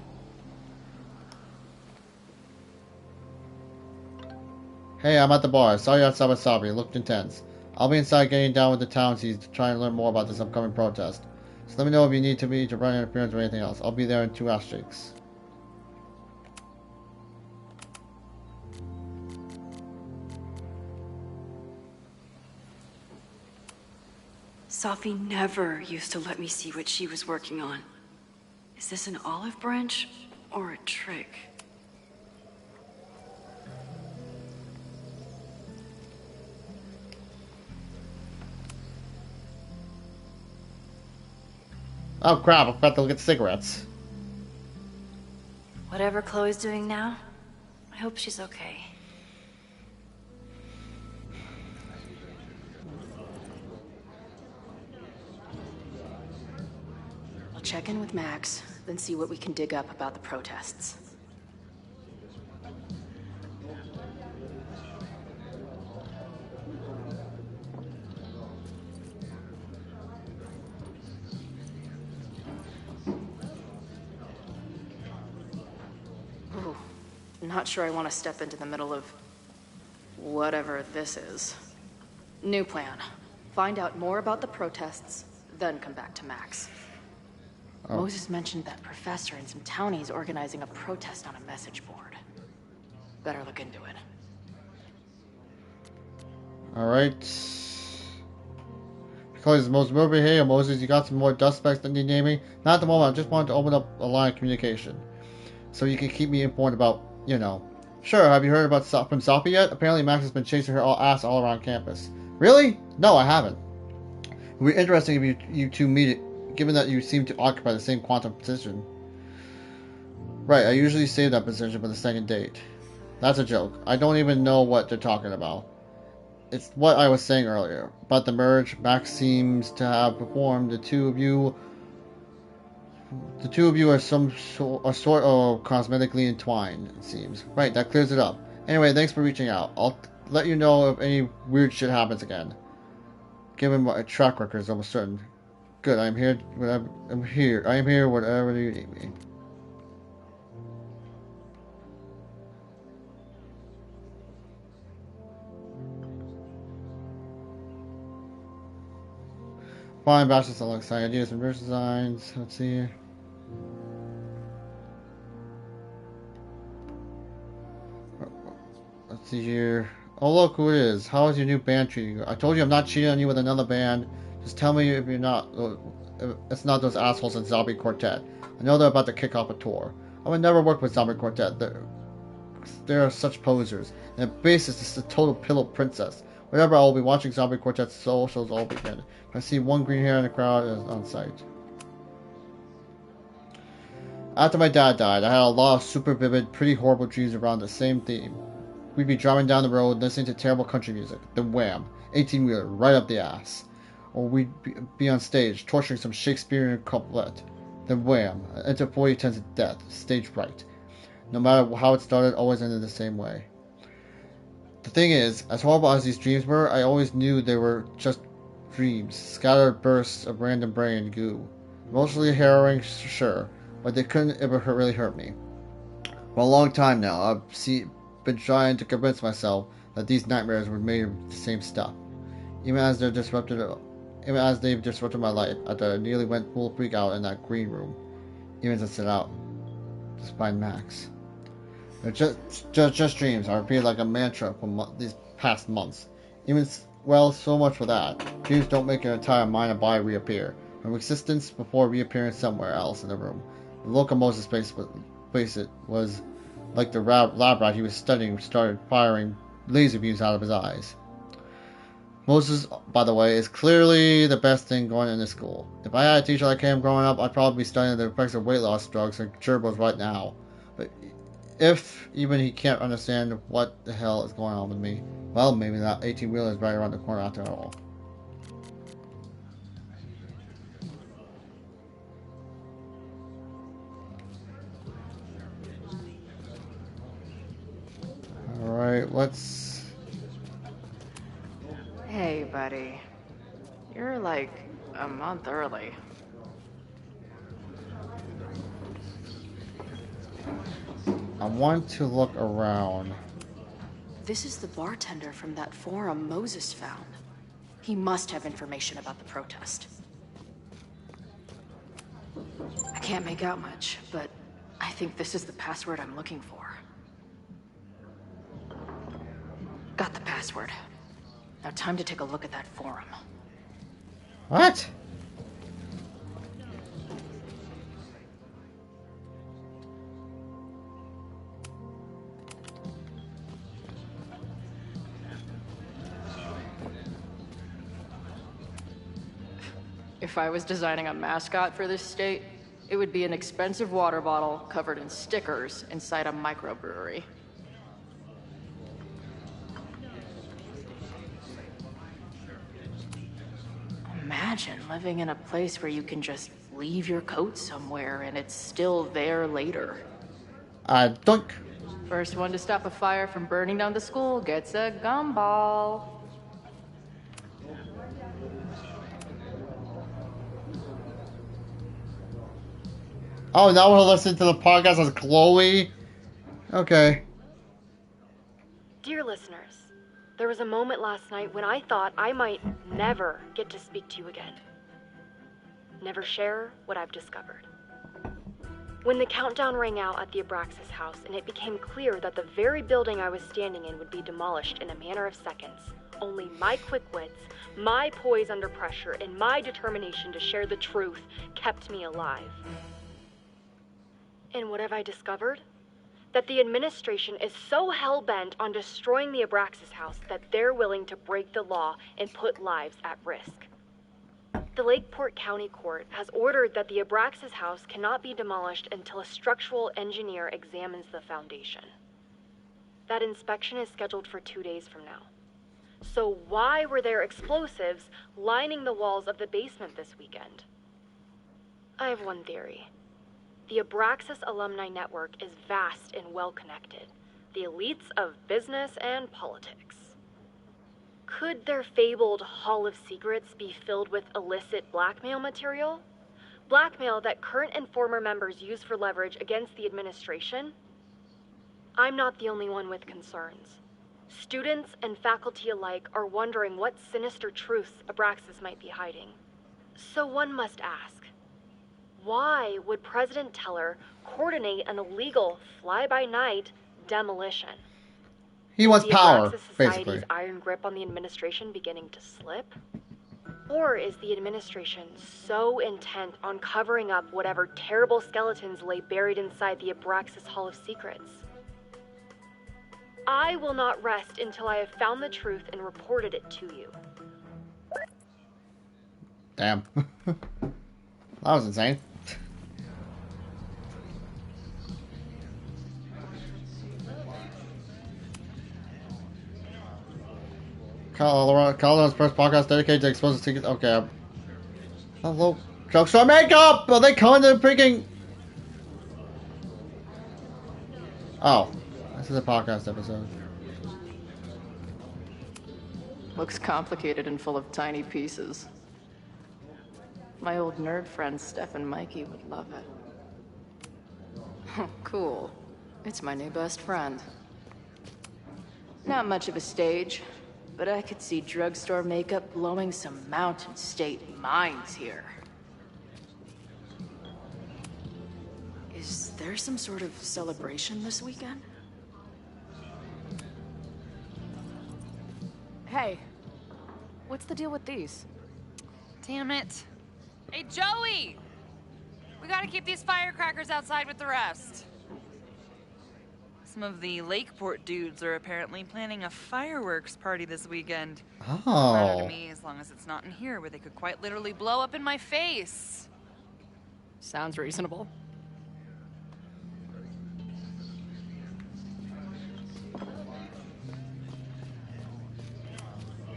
A: Hey, I'm at the bar. I saw you outside with Sabi. It looked intense. I'll be inside getting down with the townsies to try and learn more about this upcoming protest. So let me know if you need me to run interference or anything else. I'll be there in 2 asterisks.
D: Sophie never used to let me see what she was working on. Is this an olive branch or a trick?
A: Oh crap, I forgot to look at cigarettes.
D: Whatever Chloe's doing now, I hope she's okay.
B: I'll check in with Max, then see what we can dig up about the protests. Ooh, not sure I want to step into the middle of whatever this is. New plan. Find out more about the protests, then come back to Max.
A: Oh.
B: Moses mentioned that professor and some townies organizing a protest on a message board. Better look into it.
A: Alright. Because it's most morbid. Hey, Moses, you got some more dust specks that need naming? Not at the moment, I just wanted to open up a line of communication. So you can keep me informed about, you know. Sure, have you heard about from Sophie yet? Apparently Max has been chasing her ass all around campus. Really? No, I haven't. It would be interesting if you two meet, given that you seem to occupy the same quantum position. Right, I usually save that position for the second date. That's a joke. I don't even know what they're talking about. It's what I was saying earlier. About the merge, Max seems to have performed. The two of you are sort of cosmetically entwined, it seems. Right, that clears it up. Anyway, thanks for reaching out. I'll let you know if any weird shit happens again. Given my track record is almost certain. Good, I am here whatever you need me. Fine, bachelor's alongside ideas and merch designs. Let's see here. Let's see here. Oh, look who it is. How is your new band treating you? I told you I'm not cheating on you with another band. Just tell me if you're not. If it's not those assholes in Zombie Quartet. I know they're about to kick off a tour. I would never work with Zombie Quartet. They're such posers. And the bassist is the total pillow princess. Whenever I will be watching Zombie Quartet's solo shows all weekend. If I see one green hair in the crowd, it is on sight. After my dad died, I had a lot of super vivid, pretty horrible dreams around the same theme. We'd be driving down the road, listening to terrible country music. Then wham, 18-wheeler right up the ass. Or we'd be on stage, torturing some Shakespearean couplet. Then wham, enter 40 Tens of Death, stage right. No matter how it started, always ended the same way. The thing is, as horrible as these dreams were, I always knew they were just dreams, scattered bursts of random brain goo. Mostly harrowing, sure, but they couldn't ever really hurt me. For a long time now, I've been trying to convince myself that these nightmares were made of the same stuff. Even as they've disrupted my life, after I nearly went full freak out in that green room. Even as I set out to find Max. They're just dreams. I repeat like a mantra for these past months. So much for that. Dreams don't make your entire mind and body reappear. From existence before reappearing somewhere else in the room. The look on Moses' face was like the lab rat he was studying started firing laser beams out of his eyes. Moses, by the way, is clearly the best thing going in this school. If I had a teacher like him growing up, I'd probably be studying the effects of weight loss drugs and turbos right now. But if even he can't understand what the hell is going on with me, well, maybe that 18-wheeler is right around the corner after all. Alright, let's...
O: Hey, buddy. You're like a month early.
A: I want to look around.
B: This is the bartender from that forum Moses found. He must have information about the protest. I can't make out much, but I think this is the password I'm looking for. Got the password. Now time to take a look at that forum.
A: What?
O: If I was designing a mascot for this state, it would be an expensive water bottle covered in stickers inside a microbrewery. Imagine living in a place where you can just leave your coat somewhere and it's still there later.
A: Dunk.
O: First one to stop a fire from burning down the school gets a gumball.
A: Oh, now we'll listen to the podcast as Chloe? Okay.
Q: Dear listeners, there was a moment last night when I thought I might never get to speak to you again. Never share what I've discovered. When the countdown rang out at the Abraxas house and it became clear that the very building I was standing in would be demolished in a matter of seconds, only my quick wits, my poise under pressure, and my determination to share the truth kept me alive. And what have I discovered? That the administration is so hell-bent on destroying the Abraxas house that they're willing to break the law and put lives at risk. The Lakeport County Court has ordered that the Abraxas house cannot be demolished until a structural engineer examines the foundation. That inspection is scheduled for 2 days from now. So why were there explosives lining the walls of the basement this weekend? I have one theory. The Abraxas alumni network is vast and well-connected, the elites of business and politics. Could their fabled Hall of Secrets be filled with illicit blackmail material? Blackmail that current and former members use for leverage against the administration? I'm not the only one with concerns. Students and faculty alike are wondering what sinister truths Abraxas might be hiding. So one must ask, why would President Teller coordinate an illegal fly-by-night demolition?
A: He wants power,
Q: Is the Abraxas
A: basically.
Q: Society's iron grip on the administration beginning to slip? Or is the administration so intent on covering up whatever terrible skeletons lay buried inside the Abraxas Hall of Secrets? I will not rest until I have found the truth and reported it to you.
A: Damn. That was insane. Caledon's first podcast dedicated to exposing secrets. Okay. Hello. Drugstore makeup! Are they coming to freaking... Oh. This is a podcast episode.
O: Looks complicated and full of tiny pieces. My old nerd friends Steph and Mikey would love it. Cool. It's my new best friend. Not much of a stage, but I could see drugstore makeup blowing some Mountain State minds here. Is there some sort of celebration this weekend?
E: Hey, what's the deal with these?
F: Damn it. Hey, Joey! We gotta keep these firecrackers outside with the rest.
R: Some of the Lakeport dudes are apparently planning a fireworks party this weekend.
A: Oh.
R: Doesn't matter to me as long as it's not in here where they could quite literally blow up in my face.
B: Sounds reasonable.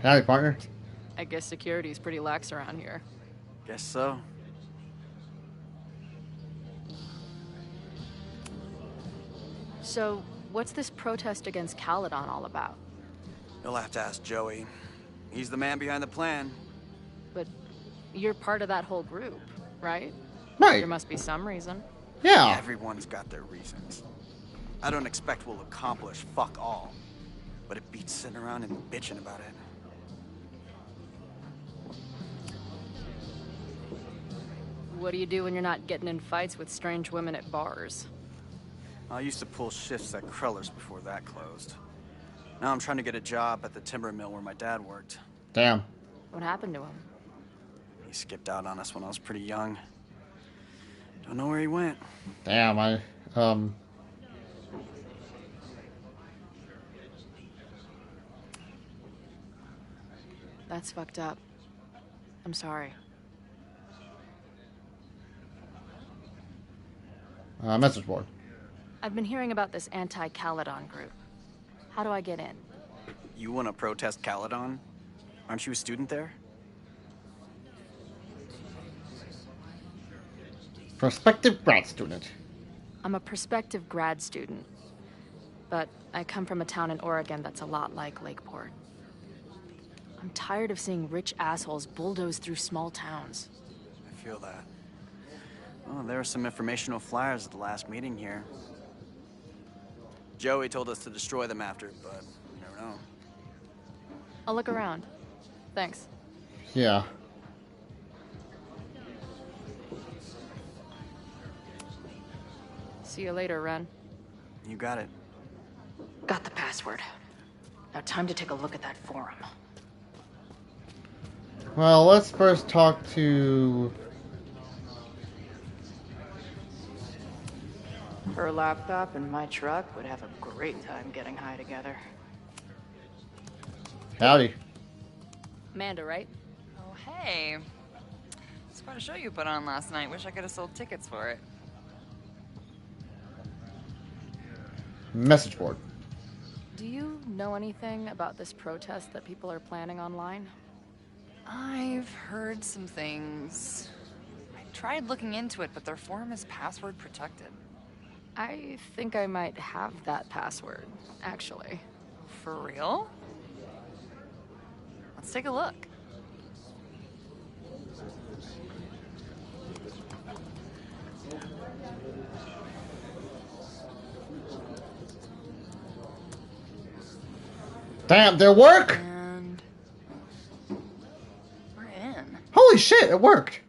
A: Howdy, partner.
B: I guess security's pretty lax around here.
S: Guess so.
B: So, what's this protest against Caledon all about?
S: You'll have to ask Joey. He's the man behind the plan.
B: But you're part of that whole group, right?
A: Right.
B: There must be some reason.
A: Yeah.
S: Everyone's got their reasons. I don't expect we'll accomplish fuck all. But it beats sitting around and bitching about it.
B: What do you do when you're not getting in fights with strange women at bars?
S: I used to pull shifts at Kruller's before that closed. Now I'm trying to get a job at the timber mill where my dad worked.
A: Damn.
B: What happened to him?
S: He skipped out on us when I was pretty young. Don't know where he went.
A: Damn,
B: That's fucked up. I'm sorry.
A: Message board.
B: I've been hearing about this anti-Caledon group. How do I get in?
S: You want to protest Caledon? Aren't you a student there?
A: Prospective grad student.
B: I'm a prospective grad student. But I come from a town in Oregon that's a lot like Lakeport. I'm tired of seeing rich assholes bulldoze through small towns.
S: I feel that. Oh, there were some informational flyers at the last meeting here. Joey told us to destroy them after, but you never know.
B: I'll look around. Thanks.
A: Yeah.
B: See you later, Ren.
S: You got it.
O: Got the password. Now time to take a look at that forum.
A: Well, let's first talk to...
O: Her laptop and my truck would have a great time getting high together.
A: Howdy.
B: Amanda, right?
R: Oh, hey. It's quite a show you put on last night. Wish I could have sold tickets for it.
A: Message board.
B: Do you know anything about this protest that people are planning online?
R: I've heard some things. I tried looking into it, but their forum is password protected.
B: I think I might have that password, actually.
R: For real? Let's take a look.
A: Damn, did it work?
R: And we're in.
A: Holy shit, it worked.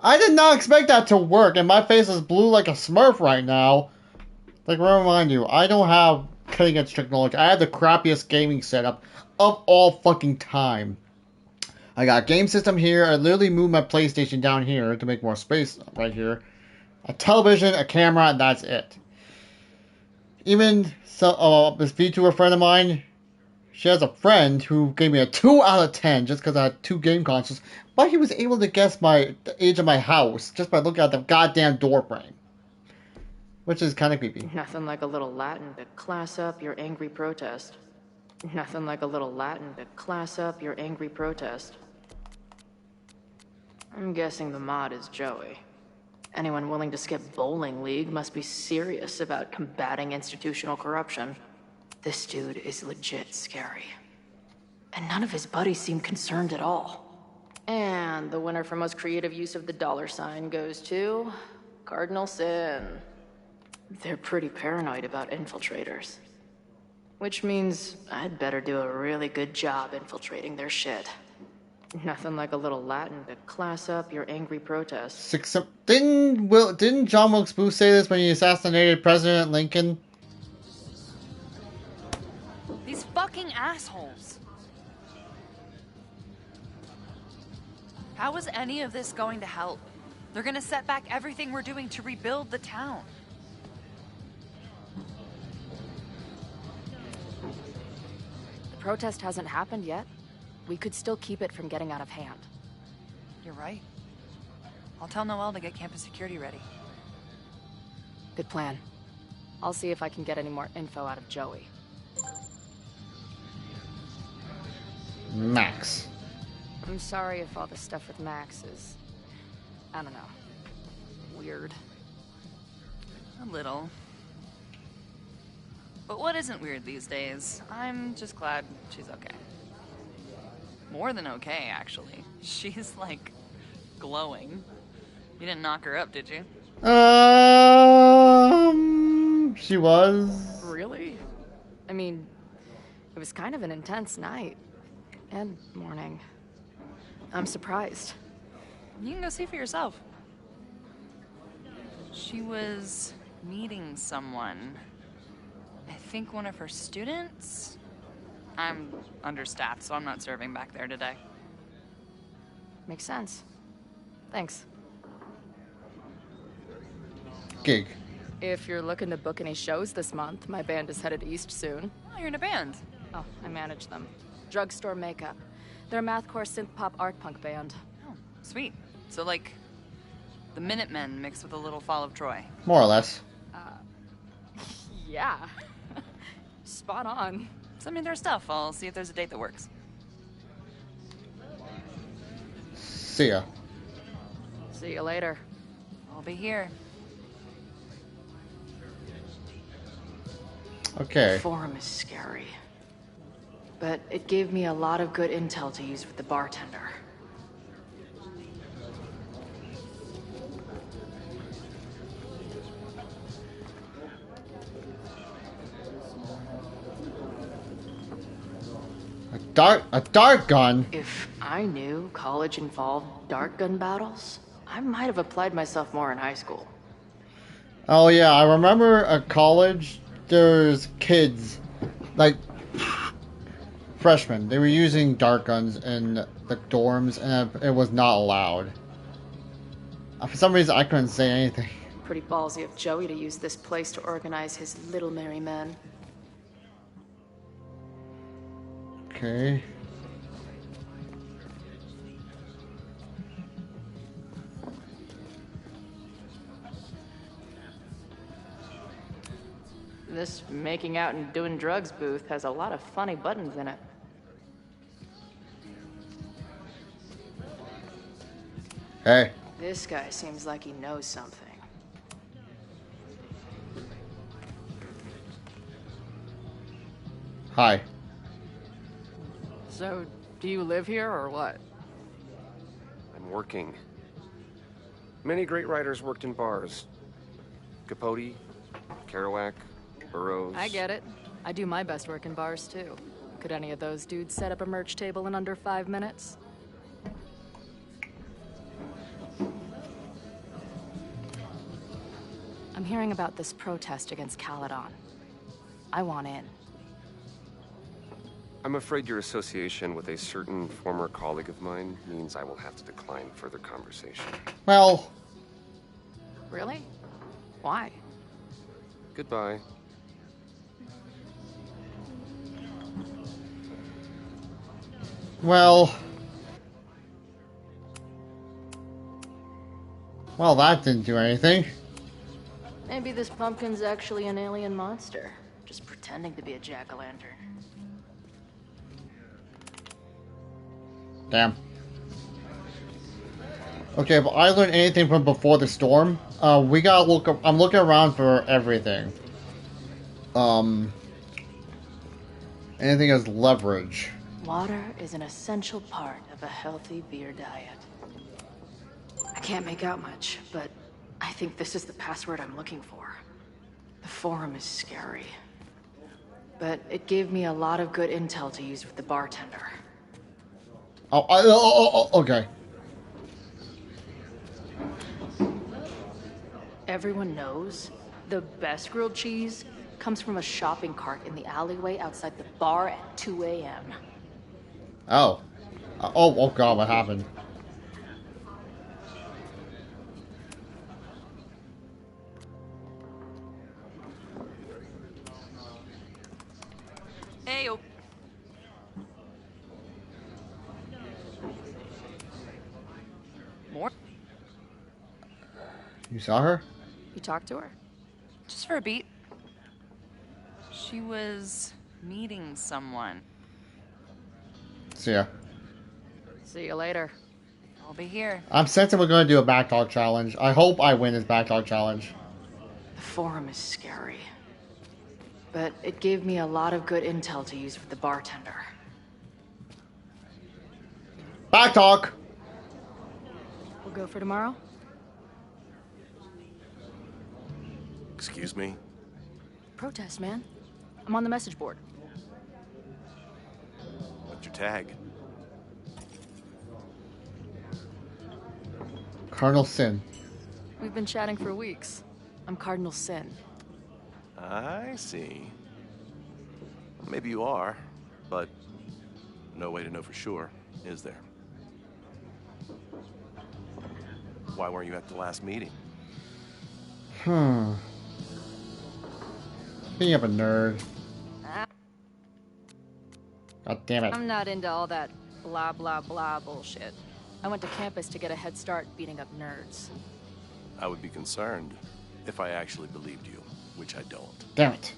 A: I did not expect that to work, and my face is blue like a Smurf right now. Like, I remind you, I don't have cutting-edge technology. I have the crappiest gaming setup of all fucking time. I got a game system here. I literally moved my PlayStation down here to make more space right here. A television, a camera, and that's it. Even so, this VTuber friend of mine, she has a friend who gave me a 2 out of 10 just because I had 2 game consoles, but he was able to guess the age of my house just by looking at the goddamn door frame. Which is kind of creepy.
O: Nothing like a little Latin to class up your angry protest. Nothing like a little Latin to class up your angry protest. I'm guessing the mod is Joey. Anyone willing to skip bowling league must be serious about combating institutional corruption. This dude is legit scary. And none of his buddies seem concerned at all. And the winner for most creative use of the $sign goes to Cardinal Sin. They're pretty paranoid about infiltrators. Which means I'd better do a really good job infiltrating their shit. Nothing like a little Latin to class up your angry protest.
A: Didn't John Wilkes Booth say this when he assassinated President Lincoln?
R: These fucking assholes. How is any of this going to help? They're gonna set back everything we're doing to rebuild the town.
B: protest hasn't happened yet. We could still keep it from getting out of hand.
R: You're right. I'll tell Noelle to get campus security ready.
B: Good plan. I'll see if I can get any more info out of Joey.
A: Max.
B: I'm sorry if all this stuff with Max is... I don't know. Weird.
R: A little. But what isn't weird these days? I'm just glad she's okay. More than okay, actually. She's, like, glowing. You didn't knock her up, did you?
A: She was.
B: Really? I mean, it was kind of an intense night. And morning. I'm surprised.
R: You can go see for yourself. She was meeting someone. I think one of her students? I'm understaffed, so I'm not serving back there today.
B: Makes sense. Thanks.
A: Gig.
B: If you're looking to book any shows this month, my band is headed east soon.
R: Oh, you're in a band?
B: Oh, I manage them. Drugstore Makeup. They're a mathcore synth-pop art punk band.
R: Oh, sweet. So, like, the Minutemen mixed with a little Fall of Troy.
A: More or less.
B: Yeah. Spot on.
R: Send me their stuff. I'll see if there's a date that works.
A: See ya.
B: See you later.
R: I'll be here.
A: Okay.
O: The forum is scary. But it gave me a lot of good intel to use with the bartender.
A: A dart gun?
O: If I knew college involved dart gun battles, I might have applied myself more in high school.
A: Oh yeah, I remember at college, there's kids, like, freshmen, they were using dart guns in the dorms, and it was not allowed. For some reason, I couldn't say anything.
O: Pretty ballsy of Joey to use this place to organize his little merry men.
A: Okay.
O: This making out and doing drugs booth has a lot of funny buttons in it.
A: Hey.
O: This guy seems like he knows something.
A: Hi.
B: So, do you live here or what?
T: I'm working. Many great writers worked in bars. Capote, Kerouac, Burroughs.
B: I get it. I do my best work in bars too. Could any of those dudes set up a merch table in under 5 minutes? I'm hearing about this protest against Caledon. I want in.
T: I'm afraid your association with a certain former colleague of mine means I will have to decline further conversation.
A: Well...
B: Really? Why?
T: Goodbye.
A: Well, that didn't do anything.
O: Maybe this pumpkin's actually an alien monster, just pretending to be a jack-o'-lantern.
A: Damn. Okay, if I learned anything from before the storm, we gotta look. I'm looking around for everything. Anything as leverage.
O: Water is an essential part of a healthy beer diet. I can't make out much, but I think this is the password I'm looking for. The forum is scary. But it gave me a lot of good intel to use with the bartender.
A: Okay.
O: Everyone knows the best grilled cheese comes from a shopping cart in the alleyway outside the bar at 2 a.m.
A: Oh. Oh god, what happened?
R: Hey,
A: You saw her?
B: You talked to her?
R: Just for a beat. She was meeting someone.
A: See ya.
B: See you later.
R: I'll be here.
A: I'm sensing we're going to do a backtalk challenge. I hope I win this backtalk challenge.
O: The forum is scary. But it gave me a lot of good intel to use with the bartender.
A: Backtalk!
B: We'll go for tomorrow?
U: Excuse me?
B: Protest, man. I'm on the message board.
U: What's your tag?
A: Cardinal Sin.
B: We've been chatting for weeks. I'm Cardinal Sin.
U: I see. Maybe you are, but no way to know for sure, is there? Why weren't you at the last meeting?
A: Being up a nerd. God damn it.
B: I'm not into all that blah blah blah bullshit. I went to campus to get a head start beating up nerds.
U: I would be concerned if I actually believed you, which I don't.
A: Damn it.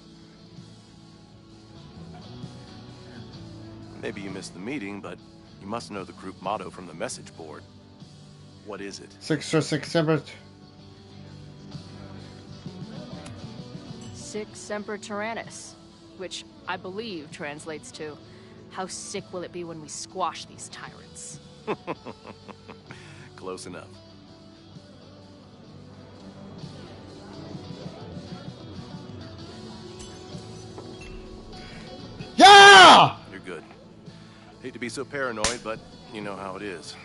U: Maybe you missed the meeting, but you must know the group motto from the message board. What is it?
A: 6 Semper.
B: Sic Semper Tyrannis, which I believe translates to, how sick will it be when we squash these tyrants?
U: Close enough.
A: Yeah!
U: You're good. Hate to be so paranoid, but you know how it is.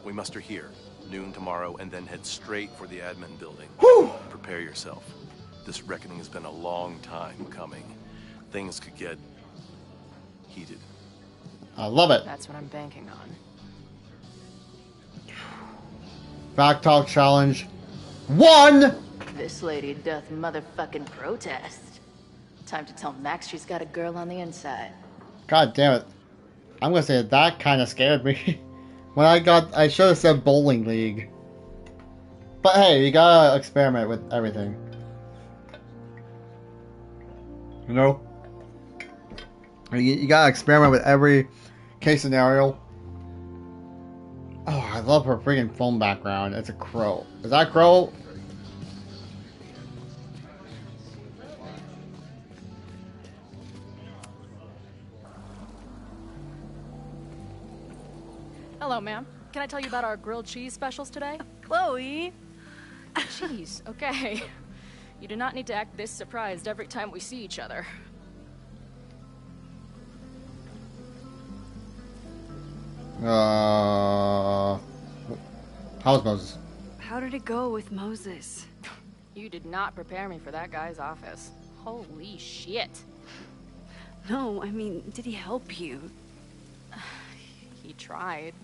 U: We muster here, noon tomorrow, and then head straight for the admin building.
A: Whew!
U: Prepare yourself. This reckoning has been a long time coming. Things could get heated.
A: I love it.
B: That's what I'm banking on.
A: Backtalk challenge 1!
O: This lady doth motherfucking protest. Time to tell Max she's got a girl on the inside.
A: God damn it. I'm gonna say that kind of scared me. When I should have said bowling league. But hey, you gotta experiment with everything. You know? You gotta experiment with every case scenario. Oh, I love her freaking phone background. It's a crow. Is that a crow?
B: Hello, ma'am. Can I tell you about our grilled cheese specials today?
C: Chloe!
B: Cheese, okay. You do not need to act this surprised every time we see each other.
A: How's Moses?
C: How did it go with Moses?
B: You did not prepare me for that guy's office. Holy shit.
C: No, I mean, did he help you?
B: He tried.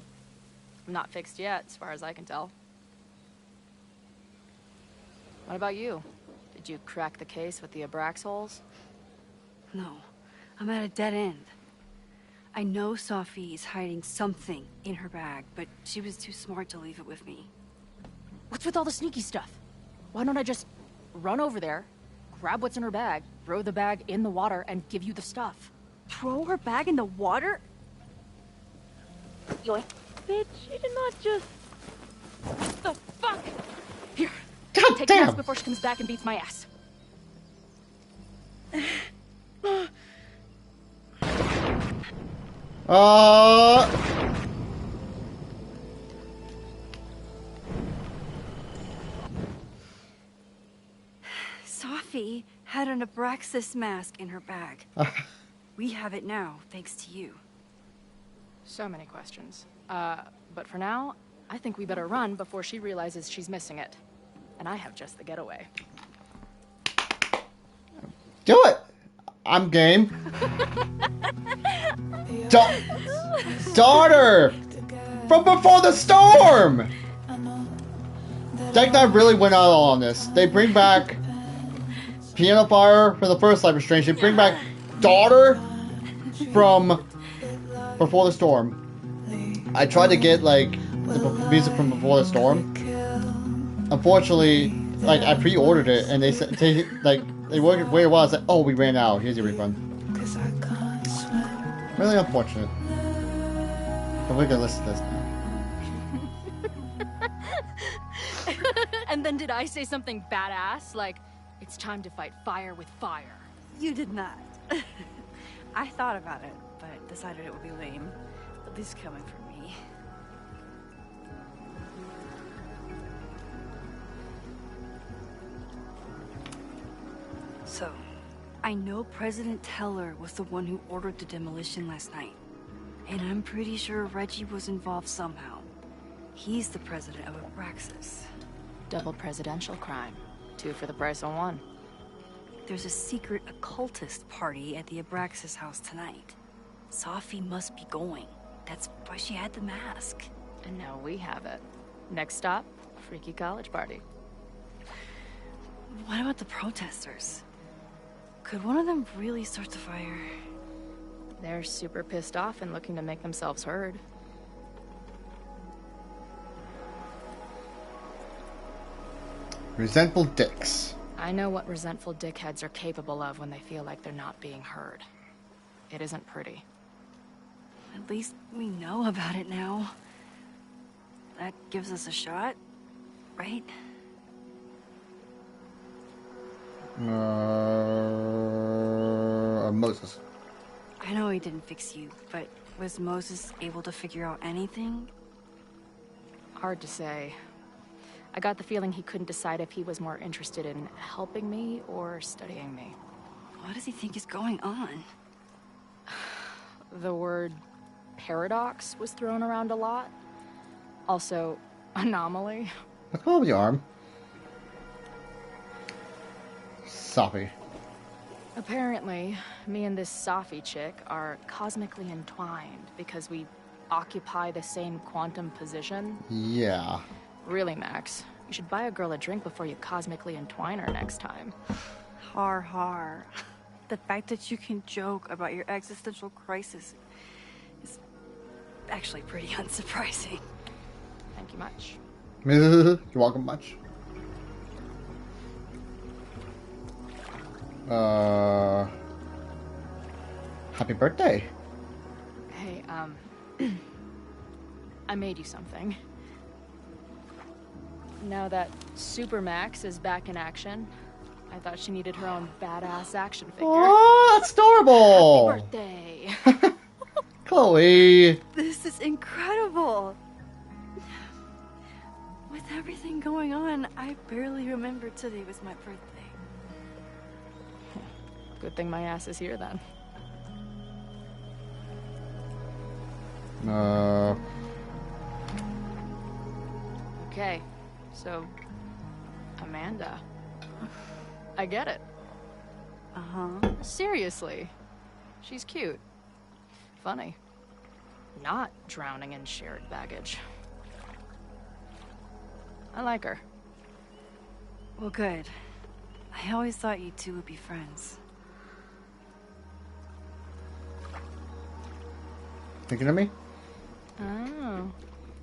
B: Not fixed yet, as far as I can tell. What about you? Did you crack the case with the Abrax holes?
C: No, I'm at a dead end. I know Sophie is hiding something in her bag, but she was too smart to leave it with me.
B: What's with all the sneaky stuff? Why don't I just run over there, grab what's in her bag, throw the bag in the water, and give you the stuff?
C: Throw her bag in the water?
B: Yoink.
C: Bitch, you did not just...
B: The fuck? Here.
A: God
B: Take
A: damn.
B: a nap before she comes back and beats my ass.
C: Sophie had an Abraxas mask in her bag. We have it now, thanks to you.
B: So many questions. But for now, I think we better run before she realizes she's missing it. And I have just the getaway.
A: Do it! I'm game. Daughter! From before the storm! Deck Knight really went out on this. They bring back Piano Fire from the first LifeisStrange. They bring back Daughter from Before the Storm. I tried to get like the music from Before the Storm. Unfortunately, like I pre-ordered it, and they said they worked where it was. Like, oh, we ran out. Here's your refund. Really unfortunate. But we're gonna listen to this now.
B: And then did I say something badass? Like, it's time to fight fire with fire.
C: You did not. I thought about it, but decided it would be lame. At least coming from me. So, I know President Teller was the one who ordered the demolition last night. And I'm pretty sure Reggie was involved somehow. He's the president of Abraxas.
B: Double presidential crime. 2 for the price of 1.
C: There's a secret occultist party at the Abraxas house tonight. Sophie must be going. That's why she had the mask.
B: And now we have it. Next stop, freaky college party.
C: What about the protesters? Could one of them really start the fire?
B: They're super pissed off and looking to make themselves heard.
A: Resentful dicks.
B: I know what resentful dickheads are capable of when they feel like they're not being heard. It isn't pretty.
C: At least we know about it now. That gives us a shot, right?
A: Moses.
C: I know he didn't fix you, but was Moses able to figure out anything?
B: Hard to say. I got the feeling he couldn't decide if he was more interested in helping me or studying me.
C: What does he think is going on?
B: The word paradox was thrown around a lot. Also, anomaly.
A: Let's go over the arm. Sophie.
B: Apparently, me and this Sophie chick are cosmically entwined because we occupy the same quantum position.
A: Yeah.
B: Really, Max, you should buy a girl a drink before you cosmically entwine her next time.
C: Har har. The fact that you can joke about your existential crisis is actually pretty unsurprising.
B: Thank you much.
A: You're welcome much. Happy birthday.
B: Hey, I made you something. Now that Super Max is back in action, I thought she needed her own badass action figure.
A: Oh, that's adorable!
B: Happy birthday!
A: Chloe!
C: This is incredible! With everything going on, I barely remembered today was my birthday.
B: Good thing my ass is here then. Okay, so Amanda. I get it.
C: Uh-huh.
B: Seriously. She's cute. Funny. Not drowning in shared baggage. I like her.
C: Well, good. I always thought you two would be friends.
A: Thinking of me?
B: Oh.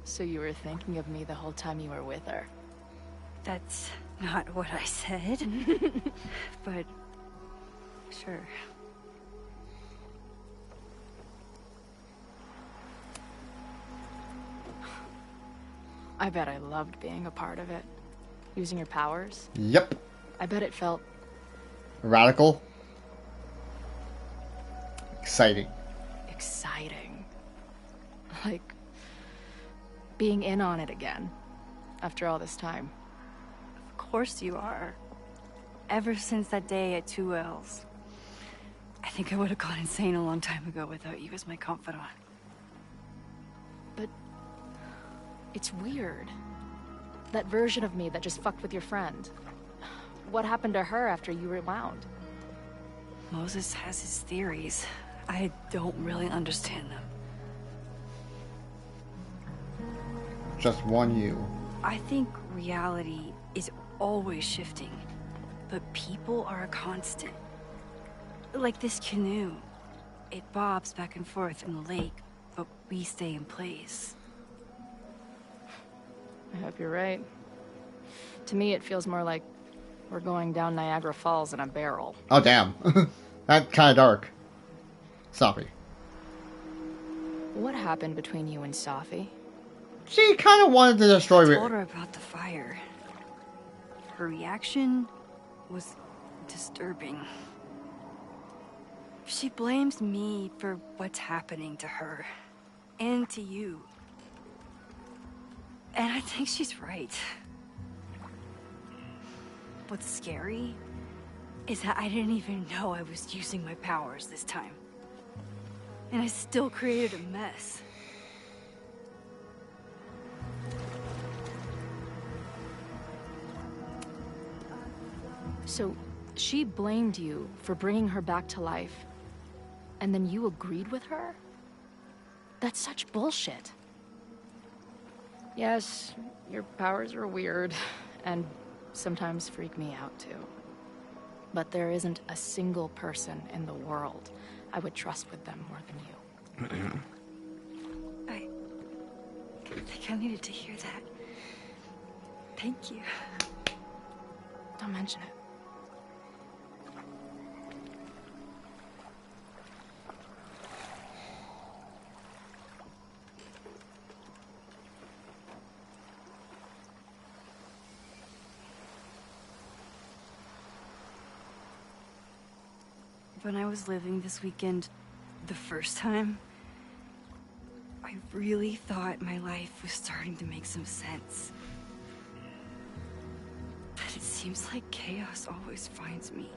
B: So you were thinking of me the whole time you were with her?
C: That's not what I said. But sure.
B: I bet I loved being a part of it. Using your powers.
A: Yep.
B: I bet it felt...
A: radical. Exciting.
B: exciting. Like, being in on it again, after all this time.
C: Of course you are. Ever since that day at 2L's. I think I would have gone insane a long time ago without you as my confidant.
B: But it's weird. That version of me that just fucked with your friend. What happened to her after you rewound?
C: Moses has his theories. I don't really understand them.
A: Just one you.
C: I think reality is always shifting, but people are a constant. Like this canoe. It bobs back and forth in the lake, but we stay in place.
B: I hope you're right. To me, it feels more like we're going down Niagara Falls in a barrel.
A: Oh, damn. That's kind of dark. Sorry.
B: What happened between you and Safi?
A: She kind of wanted to destroy
C: I told her about the fire. Her reaction was disturbing. She blames me for what's happening to her and to you. And I think she's right. What's scary is that I didn't even know I was using my powers this time. And I still created a mess.
B: So, she blamed you for bringing her back to life, and then you agreed with her? That's such bullshit. Yes, your powers are weird, and sometimes freak me out too. But there isn't a single person in the world I would trust with them more than you.
C: I think I needed to hear that. Thank you.
B: Don't mention it.
C: When I was living this weekend, the first time, I really thought my life was starting to make some sense. But it seems like chaos always finds me.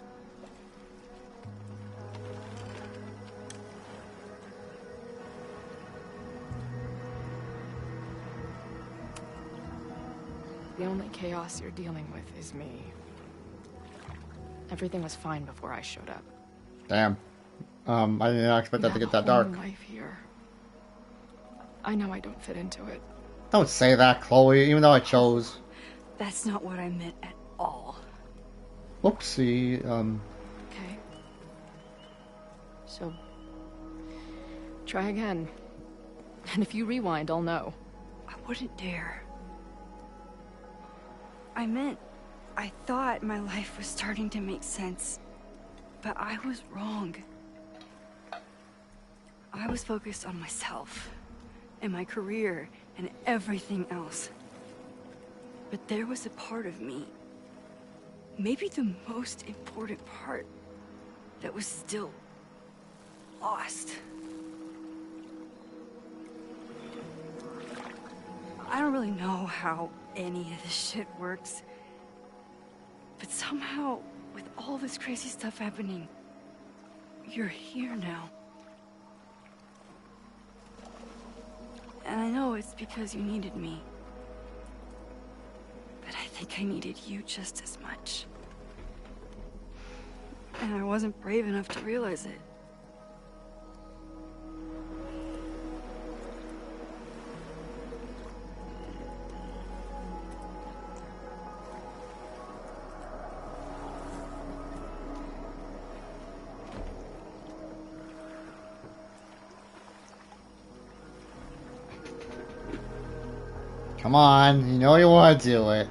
B: The only chaos you're dealing with is me. Everything was fine before I showed up.
A: Damn. I didn't expect that to get that dark.
B: Life here. I know I don't fit into it.
A: Don't say that, Chloe, even though I chose.
C: That's not what I meant at all.
A: Whoopsie,
B: Okay. So, try again. And if you rewind, I'll know.
C: I wouldn't dare. I thought my life was starting to make sense, but I was wrong. I was focused on myself, and my career, and everything else. But there was a part of me, maybe the most important part, that was still lost. I don't really know how any of this shit works, but somehow, with all this crazy stuff happening, you're here now. And I know it's because you needed me. But I think I needed you just as much. And I wasn't brave enough to realize it.
A: Come on, you know you want to do it.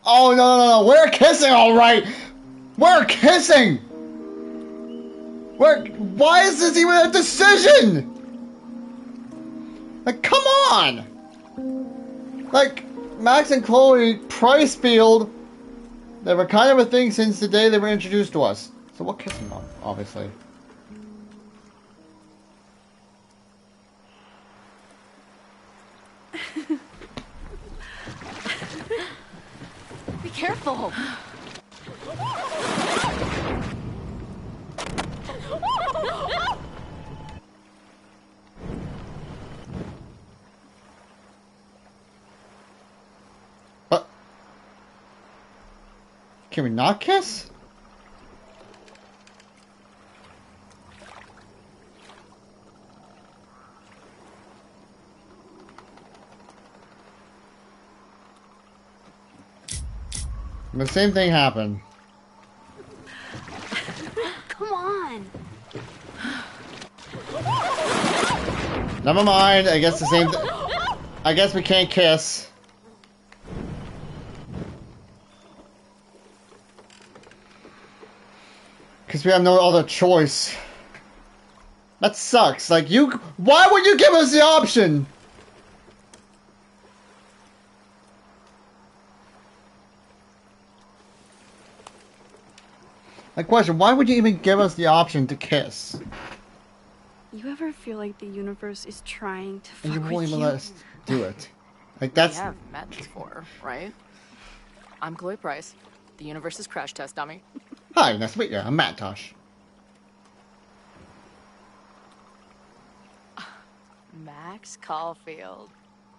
A: Oh, no, we're kissing, alright! We're kissing! Why is this even a decision? Like, come on! Like, Max and ChloePrice field, they were kind of a thing since the day they were introduced to us. So we're kissing them, obviously.
B: Be careful!
A: What? Can we not kiss? The same thing happened.
C: Come on.
A: Never mind. I guess the same. I guess we can't kiss. Because we have no other choice. That sucks. Like, you... Why would you give us the option? My question, why would you even give us the option to kiss?
C: You ever feel like the universe is trying to fuck
A: And you
C: with
A: won't even
C: you?
A: let us do it. Like, that's...
B: We have met before, right? I'm ChloePrice, the universe's crash test dummy.
A: Hi, nice to meet you. I'm Matt Tosh.
B: MaxCaulfield.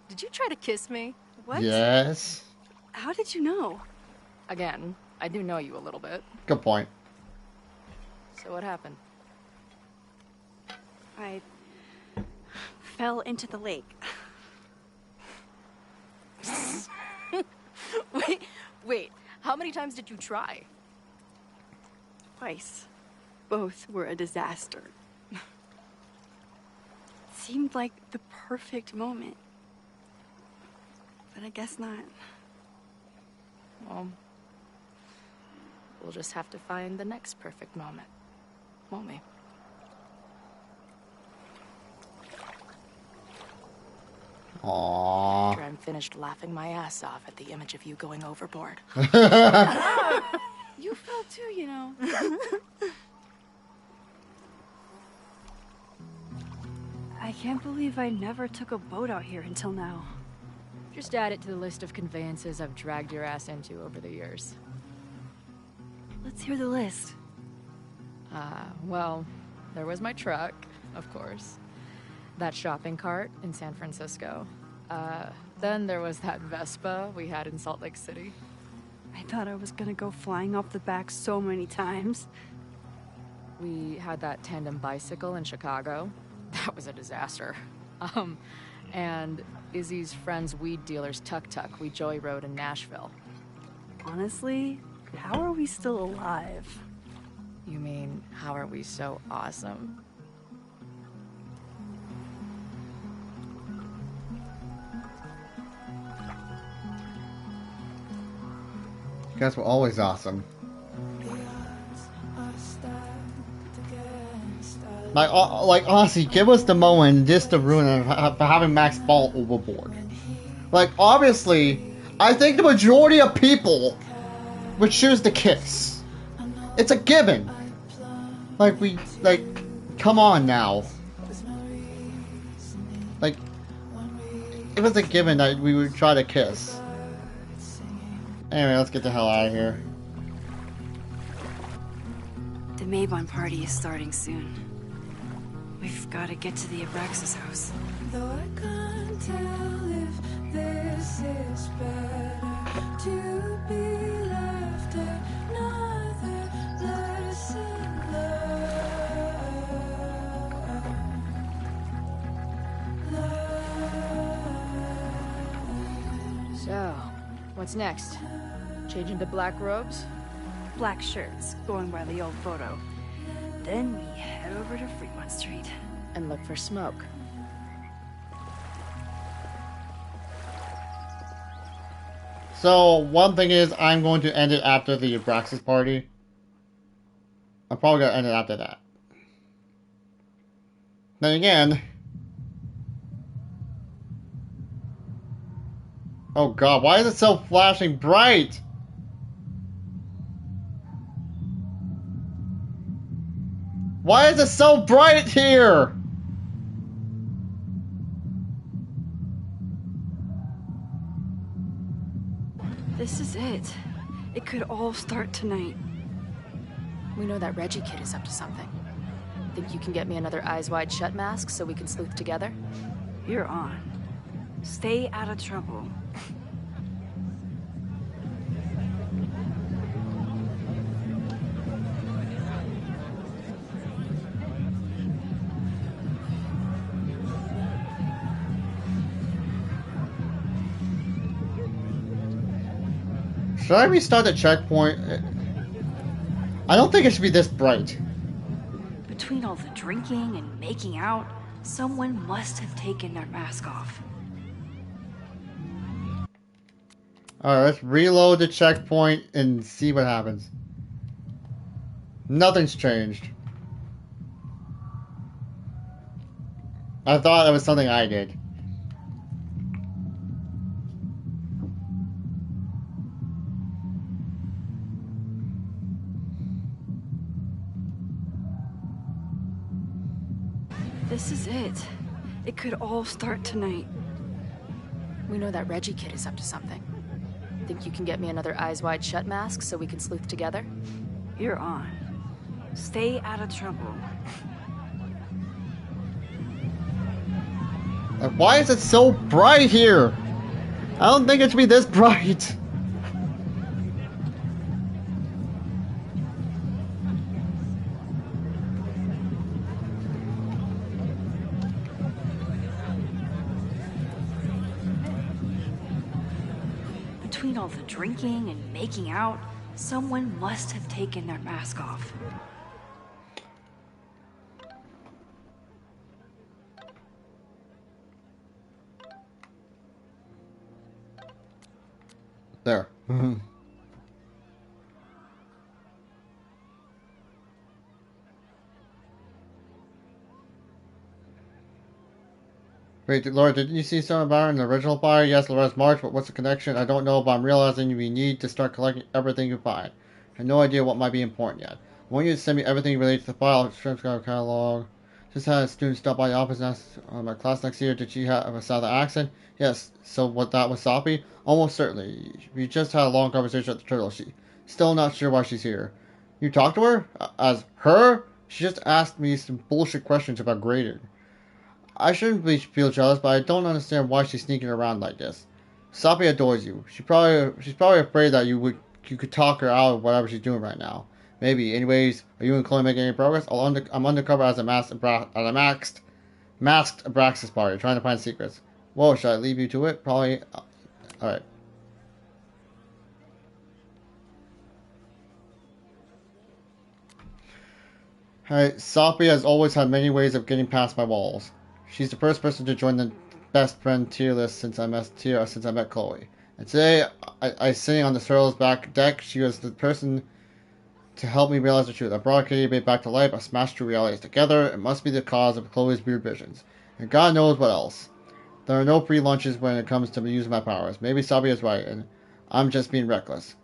B: Did you try to kiss me?
C: What?
A: Yes.
C: How did you know?
B: Again, I do know you a little bit.
A: Good point.
B: So what happened?
C: I fell into the lake.
B: Wait, how many times did you try?
C: Twice. Both were a disaster. Seemed like the perfect moment. But I guess not.
B: Well, we'll just have to find the next perfect moment, won't we?
A: Aww.
B: After I'm finished laughing my ass off at the image of you going overboard.
C: You fell too, you know. I can't believe I never took a boat out here until now.
B: Just add it to the list of conveyances I've dragged your ass into over the years.
C: Let's hear the list.
B: Well, there was my truck, of course. That shopping cart in San Francisco. Then there was that Vespa we had in Salt Lake City.
C: I thought I was gonna go flying off the back so many times.
B: We had that tandem bicycle in Chicago. That was a disaster. And Izzy's friend's weed dealer's tuk-tuk we joyrode in Nashville.
C: Honestly, how are we still alive?
B: You mean, how are we so awesome?
A: You guys were always awesome. Like honestly, give us the moment just to ruin it for having Max fall overboard. Like, obviously, I think the majority of people would choose to kiss. It's a given. Like, come on now. Like, it was a given that we would try to kiss. Anyway, let's get the hell out of here.
C: The Maybon party is starting soon. We've got to get to the Abraxas house.
I: Though I can't tell if this is better to be left another lesson learned.
B: So, what's next? Change into black robes?
C: Black shirts, going by the old photo. Then we head over to Fremont Street.
B: And look for smoke.
A: So, one thing is, I'm going to end it after the Abraxas party. I'm probably going to end it after that. Then again... Oh god, why is it so flashing bright? Why is it so bright here?
C: This is it. It could all start tonight.
B: We know that Reggie kid is up to something. Think you can get me another Eyes Wide Shut mask so we can sleuth together?
C: You're on. Stay out of trouble.
A: Should I restart the checkpoint? I don't think it should be this bright.
C: Between all the drinking and making out,
D: Someone must have taken their mask off.
A: Alright, let's reload the checkpoint and see what happens. Nothing's changed. I thought it was something I did.
C: This is it. It could all start tonight.
B: We know that Reggie kid is up to something. Think you can get me another Eyes Wide Shut mask so we can sleuth together?
C: You're on. Stay out of trouble.
A: Why is it so bright here? I don't think it should be this bright.
D: Between all the drinking and making out, someone must have taken their mask off.
A: There. Wait, Laura, didn't you see something about her in the original fire? Yes, Laura's March, but what's the connection? I don't know, but I'm realizing we need to start collecting everything you find. I have no idea what might be important yet. I want you to send me everything related to the file. Shrimp's got a catalog. Just had a student stop by the office and ask my class next year, did she have a southern accent? Yes, so what, that was Soppy? Almost certainly. We just had a long conversation at the Turtle. She's still not sure why she's here. You talked to her? As her? She just asked me some bullshit questions about grading. I shouldn't feel jealous, but I don't understand why she's sneaking around like this. Soppy adores you. She's probably afraid that you could talk her out of whatever she's doing right now. Maybe. Anyways, are you and Chloe making any progress? I'm undercover as a masked Abraxas party, trying to find secrets. Whoa, should I leave you to it? Probably. Alright. Alright, Soppy has always had many ways of getting past my walls. She's the first person to join the best friend tier list since I met Chloe. And today, I sitting on the turtle's back deck. She was the person to help me realize the truth. I brought Kitty Babe back to life. I smashed two realities together. It must be the cause of Chloe's weird visions. And God knows what else. There are no free lunches when it comes to using my powers. Maybe Soppy is right, and I'm just being reckless.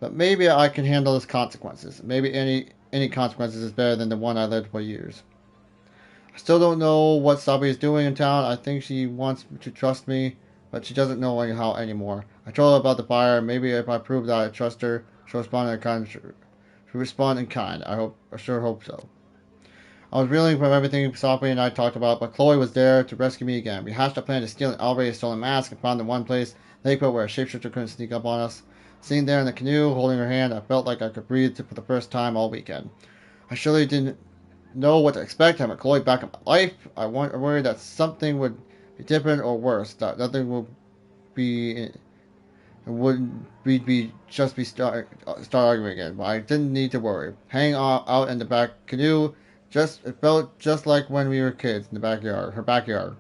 A: But maybe I can handle his consequences. Maybe any consequences is better than the one I lived for years. I still don't know what Soppy is doing in town. I think she wants to trust me, but she doesn't know how anymore. I told her about the fire. Maybe if I prove that I trust her, she'll respond in kind. I sure hope so. I was reeling from everything Soppy and I talked about, but Chloe was there to rescue me again. We hatched a plan to steal an already stolen mask and found the one place, Lakeport, where a shapeshifter couldn't sneak up on us. Sitting there in the canoe, holding her hand, I felt like I could breathe for the first time all weekend. I surely didn't know what to expect. Having Chloe back in my life, I worried that something would be different or worse, that nothing would be... we'd be start arguing again, but I didn't need to worry. Hanging out in the back canoe, it felt just like when we were kids in her backyard,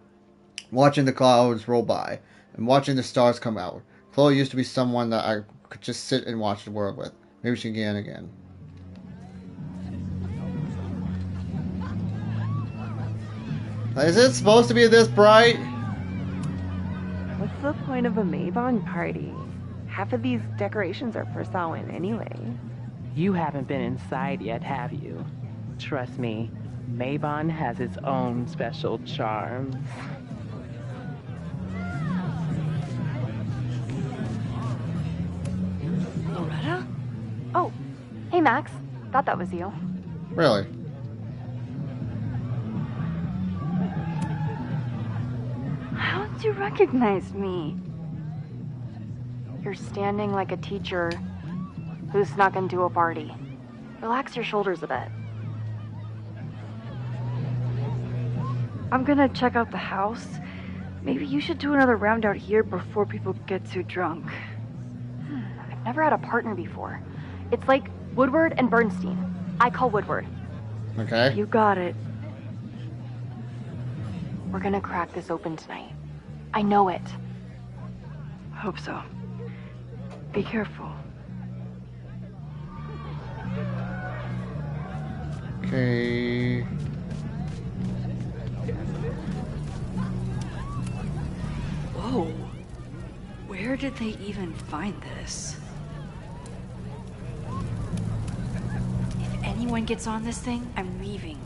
A: watching the clouds roll by and watching the stars come out. Chloe used to be someone that I could just sit and watch the world with. Maybe she can again. Is it supposed to be this bright?
L: What's the point of a Mabon party? Half of these decorations are for Samhain anyway.
K: You haven't been inside yet, have you? Trust me, Mabon has its own special charms.
C: Loretta?
Q: Oh, hey Max. Thought that was you.
A: Really?
Q: How did you recognize me? You're standing like a teacher who snuck into a party. Relax your shoulders a bit. I'm gonna check out the house. Maybe you should do another round out here before people get too drunk. I've never had a partner before. It's like Woodward and Bernstein. I call Woodward.
A: Okay.
Q: You got it. We're gonna crack this open tonight. I know it.
C: Hope so. Be careful.
A: Okay.
C: Whoa. Where did they even find this? If anyone gets on this thing, I'm leaving.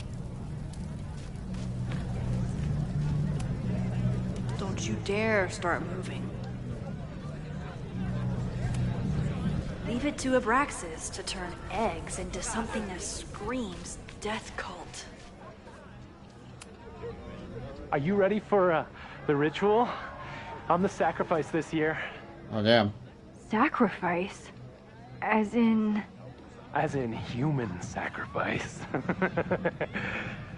C: Don't you dare start moving. Leave it to Abraxas to turn eggs into something that screams death cult.
J: Are you ready for the ritual? I'm the sacrifice this year.
A: Oh, damn.
C: Sacrifice? As in...
J: As in human sacrifice.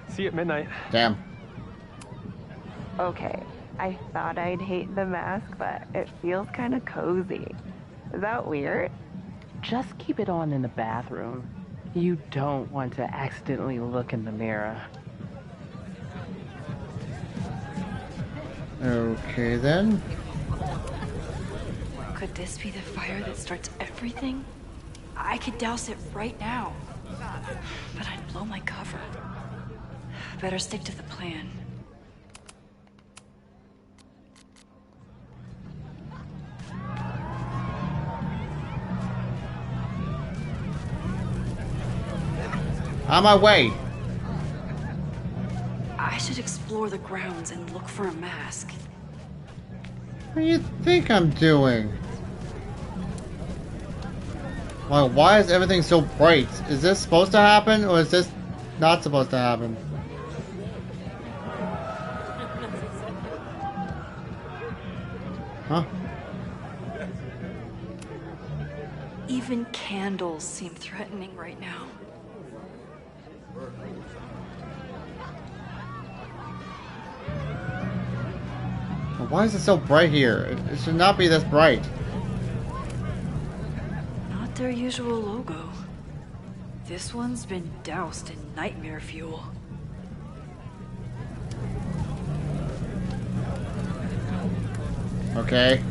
J: See you at midnight.
A: Damn.
K: Okay, I thought I'd hate the mask, but it feels kind of cozy. Is that weird? Just keep it on in the bathroom. You don't want to accidentally look in the mirror.
A: Okay, then.
C: Could this be the fire that starts everything? I could douse it right now. But I'd blow my cover. Better stick to the plan.
A: On my way.
C: I should explore the grounds and look for a mask.
A: What do you think I'm doing? Like, why is everything so bright? Is this supposed to happen, or is this not supposed to happen? Huh?
C: Even candles seem threatening right now.
A: Why is it so bright here? It should not be this bright.
C: Not their usual logo. This one's been doused in nightmare fuel.
A: Okay.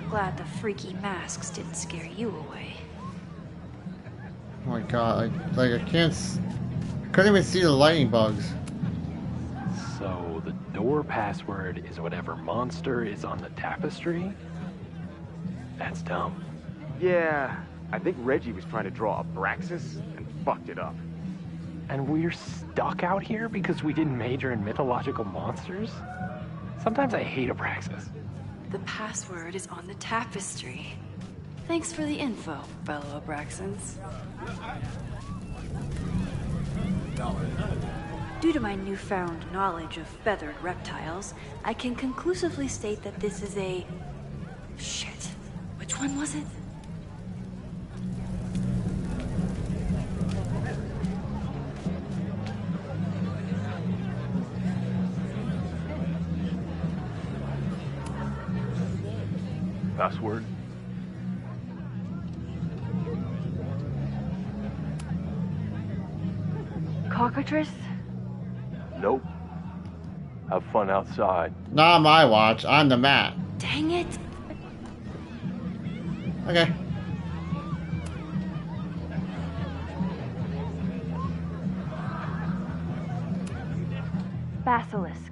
C: Glad the freaky masks didn't scare you away.
A: Oh my god, I couldn't even see the lightning bugs.
J: So the door password is whatever monster is on the tapestry? That's dumb.
H: Yeah, I think Reggie was trying to draw Abraxas and fucked it up.
J: And we're stuck out here because we didn't major in mythological monsters? Sometimes I hate Abraxas.
C: The password is on the tapestry. Thanks for the info, fellow Abraxans. Due to my newfound knowledge of feathered reptiles, I can conclusively state that this is a... Shit. Which one was it?
J: Password?
C: Cockatrice?
J: Nope. Have fun outside.
A: Not my watch, on the mat.
C: Dang it!
A: Okay.
Q: Basilisk.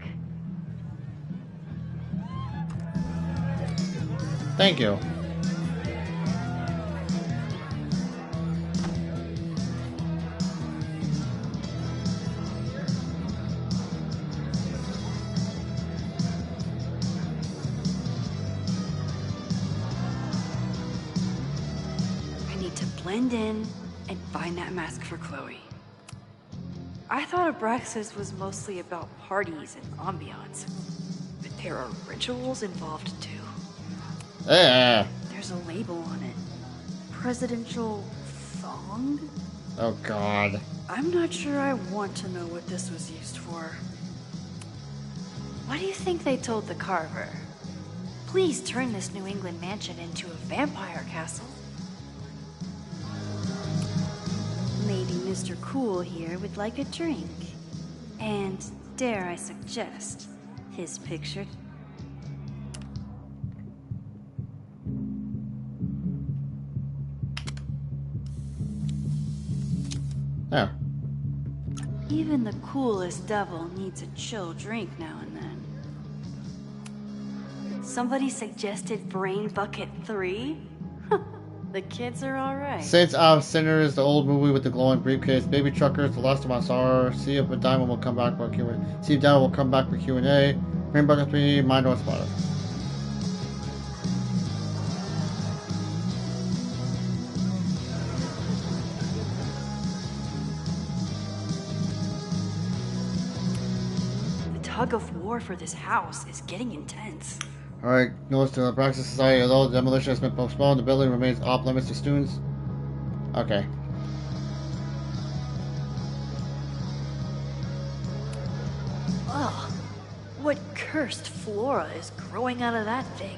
A: Thank you.
C: I need to blend in and find that mask for Chloe. I thought Abraxas was mostly about parties and ambiance, but there are rituals involved too.
A: Yeah.
C: There's a label on it. Presidential song?
A: Oh God.
C: I'm not sure I want to know what this was used for.
D: What do you think they told the carver? Please turn this New England mansion into a vampire castle.
C: Maybe Mr. Cool here would like a drink. And dare I suggest, his picture.
A: Oh.
C: Even the coolest devil needs a chill drink now and then. Somebody suggested Brain Bucket 3? The kids are alright.
A: Saints of Sinners, the old movie with the glowing briefcase, Baby Truckers, The Last of Us R, See if a Diamond will come back for Q&A. See if Diamond will come back for Q&A. Brain Bucket 3, Mind or Spotter.
C: The tug of war for this house is getting intense.
A: Alright, notice to the Praxis Society, although the demolition has been postponed, the building remains off limits to students. Okay.
D: Ugh. What cursed flora is growing out of that thing?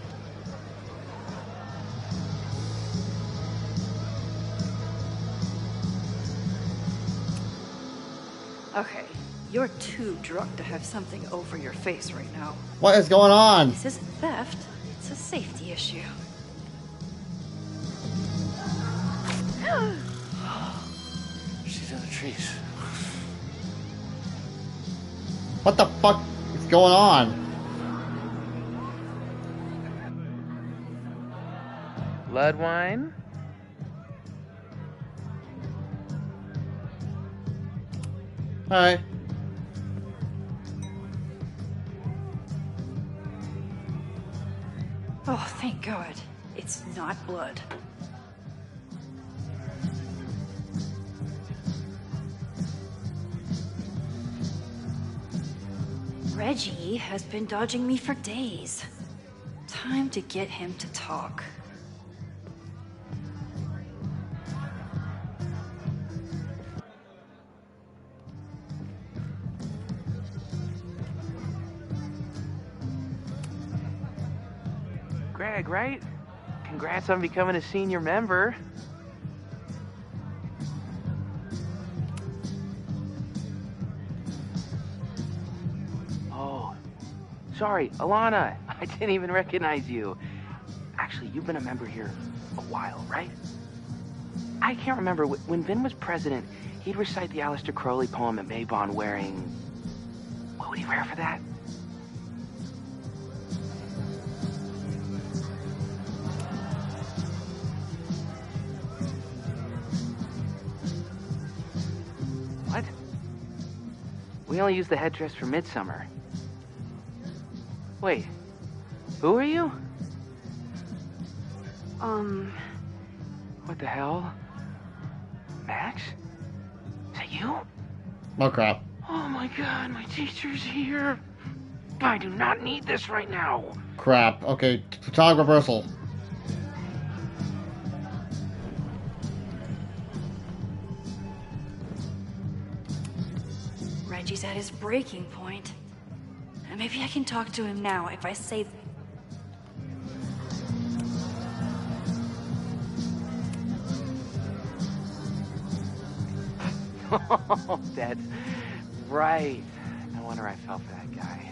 C: Okay, you're too drunk to have something over your face right now.
A: What is going on?
C: This isn't theft, it's a safety issue.
M: She's in the trees.
A: What the fuck is going on?
V: Blood wine?
A: Hi.
C: Oh, thank God. It's not blood. Reggie has been dodging me for days. Time to get him to talk.
V: Greg, right? Congrats on becoming a senior member. Oh, sorry, Alana. I didn't even recognize you. Actually, you've been a member here a while, right? I can't remember. When Vin was president, he'd recite the Aleister Crowley poem at Maybon wearing... What would he wear for that? What? We only use the headdress for midsummer. Wait, who are you? What the hell? Max? Is that you?
A: Oh crap.
V: Oh my God, my teacher's here. I do not need this right now.
A: Crap. Okay, tog reversal.
C: Reggie's at his breaking point. And maybe I can talk to him now if I say...
V: Oh, that's right. No wonder I fell for that guy.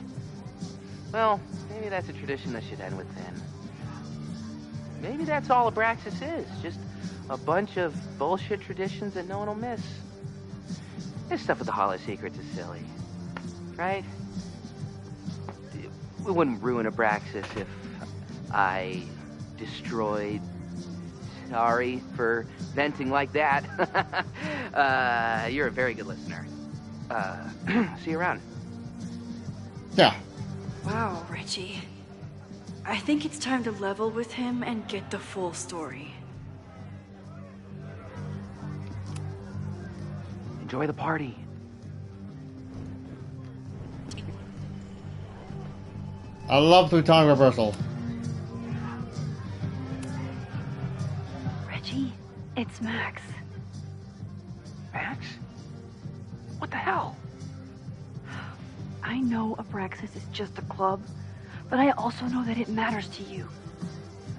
V: Well, maybe that's a tradition that should end with Vin. Maybe that's all Abraxas is. Just a bunch of bullshit traditions that no one will miss. This stuff with the Hollow Secrets is silly. Right? We wouldn't ruin Abraxas if I destroyed... Sorry for venting like that. You're a very good listener. See you around.
A: Yeah.
C: Wow, Reggie. I think it's time to level with him and get the full story.
V: Enjoy the party.
A: I love the tog reversal.
C: Reggie, it's Max.
V: the hell?
C: I know Abraxas is just a club, but I also know that it matters to you.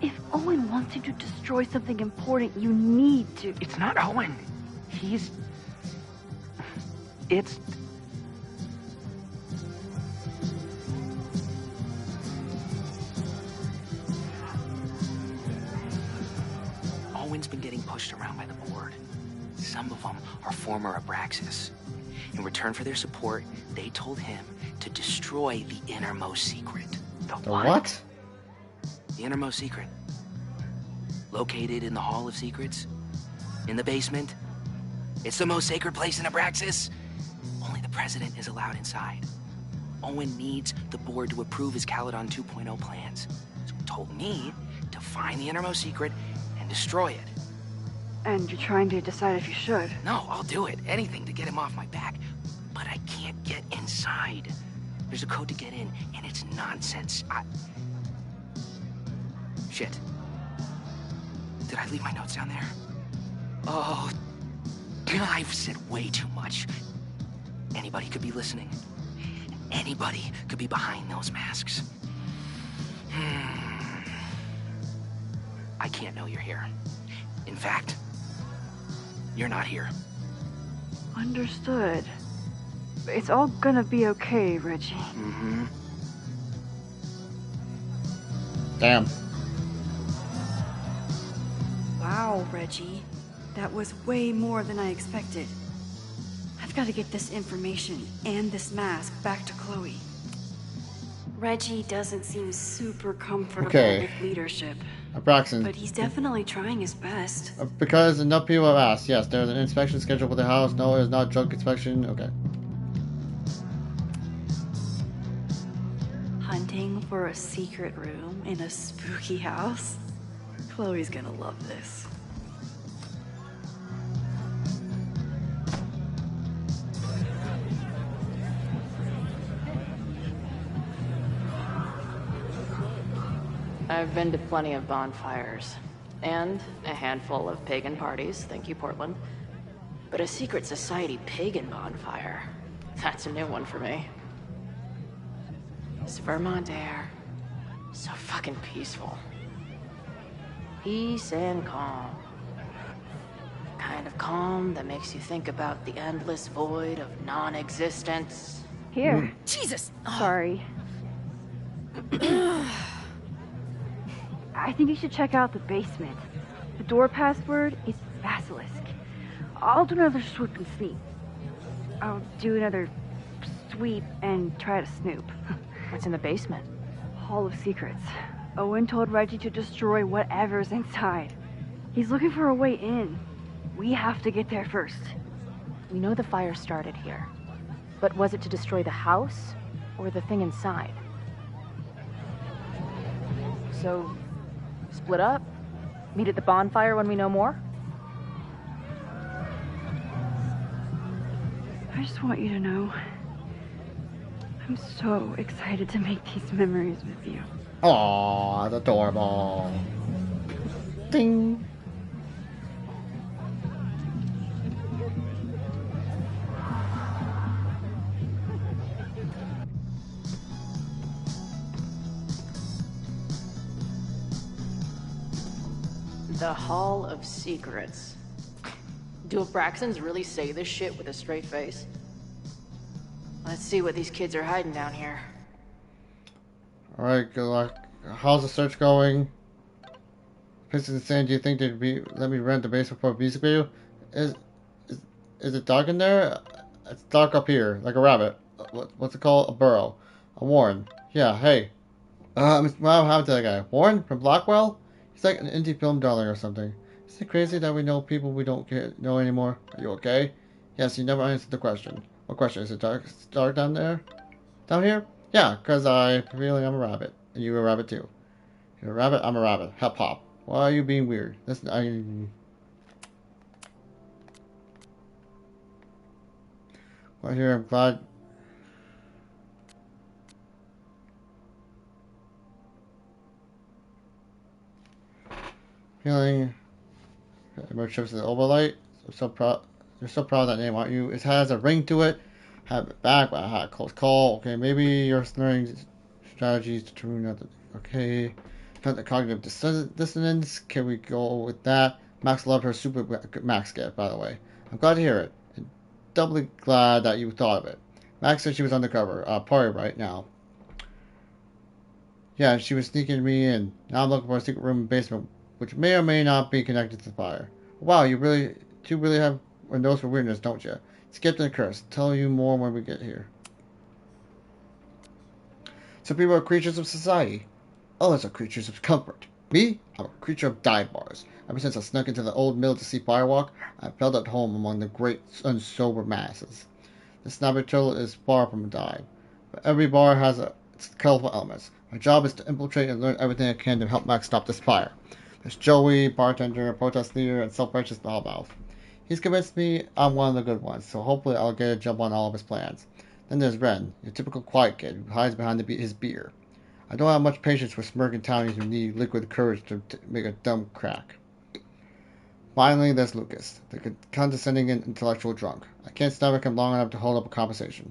C: If Owen wants you to destroy something important, you need to.
V: It's not Owen. It's... Owen's been getting pushed around by the board. Some of them are former Abraxas. In return for their support, they told him to destroy the innermost secret.
A: The what?
V: The innermost secret. Located in the Hall of Secrets. In the basement. It's the most sacred place in Abraxas. Only the president is allowed inside. Owen needs the board to approve his Caledon 2.0 plans. So he told me to find the innermost secret and destroy it.
C: And you're trying to decide if you should.
V: No, I'll do it. Anything to get him off my back. But I can't get inside. There's a code to get in, and it's nonsense. Shit. Did I leave my notes down there? Oh, I've said way too much. Anybody could be listening. Anybody could be behind those masks. I can't know you're here. In fact, you're not here.
C: Understood. It's all gonna be okay, Reggie.
V: Mm-hmm.
A: Damn.
C: Wow, Reggie. That was way more than I expected. I've got to get this information and this mask back to Chloe. Reggie doesn't seem super comfortable with leadership.
A: Abraxas.
C: But he's definitely trying his best.
A: Because enough people have asked. Yes, there's an inspection scheduled for the house. No, it's not drug inspection. Okay.
C: Hunting for a secret room in a spooky house? Chloe's gonna love this.
O: I've been to plenty of bonfires, and a handful of pagan parties, thank you, Portland. But a secret society pagan bonfire, that's a new one for me. This Vermont air, so fucking peaceful. Peace and calm. Kind of calm that makes you think about the endless void of non-existence.
C: Here.
O: Jesus!
C: Sorry. I think you should check out the basement. The door password is Basilisk. I'll do another swoop and sneak. I'll do another sweep and try to snoop.
O: What's in the basement?
C: Hall of Secrets. Owen told Reggie to destroy whatever's inside. He's looking for a way in. We have to get there first.
O: We know the fire started here. But was it to destroy the house or the thing inside? So, split up? Meet at the bonfire when we know more?
C: I just want you to know, I'm so excited to make these memories with you.
A: Aww, that's adorable. Ding.
O: The Hall of Secrets. Do Abraxans really say this shit with a straight face? Let's see what these kids are hiding down here.
A: Alright, good luck. How's the search going? Pistons saying, do you think they'd let me rent the basement for a music video? Is it dark in there? It's dark up here, like a rabbit. What's it called? A burrow. A Warren. Yeah, hey. What happened to that guy? Warren? From Blackwell? He's like an indie film darling or something. Isn't it crazy that we know people we don't know anymore? Are you okay? Yes, you never answered the question. What question? Is it dark? It's dark down there? Down here? Yeah, because I really am a rabbit. And you're a rabbit too. You're a rabbit, I'm a rabbit. Hip hop. Why are you being weird? Listen, well, here, I'm glad. Healing. Emerge chips in the overlight. I'm so proud. You're so proud of that name, aren't you? It has a ring to it. Have it back, but I had a close call. Okay, maybe you're learning strategies to turn out the... Okay. The cognitive dissonance. Can we go with that? Max loved her super Max gift, by the way. I'm glad to hear it. And doubly glad that you thought of it. Max said she was undercover. Party right now. Yeah, she was sneaking me in. Now I'm looking for a secret room in the basement, which may or may not be connected to the fire. Wow, you really have a nose for weirdness, don't you? Skipped and cursed. Tell you more when we get here. Some people are creatures of society. Others are creatures of comfort. Me? I'm a creature of dive bars. Ever since I snuck into the old mill to see Firewalk, I felt at home among the great unsober masses. The snobby turtle is far from a dive, but every bar has its colorful elements. My job is to infiltrate and learn everything I can to help Max stop this fire. There's Joey, bartender, protest leader, and self-righteous loudmouth. He's convinced me I'm one of the good ones, so hopefully I'll get a jump on all of his plans. Then there's Ren, your typical quiet kid who hides behind his beer. I don't have much patience with smirking townies who need liquid courage to make a dumb crack. Finally, there's Lucas, the condescending and intellectual drunk. I can't stomach him long enough to hold up a conversation.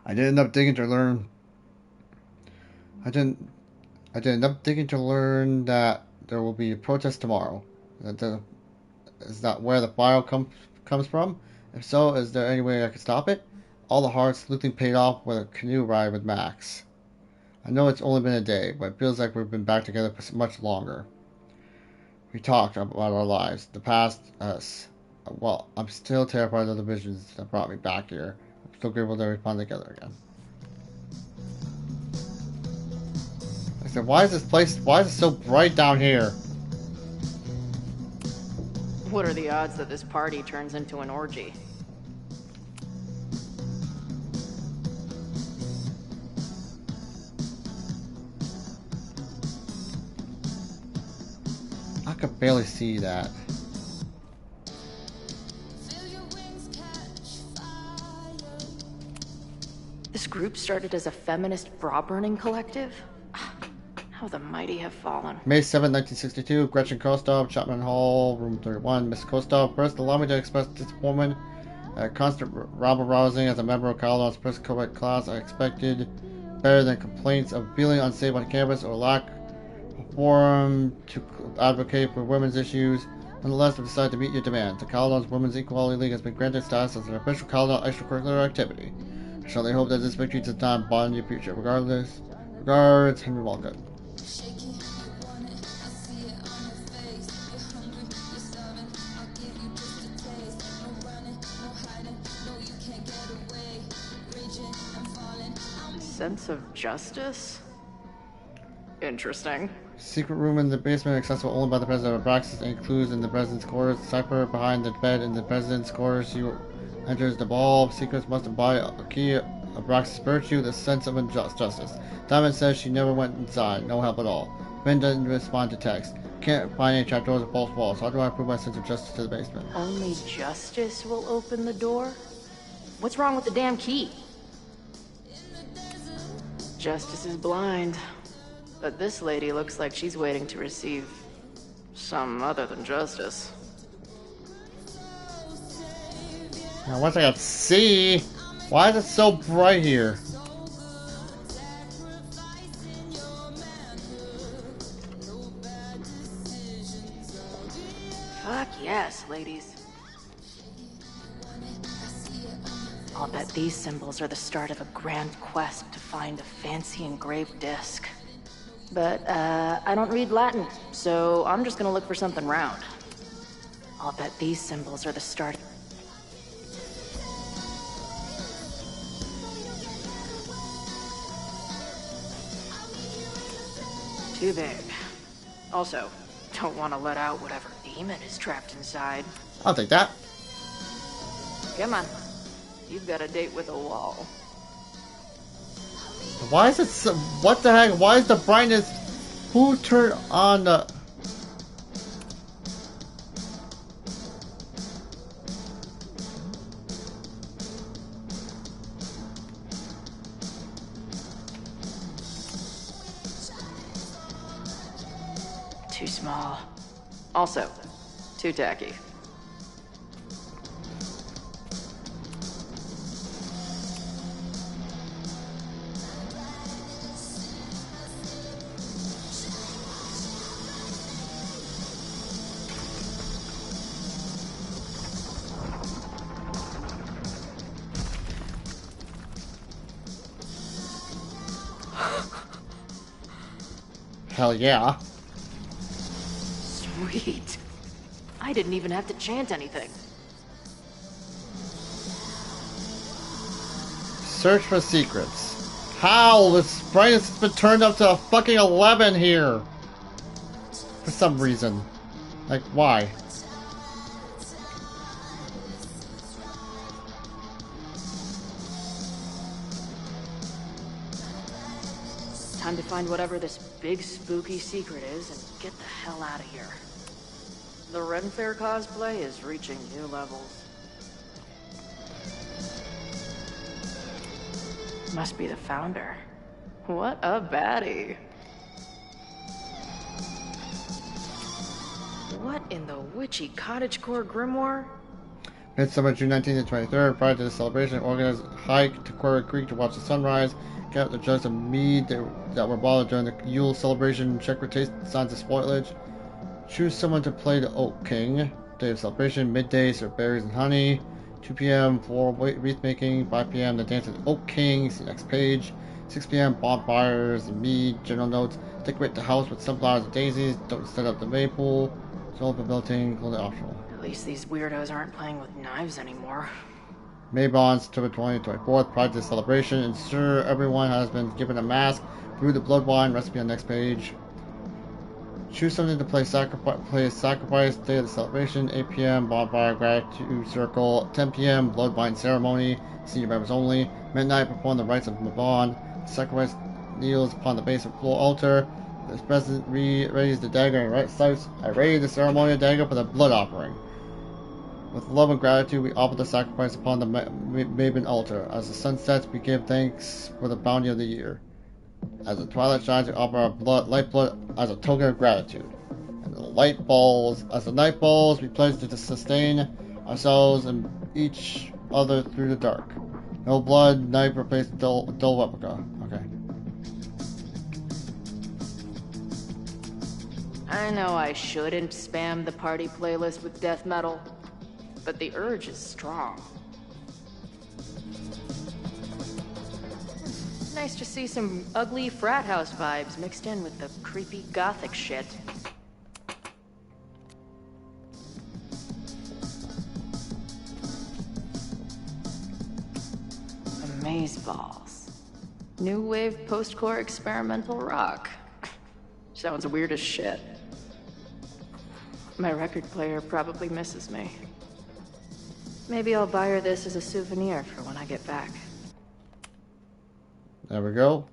A: I did end up digging to learn that there will be a protest tomorrow. Is that where the fire comes from? If so, is there any way I could stop it? All the hard sleuthing paid off with a canoe ride with Max. I know it's only been a day, but it feels like we've been back together for much longer. We talked about our lives, the past, us. Well, I'm still terrified of the visions that brought me back here. I'm still grateful that we found together again. I said, why is it so bright down here?
O: What are the odds that this party turns into an orgy?
A: I could barely see that.
O: This group started as a feminist bra-burning collective? How the mighty have fallen.
A: May 7, 1962, Gretchen Kostov, Chapman Hall, room 31. Miss Kostov, first allow me to express disappointment at constant rabble-rousing as a member of Caledon's first co-ed class. I expected better than complaints of feeling unsafe on campus or lack of forum to advocate for women's issues. Nonetheless, I decided to meet your demand. The Caledon's Women's Equality League has been granted status as an official Caledon extracurricular activity. I certainly hope that this victory does not bond your future. Regards, Henry Walcott.
O: Sense of justice? Interesting.
A: Secret room in the basement accessible only by the president of Abraxas. Any clues in the president's quarters? Cipher behind the bed in the president's quarters. You enters the ball. Secrets must embody a key of Abraxas' virtue, the sense of justice. Diamond says she never went inside. No help at all. Ben doesn't respond to text. Can't find any trapdoors or false walls. How do I prove my sense of justice to the basement?
O: Only justice will open the door? What's wrong with the damn key? Justice is blind. But this lady looks like she's waiting to receive some other than justice.
A: Now, once I got C, why is it so bright here?
O: Fuck yes, ladies. I'll bet these symbols are the start of a grand quest to find a fancy engraved disc. But, I don't read Latin, so I'm just gonna look for something round. I'll bet these symbols are the start. Too big. Also, don't want to let out whatever demon is trapped inside.
A: I'll take that.
O: Come on. You've got a date with a wall.
A: Why is it so... What the heck? Why is the brightness... Who turned on the...
O: Too small. Also, too tacky.
A: hell yeah.
O: Sweet. I didn't even have to chant anything.
A: Search for secrets. How? This brightness has been turned up to a fucking 11 here. For some reason. Like, why?
O: Time to find whatever this big spooky secret is and get the hell out of here. The Ren Fair cosplay is reaching new levels. Must be the founder. What a baddie. What in the witchy cottagecore grimoire?
A: Midsummer, June 19th to 23rd, prior to the celebration, organize a hike to Quarry Creek to watch the sunrise. Get out the jugs of mead that were bottled during the Yule celebration. Check for taste signs of spoilage. Choose someone to play the Oak King. Day of celebration, midday, serve berries and honey. 2 p.m. floral wreath making. 5 p.m. the dance of the Oak King. See next page. 6 p.m. bonfires and mead. General notes: decorate the house with sunflowers and daisies. Don't set up the maypole. Solar building, clothing optional.
O: At least these weirdos aren't playing with knives anymore.
A: Maybon, September 20th, 24th, prior to the celebration. Ensure everyone has been given a mask. Brew the blood wine. Recipe on next page. Choose something to play sacrifice. Day of the celebration. 8 p.m. bonfire gratitude circle. 10 p.m. blood wine ceremony. Senior members only. Midnight, perform the rites of Maban. Sacrifice kneels upon the base of floor altar. The president raise the dagger and right sights. I raise the ceremonial dagger for the blood offering. With love and gratitude, we offer the sacrifice upon the Maven altar. As the sun sets, we give thanks for the bounty of the year. As the twilight shines, we offer our lifeblood as a token of gratitude. And the light falls. As the night falls, we pledge to sustain ourselves and each other through the dark. No blood, night replace dull replica. Okay.
O: I know I shouldn't spam the party playlist with death metal, but the urge is strong. Nice to see some ugly frat house vibes mixed in with the creepy gothic shit. Amazeballs. New wave post-core experimental rock. Sounds weird as shit. My record player probably misses me. Maybe I'll buy her this as a souvenir for when I get back.
A: There we go.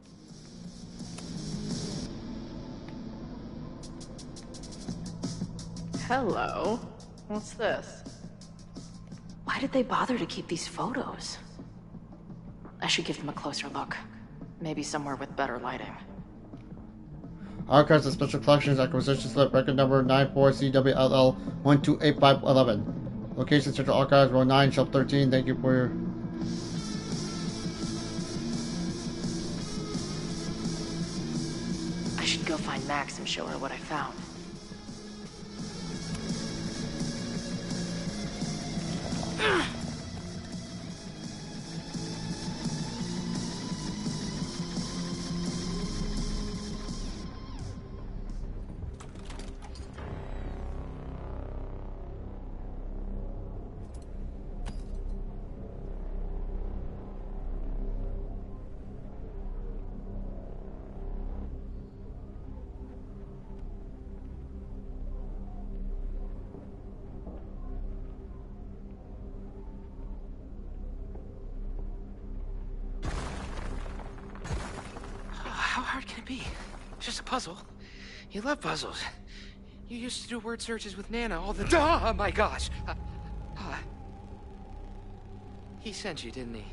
O: Hello. What's this? Why did they bother to keep these photos? I should give them a closer look. Maybe somewhere with better lighting.
A: Archives of Special Collections Acquisition Slip Record Number 94CWLL 128511. Location Central Archives, Row 9, Shelf 13. Thank you for your...
O: I should go find Max and show her what I found.
V: How hard can it be? It's just a puzzle. You love puzzles. You used to do word searches with Nana all the time. Oh my gosh. He sent you, didn't he?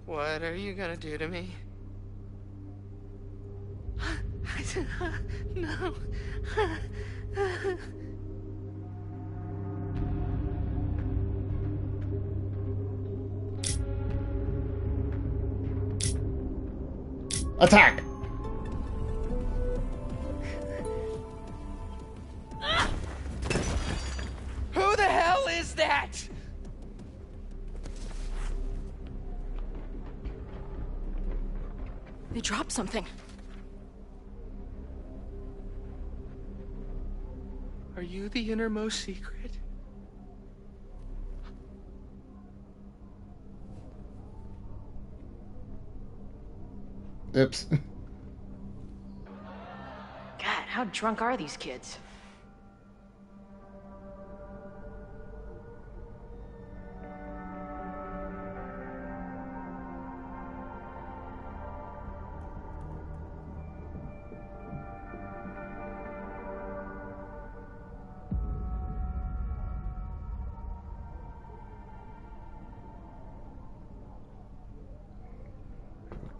V: What are you gonna do to me? I said, no.
A: Attack!
V: Who the hell is that?
B: They dropped something.
V: Are you the innermost secret?
A: Oops.
O: God, how drunk are these kids?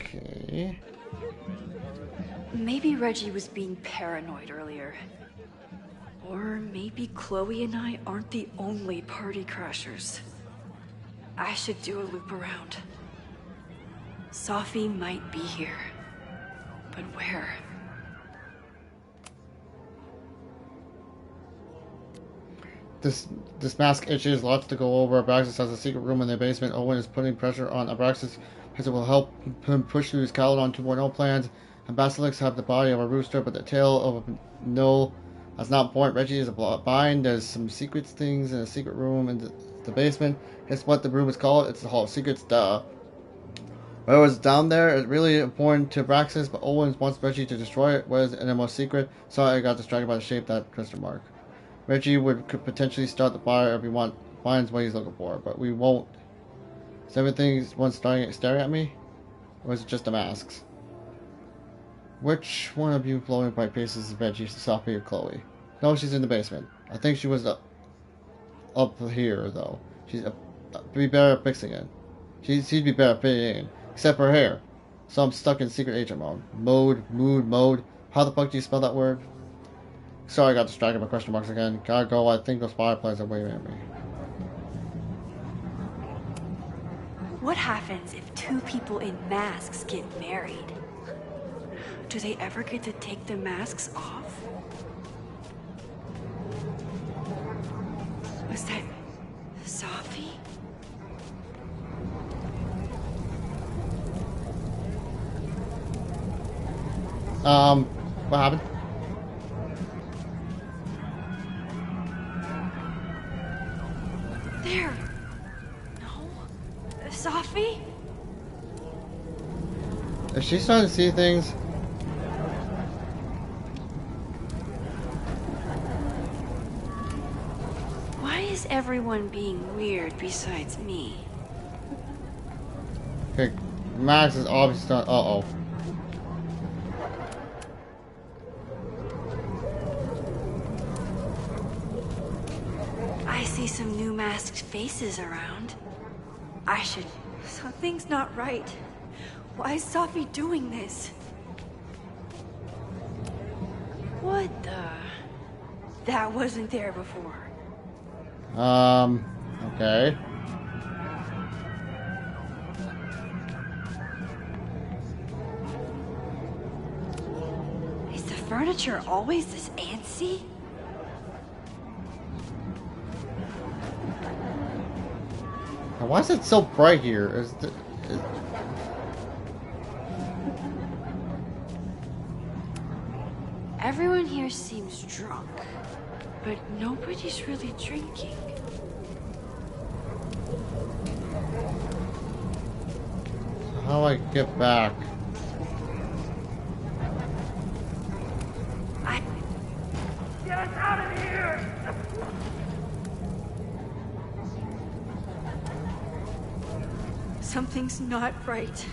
A: Okay.
D: Maybe Reggie was being paranoid earlier. Or maybe Chloe and I aren't the only party crashers. I should do a loop around. Sophie might be here. But where?
A: This mask itches, lots to go over. Abraxas has a secret room in the basement. Owen is putting pressure on Abraxas because it will help him push through his Caledon 2.0 plans. And Basilics have the body of a rooster, but the tail of a gnoll. That's not point. Reggie is a bind. There's some secret things in a secret room in the basement. Guess what the room is called? It's the Hall of Secrets, duh. What was down there is really important to Abraxas, but Owen wants Reggie to destroy it. What is in the most secret? Sorry, I got distracted by the shape that question mark. Reggie could potentially start the fire if he finds what he's looking for, but we won't. Is everything one staring at me? Or is it just the masks? Which one of you glowing bright faces is Reggie, Sophie, or Chloe? No, she's in the basement. I think she was up here, though. She'd be better at fixing it. She'd be better at fitting in, except for her hair. So I'm stuck in secret agent mode. Mode. How the fuck do you spell that word? Sorry, I got distracted by question marks again. Gotta go. I think those fireflies are waving at me.
C: What happens if two people in masks get married? Do they ever get to take the masks off? Was that Sophie?
A: What happened?
C: There. No. Sophie?
A: Is she starting to see things?
C: Why is everyone being weird besides me?
A: Okay, Max is obviously not. Uh-oh.
C: I see some new masked faces around. I should... Something's not right. Why is Sophie doing this? What the... That wasn't there before.
A: Okay.
C: Is the furniture always this antsy?
A: Now, why is it so bright here?
C: Everyone here seems drunk, but nobody's really drinking.
A: How do I get back?
I: Get us out of here!
C: Something's not right.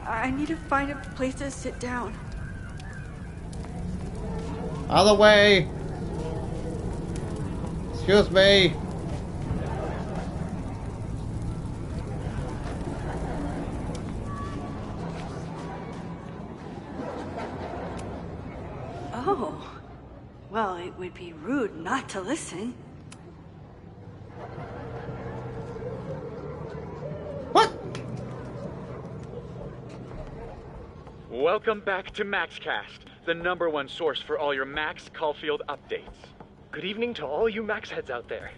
C: I need to find a place to sit down.
A: Out of the way! Excuse me!
C: Oh. Well, it would be rude not to listen.
G: Welcome back to MaxCast, the #1 source for all your MaxCaulfield updates.
P: Good evening to all you Max heads out there.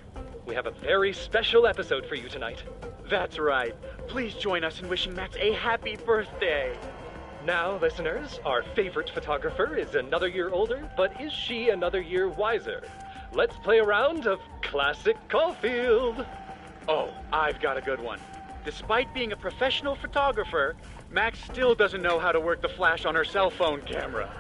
P: We have a very special episode for you tonight.
G: That's right. Please join us in wishing Max a happy birthday.
P: Now, listeners, our favorite photographer is another year older, but is she another year wiser? let's play a round of classic Caulfield.
G: Oh, I've got a good one. Despite being a professional photographer, Max still doesn't know how to work the flash on her cell phone camera.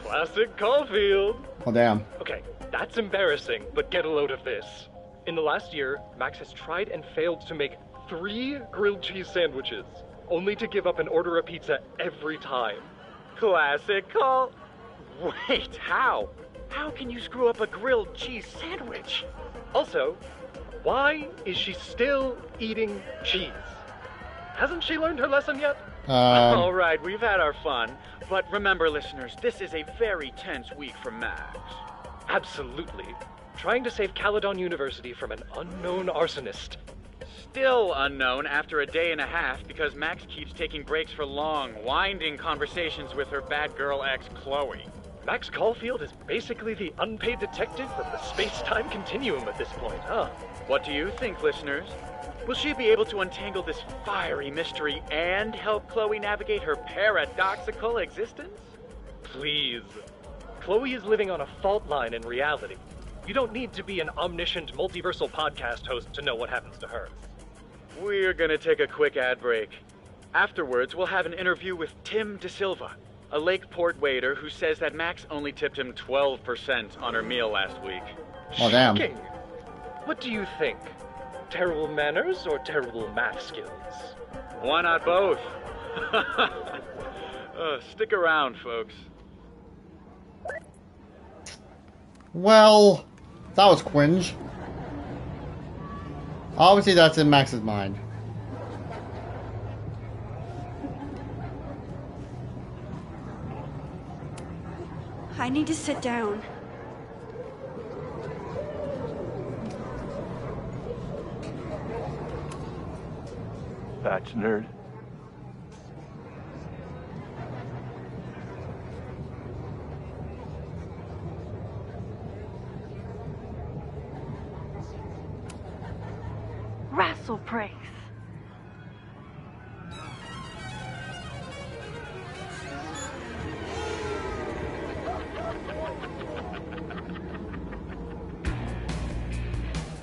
P: Classic Caulfield.
A: Oh, damn.
P: Okay, that's embarrassing, but get a load of this. In the last year, Max has tried and failed to make 3 grilled cheese sandwiches, only to give up and order a pizza every time.
G: Classic Caul... Wait, how? How can you screw up a grilled cheese sandwich?
P: Also, why is she still eating cheese? Hasn't she learned her lesson yet?
G: All right, we've had our fun. But remember, listeners, this is a very tense week for Max.
P: Absolutely. Trying to save Caledon University from an unknown arsonist.
G: Still unknown after a day and a half because Max keeps taking breaks for long, winding conversations with her bad girl ex, Chloe.
P: Max Caulfield is basically the unpaid detective of the space-time continuum at this point, huh?
G: What do you think, listeners? Will she be able to untangle this fiery mystery and help Chloe navigate her paradoxical existence?
P: Please. Chloe is living on a fault line in reality. You don't need to be an omniscient multiversal podcast host to know what happens to her.
G: We're gonna take a quick ad break. Afterwards, we'll have an interview with Tim DeSilva, a Lakeport waiter who says that Max only tipped him 12% on her meal last week.
A: Oh, damn.
P: Shocking. What do you think? Terrible manners or terrible math skills?
G: Why not both? Stick around, folks.
A: Well, that was cringe. Obviously, that's in Max's mind.
C: I need to sit down.
J: Batch nerd.
C: ChloePrice.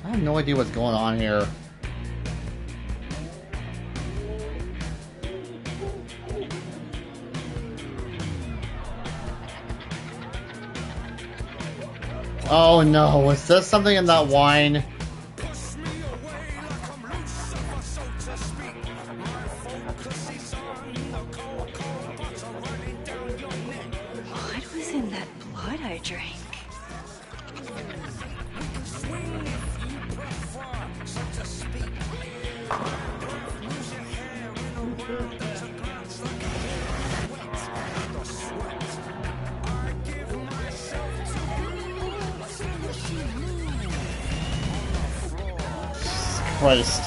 A: I have no idea what's going on here. Oh no, is there something in that wine?
D: What was in that blood I drank?
A: Christ.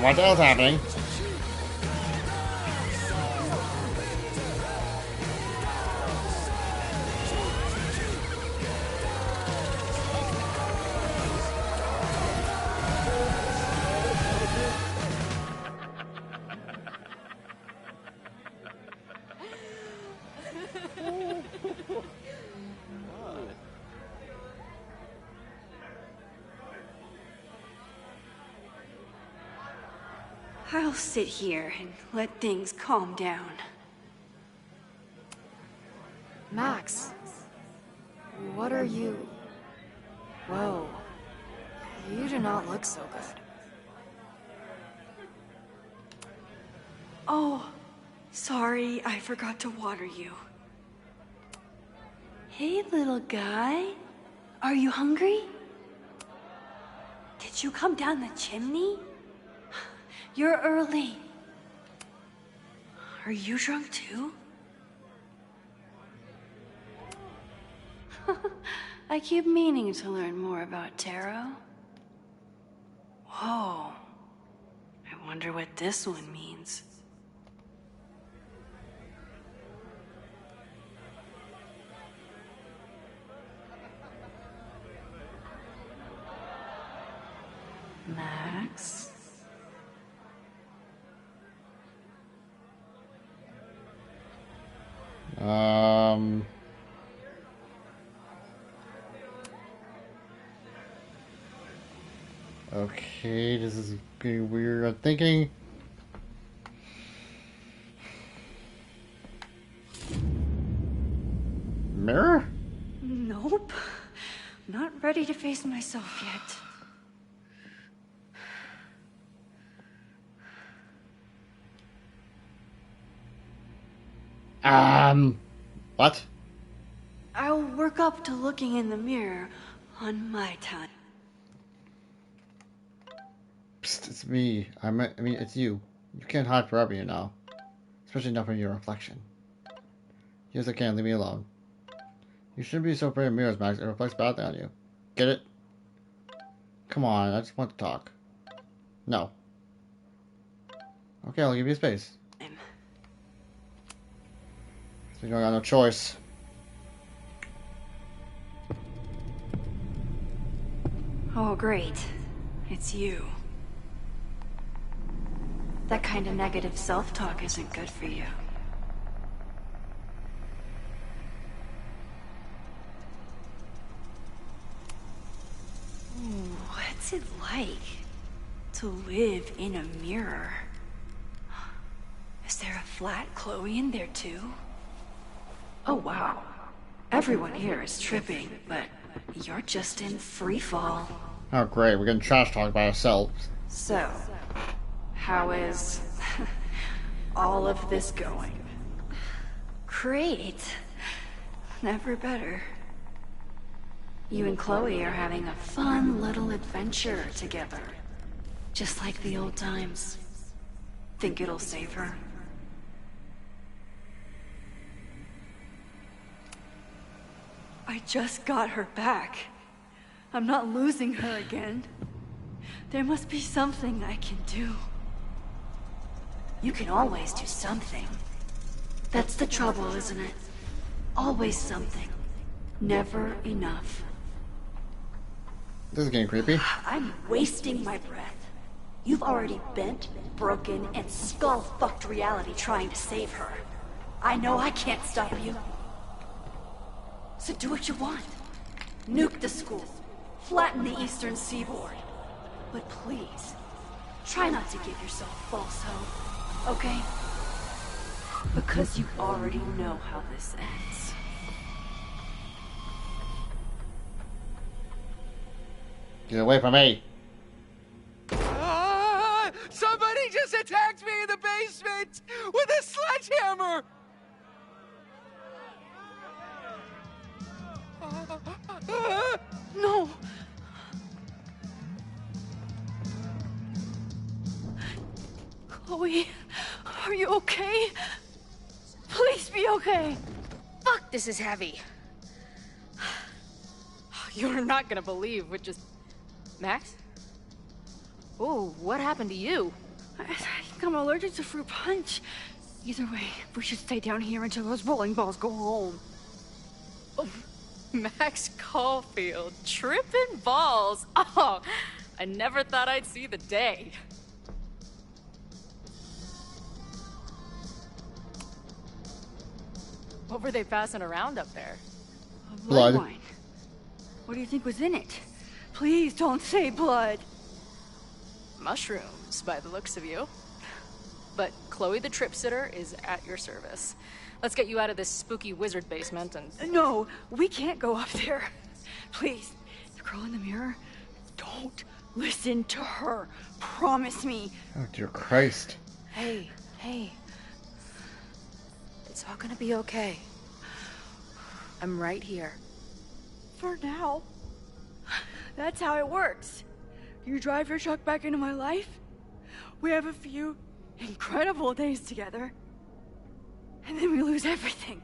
A: What the hell's happening?
C: I'll sit here and let things calm down.
B: Max, what are you? Whoa, you do not look so good.
C: Oh, sorry, I forgot to water you. Hey, little guy. Are you hungry? Did you come down the chimney? You're early. Are you drunk too? I keep meaning to learn more about tarot. Whoa. I wonder what this one means. Max?
A: Okay, this is getting weird. I'm thinking. Mirror?
C: Nope. Not ready to face myself yet.
A: What?
C: I'll work up to looking in the mirror on my time.
A: Psst, it's me. I mean, it's you. You can't hide forever, you know. Especially not from your reflection. Yes, I can. Leave me alone. You shouldn't be so afraid of mirrors, Max. It reflects badly on you. Get it? Come on, I just want to talk. No. Okay, I'll give you space. So you don't got no choice.
C: Oh, great. It's you. That kind of negative self-talk isn't good for you. Ooh, what's it like to live in a mirror? Is there a flat Chloe in there too? Oh wow. Everyone here is tripping, but you're just in free fall.
A: Oh great, we're getting trash talked by ourselves.
C: So, how is all of this going? Great. Never better. You and Chloe are having a fun little adventure together. Just like the old times. Think it'll save her? I just got her back. I'm not losing her again. There must be something I can do. You can always do something. That's the trouble, isn't it? Always something. Never enough.
A: This is getting creepy.
C: I'm wasting my breath. You've already bent, broken, and skull-fucked reality trying to save her. I know I can't stop you. So do what you want. Nuke the school. Flatten the eastern seaboard. But please, try not to give yourself false hope, okay? Because you already know how this ends.
A: Get away from me.
I: Somebody just attacked me in the basement with a sledgehammer!
C: No! Chloe, are you okay? Please be okay!
B: Fuck, this is heavy. You're not gonna believe what just... Max? Oh, what happened to you?
C: I think I'm allergic to fruit punch. Either way, we should stay down here until those bowling balls go home.
B: Oh, MaxCaulfield, tripping balls. Oh, I never thought I'd see the day. What were they passing around up there?
C: Blood wine. What do you think was in it? Please don't say blood.
B: Mushrooms, by the looks of you. But Chloe the Trip Sitter is at your service. Let's get you out of this spooky wizard basement and...
C: No, we can't go up there. Please, the girl in the mirror, don't listen to her. Promise me.
A: Oh, dear Christ.
B: Hey. It's all gonna be okay. I'm right here.
C: For now. That's how it works. You drive your truck back into my life. We have a few incredible days together. And then we lose everything.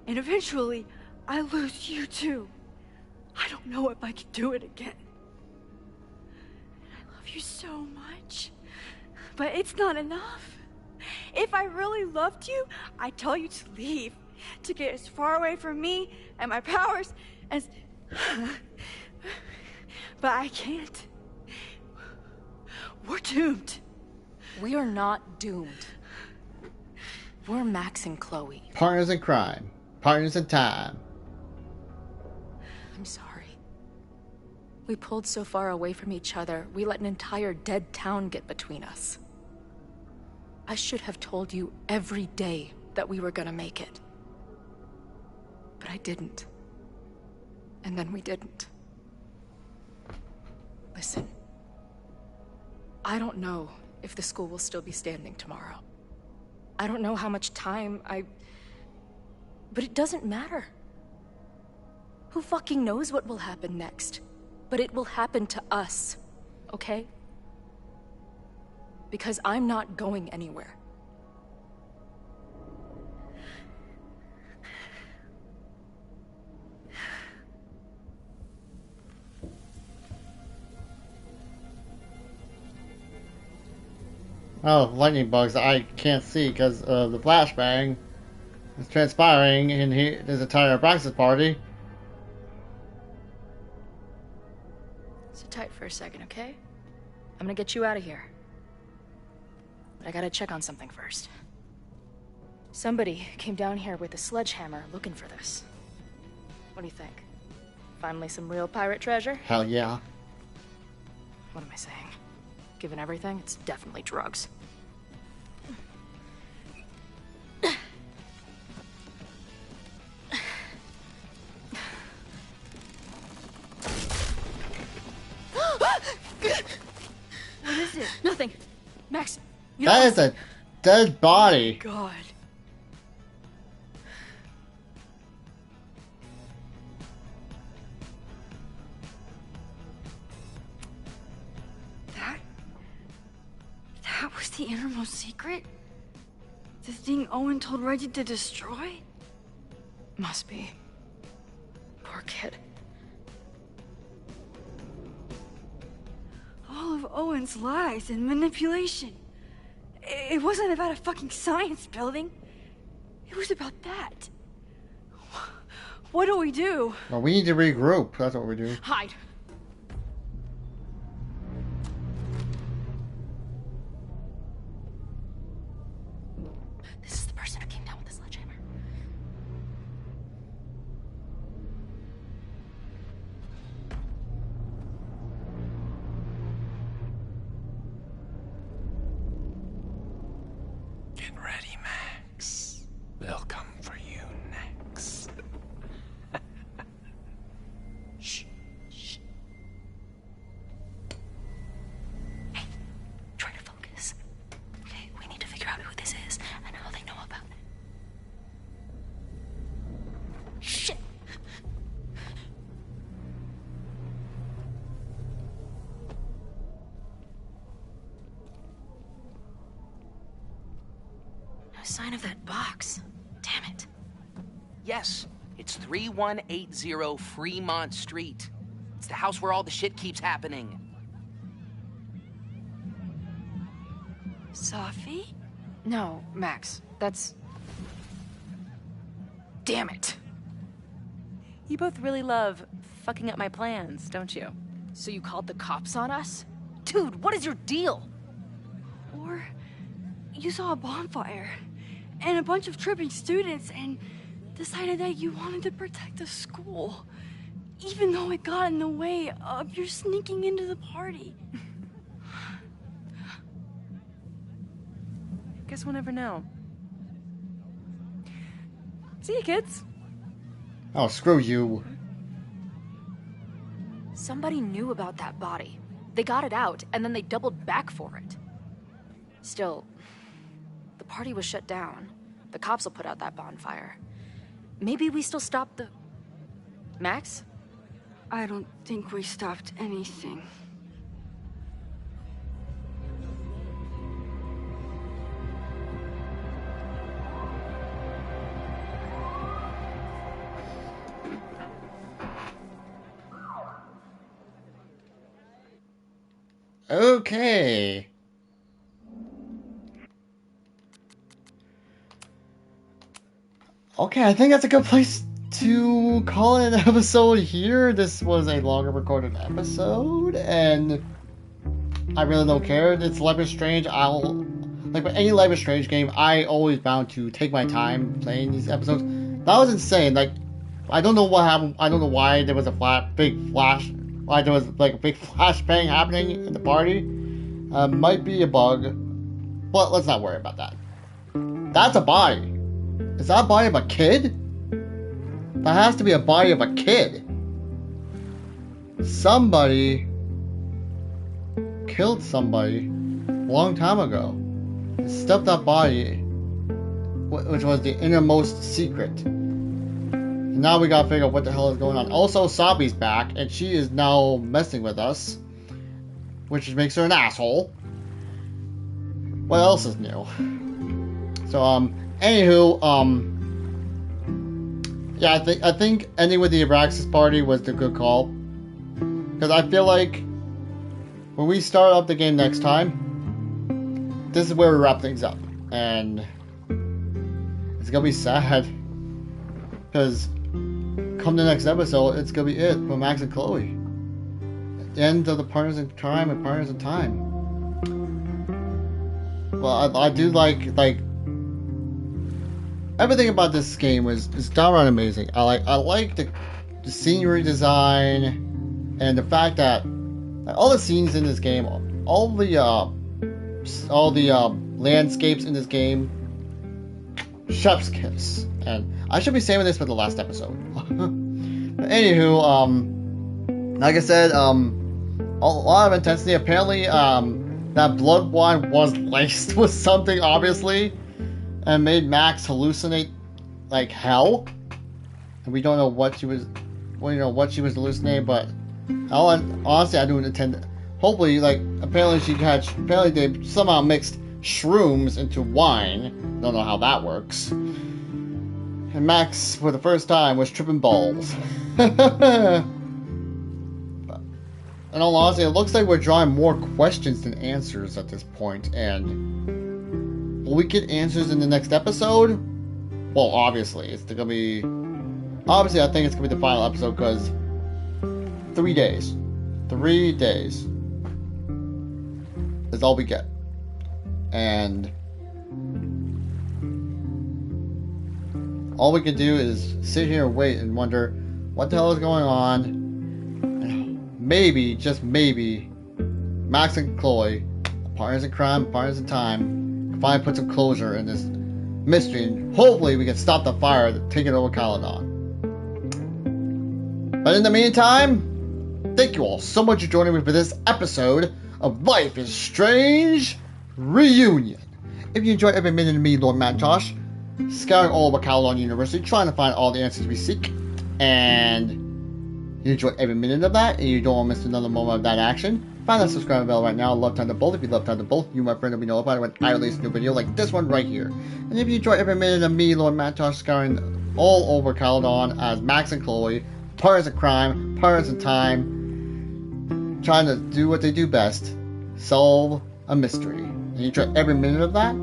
C: And eventually, I lose you too. I don't know if I can do it again. I love you so much. But it's not enough. If I really loved you, I'd tell you to leave. To get as far away from me and my powers as... But I can't. We're doomed.
B: We are not doomed. We're Max and Chloe.
A: Partners in crime. Partners in time.
B: I'm sorry. We pulled so far away from each other, we let an entire dead town get between us. I should have told you every day that we were gonna make it. But I didn't. And then we didn't. Listen. I don't know if the school will still be standing tomorrow. I don't know how much time But it doesn't matter. Who fucking knows what will happen next? But it will happen to us, okay? Because I'm not going anywhere.
A: Oh, lightning bugs I can't see because of the flashbang is transpiring in his entire Abraxas party.
B: Sit tight for a second, okay? I'm gonna get you out of here. But I gotta check on something first. Somebody came down here with a sledgehammer looking for this. What do you think? Finally some real pirate treasure?
A: Hell yeah.
B: What am I saying? Given everything, it's definitely drugs.
C: What is it?
B: Nothing. Max, you
A: That is a dead body.
B: God.
C: That was the innermost secret? The thing Owen told Reggie to destroy?
B: Must be. Poor kid.
C: All of Owen's lies and manipulation. It wasn't about a fucking science building. It was about that. What do we do?
A: Well, we need to regroup. That's what we do.
B: Hide. This is the person who came down with the sledgehammer.
J: Get ready, Max. They'll come for you next.
B: Shh. Shh. Hey, try to focus. Okay, we need to figure out who this is and how they know about it. Shit. No sign of that box. Damn it.
E: Yes, it's 3180 Fremont Street. It's the house where all the shit keeps happening.
C: Sophie?
B: No, Max. That's... Damn it.
R: You both really love fucking up my plans, don't you?
B: So you called the cops on us? Dude, what is your deal?
C: Or you saw a bonfire and a bunch of tripping students and decided that you wanted to protect the school, even though it got in the way of your sneaking into the party.
R: Guess we'll never know. See you, kids.
A: Oh, screw you.
B: Somebody knew about that body. They got it out, and then they doubled back for it. Still, the party was shut down. The cops will put out that bonfire. Maybe we still stopped the... Max?
C: I don't think we stopped anything.
A: Okay. Okay, I think that's a good place to call it an episode here. This was a longer recorded episode, and I really don't care. It's Life is Strange. I'll like with any Life is Strange game, I always bound to take my time playing these episodes. That was insane. Like, I don't know what happened. I don't know why there was a big flash. Why there was like a big flashbang happening in the party. Might be a bug, but let's not worry about that. That's a body. Is that a body of a kid? That has to be a body of a kid. Somebody killed somebody a long time ago. Stuffed that body, which was the innermost secret. And now we gotta figure out what the hell is going on. Also, Sabi's back, and she is now messing with us, which makes her an asshole. What else is new? So, anywho, yeah, I think ending with the Abraxas party was the good call. Because I feel like when we start up the game next time, this is where we wrap things up. And it's gonna be sad. Because come the next episode, it's gonna be it for Max and Chloe. The end of the Partners in Crime and Partners in Time. Well, I do like everything about this game is downright amazing. I like the scenery design and the fact that all the scenes in this game, all the landscapes in this game, chef's kiss. And I should be saving this for the last episode. But anywho, like I said, a lot of intensity. Apparently, that blood wine was laced with something, obviously, and made Max hallucinate like hell. And we don't know what she was, hallucinating, but honestly, I don't intend. Hopefully, like, apparently they somehow mixed shrooms into wine. Don't know how that works. And Max, for the first time, was tripping balls. In all honesty, it looks like we're drawing more questions than answers at this point, and will we get answers in the next episode? Well, obviously, it's gonna be. Obviously, I think it's gonna be the final episode because 3 days. 3 days is all we get, and all we can do is sit here and wait and wonder what the hell is going on. Maybe, just maybe, Max and Chloe, partners in crime, partners in time, can finally put some closure in this mystery, and hopefully we can stop the fire that's taking over Caledon. But in the meantime, thank you all so much for joining me for this episode of Life is Strange Reunion. If you enjoyed every minute of me, Lord Mantosh, scouring all over Caledon University, trying to find all the answers we seek, and you enjoyed every minute of that, and you don't want to miss another moment of that action, find that subscribe bell right now. Love Time to Bolt. If you love Time to Bolt, you, my friend, will be notified when I release a new video like this one right here. And if you enjoy every minute of me, Lord Mantosh, scouring all over Caledon as Max and Chloe, partners in crime, partners in time, trying to do what they do best, solve a mystery. And you enjoy every minute of that,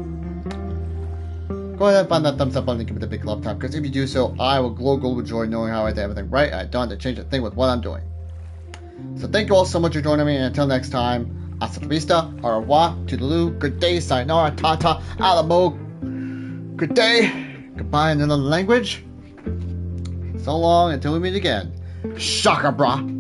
A: go ahead and find that thumbs up button and give it a big love tap, because if you do so, I will glow with joy knowing how I did everything right. I don't have to change a thing with what I'm doing. So thank you all so much for joining me, and until next time, hasta la vista, au revoir, toodaloo, good day, sayonara, tata, alamo, good day, goodbye in another language, so long until we meet again, shaka brah.